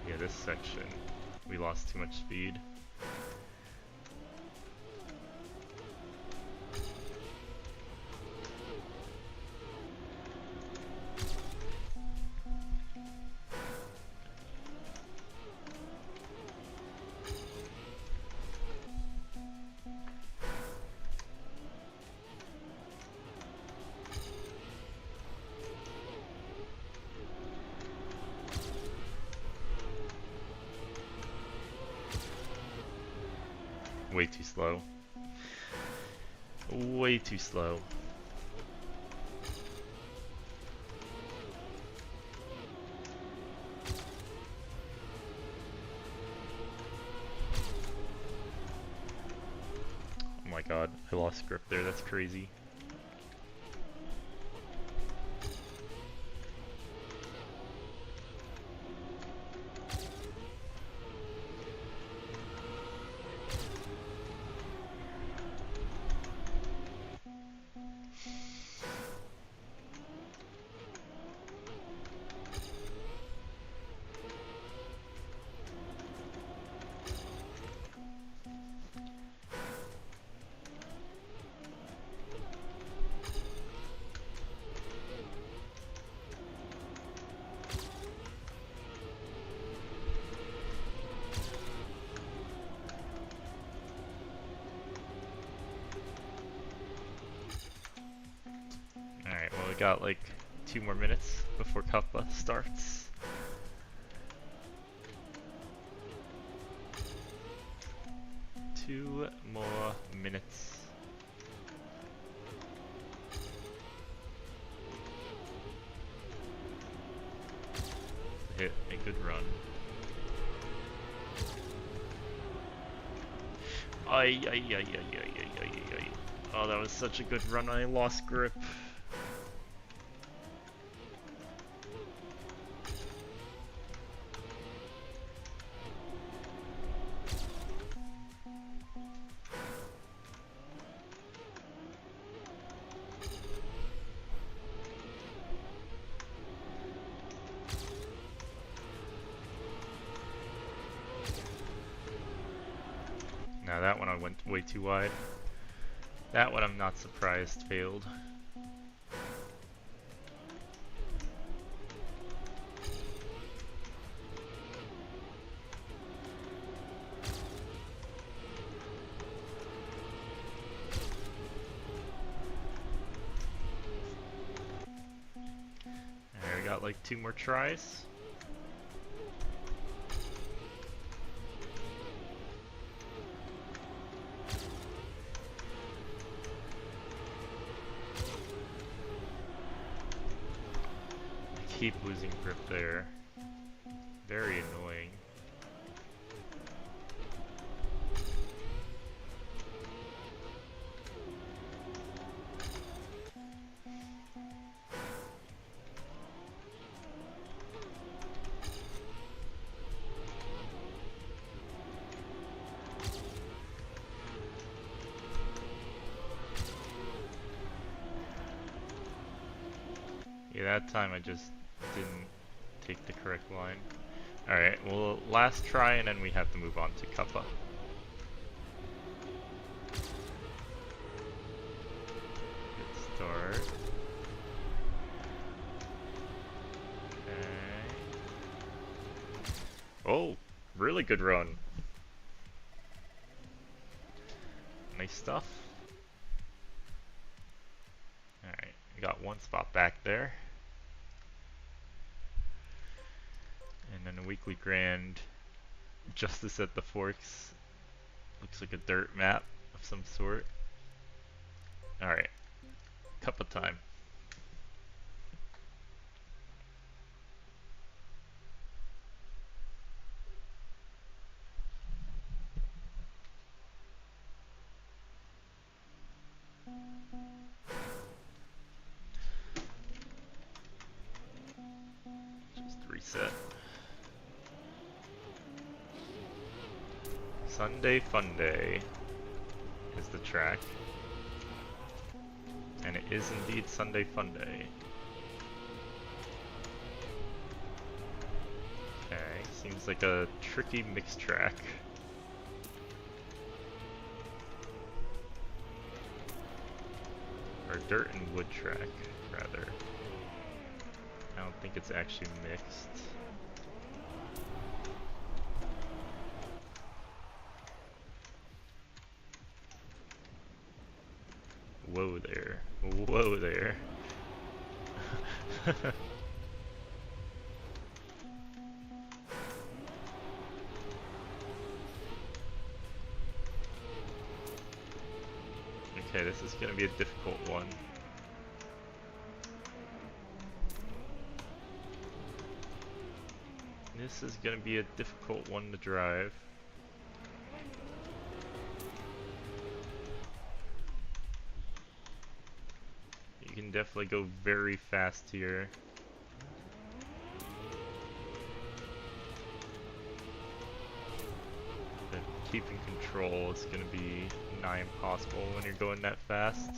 Yeah, this section, we lost too much speed. Way too slow. Way too slow. Oh my god, I lost grip there, that's crazy. Alright, well we got like 2 more minutes before Kappa starts. Two more minutes. Ay, ay, ay, ay, ay, ay, ay, ay. Oh, that was such a good run. I lost grip. Now that one I went way too wide. That one I'm not surprised failed. Alright, we got like 2 more tries. Keep losing grip there. Very annoying. Yeah, that time I just didn't take the correct line. Alright, well, last try and then we have to move on to Kappa. Good start. Okay. Oh, really good run. Nice stuff. Alright, we got 1 spot back there. And then a weekly grand. Justice at the Forks. Looks like a dirt map of some sort. Alright, Kappa time. Just reset. Sunday Funday is the track. And it is indeed Sunday Funday. Okay, seems like a tricky mixed track. Or dirt and wood track, rather. I don't think it's actually mixed. Whoa there. Whoa there. Okay, this is gonna be a difficult one. This is gonna be a difficult one to drive. You can definitely go very fast here. But keeping control is gonna be nigh impossible when you're going that fast.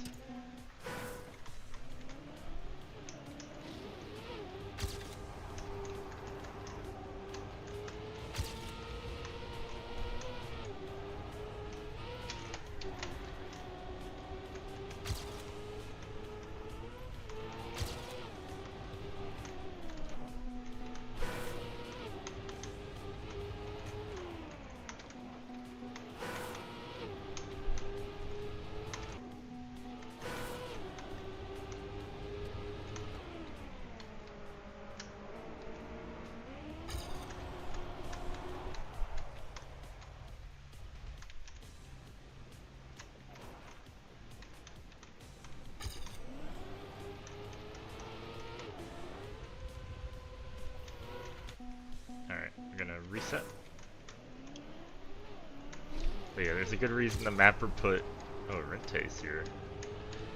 But yeah, there's a good reason the mapper put... Oh, Rente's here.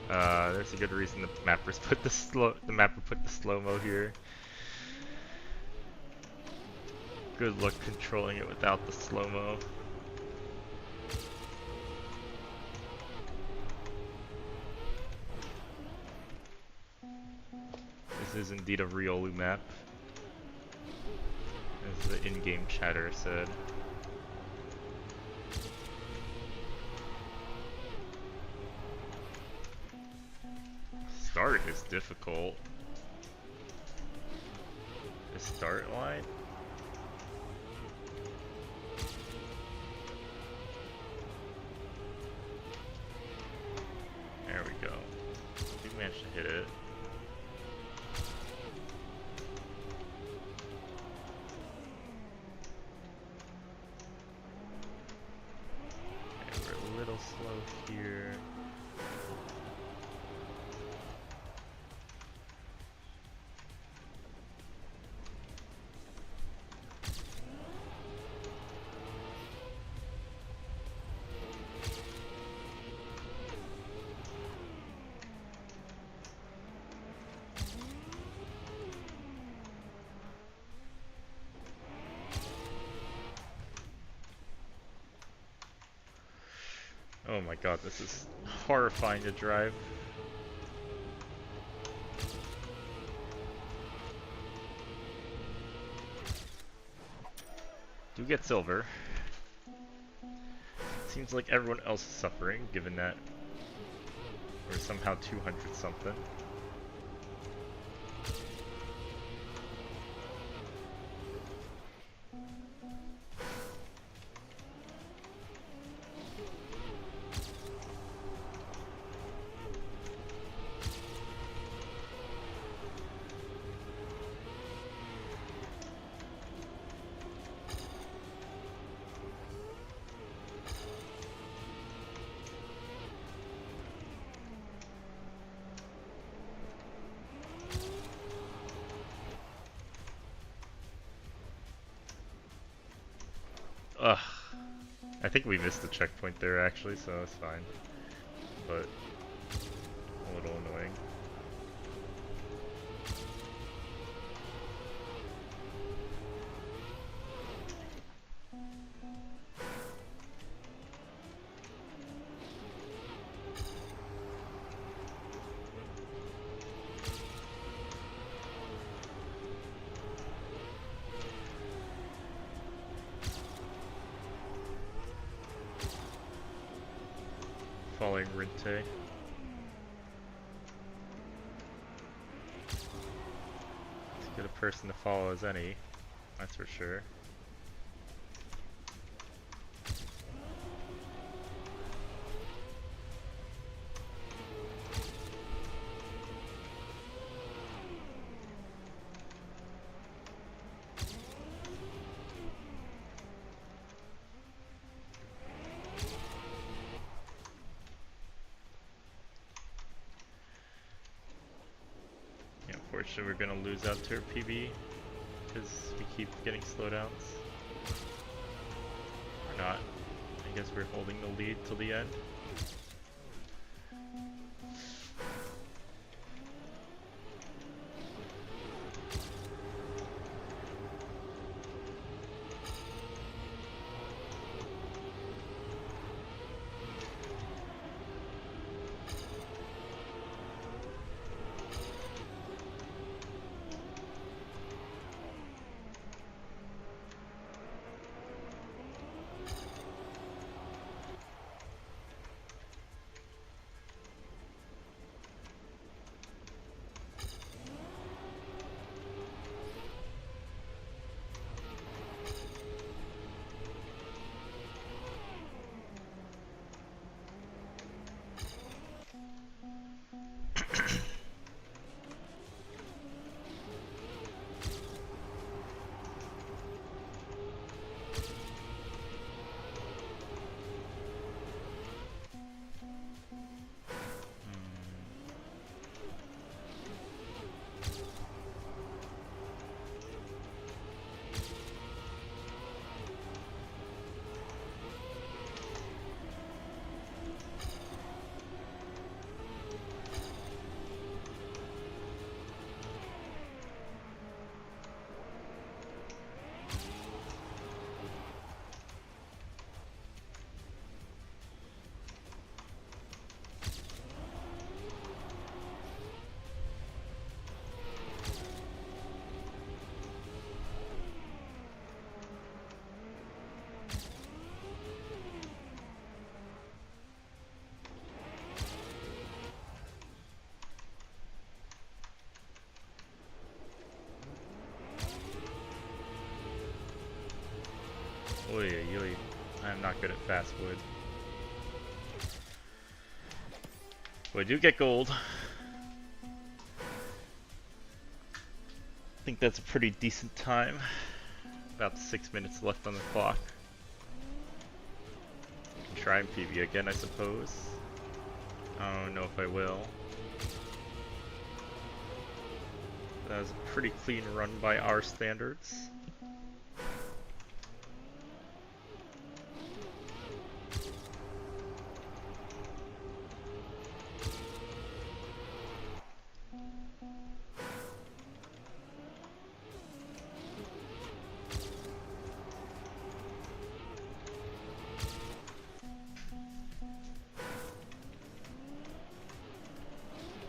There's a good reason the mappers put the mapper put the slow-mo here. Good luck controlling it without the slow-mo. This is indeed a Riolu map, as the in-game chatter said. Start is difficult. The start line? There we go. We managed to hit it. Okay, we're a little slow here. Oh my god, this is horrifying to drive. Do get silver. Seems like everyone else is suffering, given that we're somehow 200 something. Ugh. I think we missed the checkpoint there actually, so it's fine. But a little annoying. Following Rinte. As good a person to follow as any, that's for sure. Unfortunately, we're gonna lose out to our PB because we keep getting slowdowns. Or not. I guess we're holding the lead till the end. not good at fast wood. But I do get gold. I think that's a pretty decent time. About 6 minutes left on the clock. I can try and PB again, I suppose. I don't know if I will. That was a pretty clean run by our standards.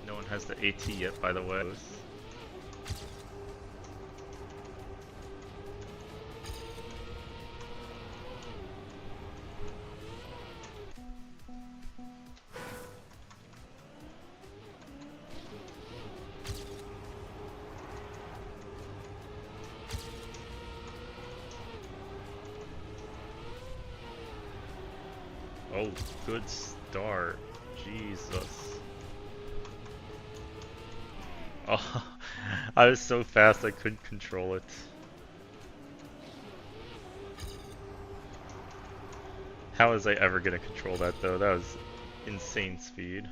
No one has the AT yet, by the way. Oh, good start. Jesus. Oh, I was so fast I couldn't control it. How was I ever gonna control that though? That was insane speed.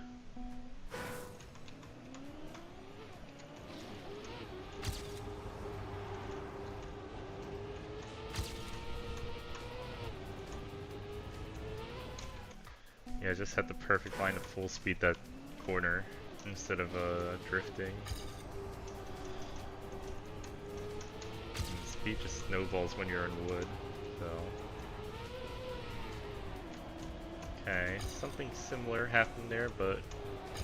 Yeah, I just had the perfect line of full speed that corner instead of drifting. And speed just snowballs when you're in wood, so. Okay, something similar happened there, but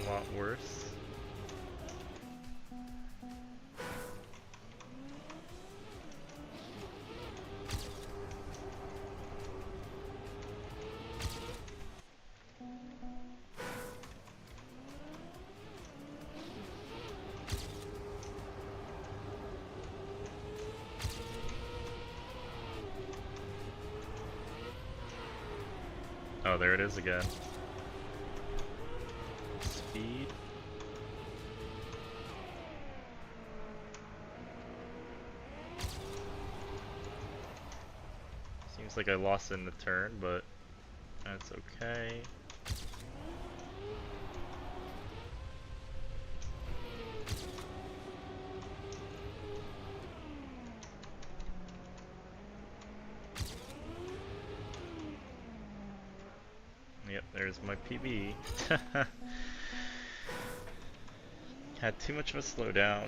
a lot worse. Oh, there it is again. Speed. Seems like I lost in the turn, but that's okay. Yep, there's my PB. Had too much of a slowdown.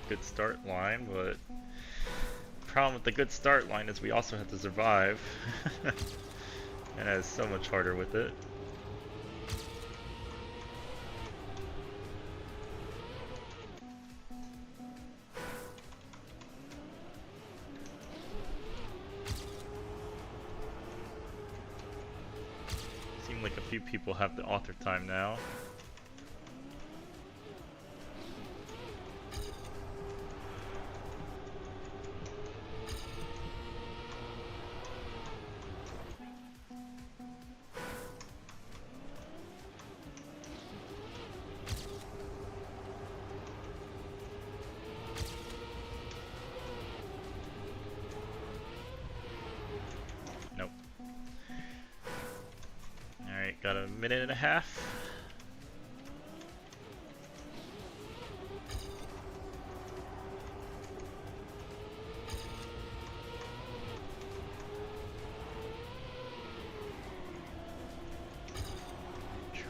Good start line, but the problem with the good start line is we also have to survive. And that is so much harder with it. Seem like a few people have the author time now. Got a minute and a half.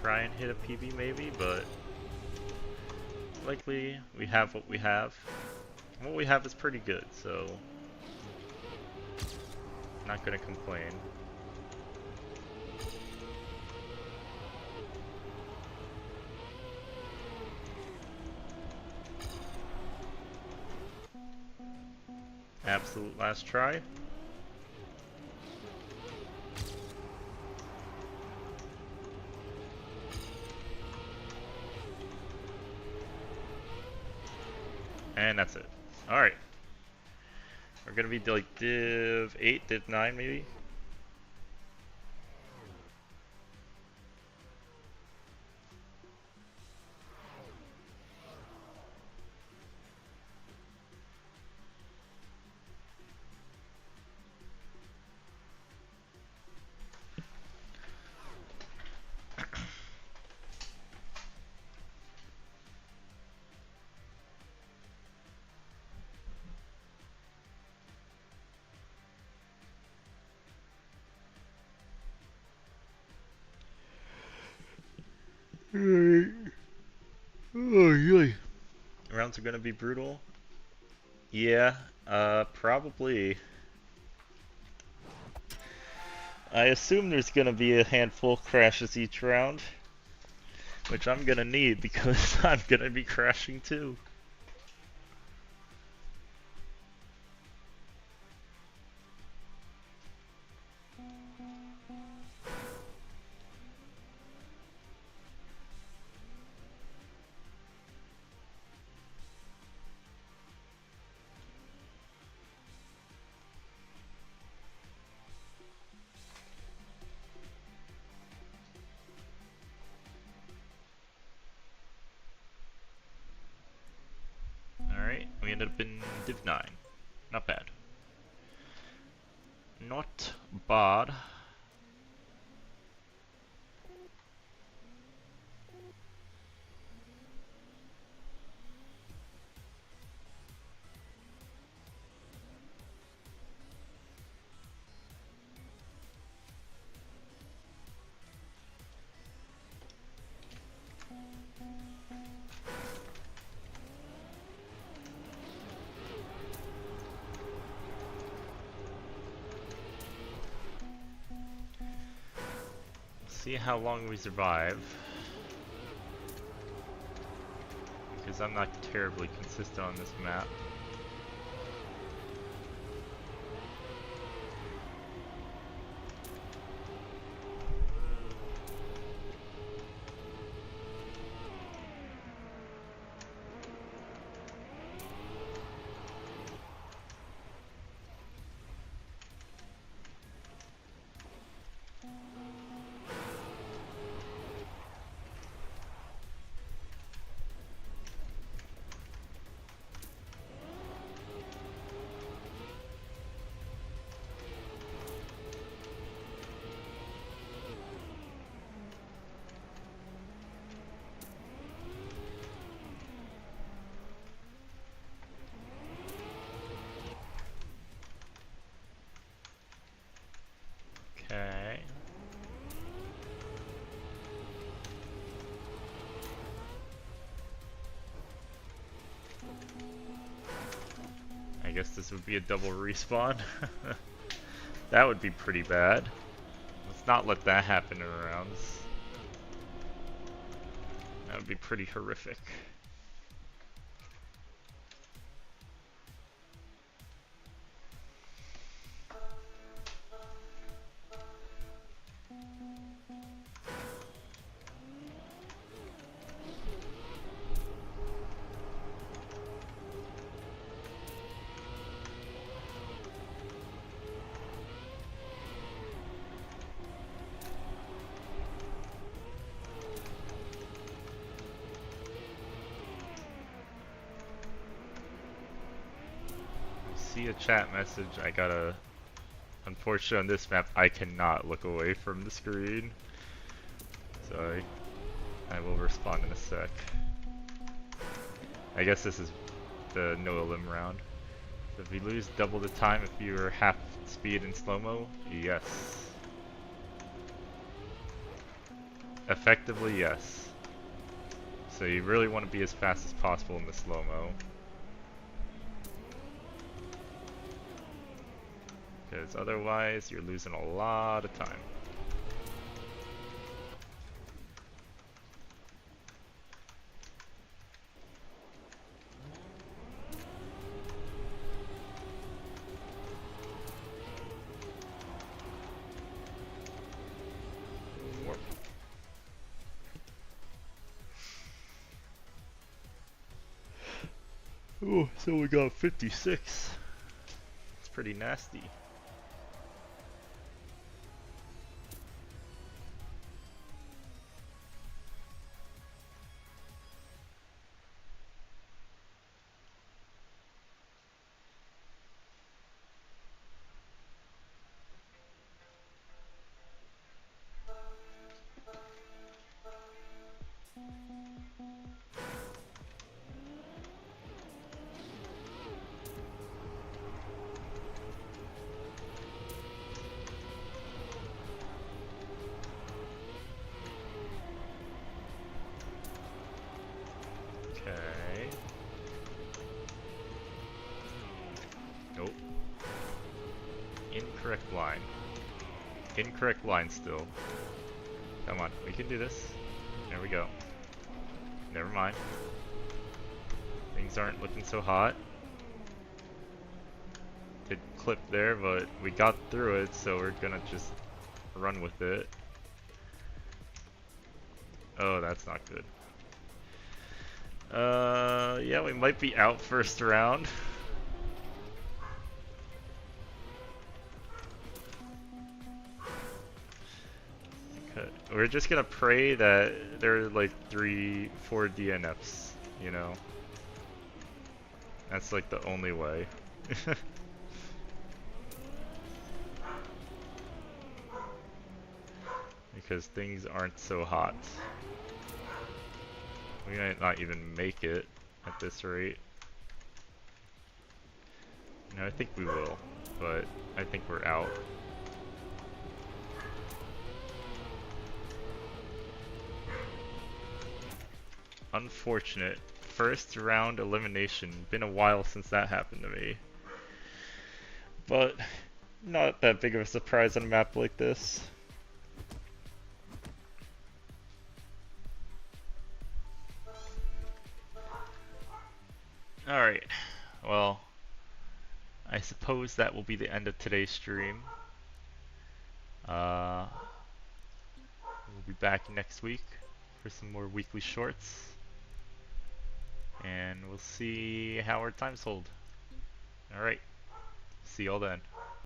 try and hit a PB maybe, but likely we have what we have. And what we have is pretty good, so not gonna complain. Absolute last try. And that's it. Alright. We're gonna be like div 8, div 9 maybe? Rounds are gonna be brutal. Yeah, probably. I assume there's gonna be a handful of crashes each round, which I'm gonna need because I'm gonna be crashing too. Alright, we ended up in div 9. Not bad. Not bad. See how long we survive. Because I'm not terribly consistent on this map. Okay. I guess this would be a double respawn. That would be pretty bad. Let's not let that happen in rounds. That would be pretty horrific. See a chat message, I gotta... Unfortunately on this map, I cannot look away from the screen. So I will respond in a sec. I guess this is the no limb round. So if you lose double the time if you're half speed in slow-mo, yes. Effectively, yes. So you really want to be as fast as possible in the slow-mo. Because otherwise, you're losing a lot of time. Warp. Oh, so we got 56. It's pretty nasty. Okay. Nope. Incorrect line. Incorrect line still. Come on, we can do this. There we go. Never mind. Things aren't looking so hot. Did clip there, but we got through it, so we're gonna just run with it. Oh, that's not good. Yeah, we might be out first round. Okay. We're just gonna pray that there are like 3-4 DNFs, you know? That's like the only way. Because things aren't so hot. We might not even make it at this rate. No, I think we will, but I think we're out. Unfortunate. First round elimination. Been a while since that happened to me. But not that big of a surprise on a map like this. Alright, well, I suppose that will be the end of today's stream. We'll be back next week for some more weekly shorts. And we'll see how our times hold. Alright, see y'all then.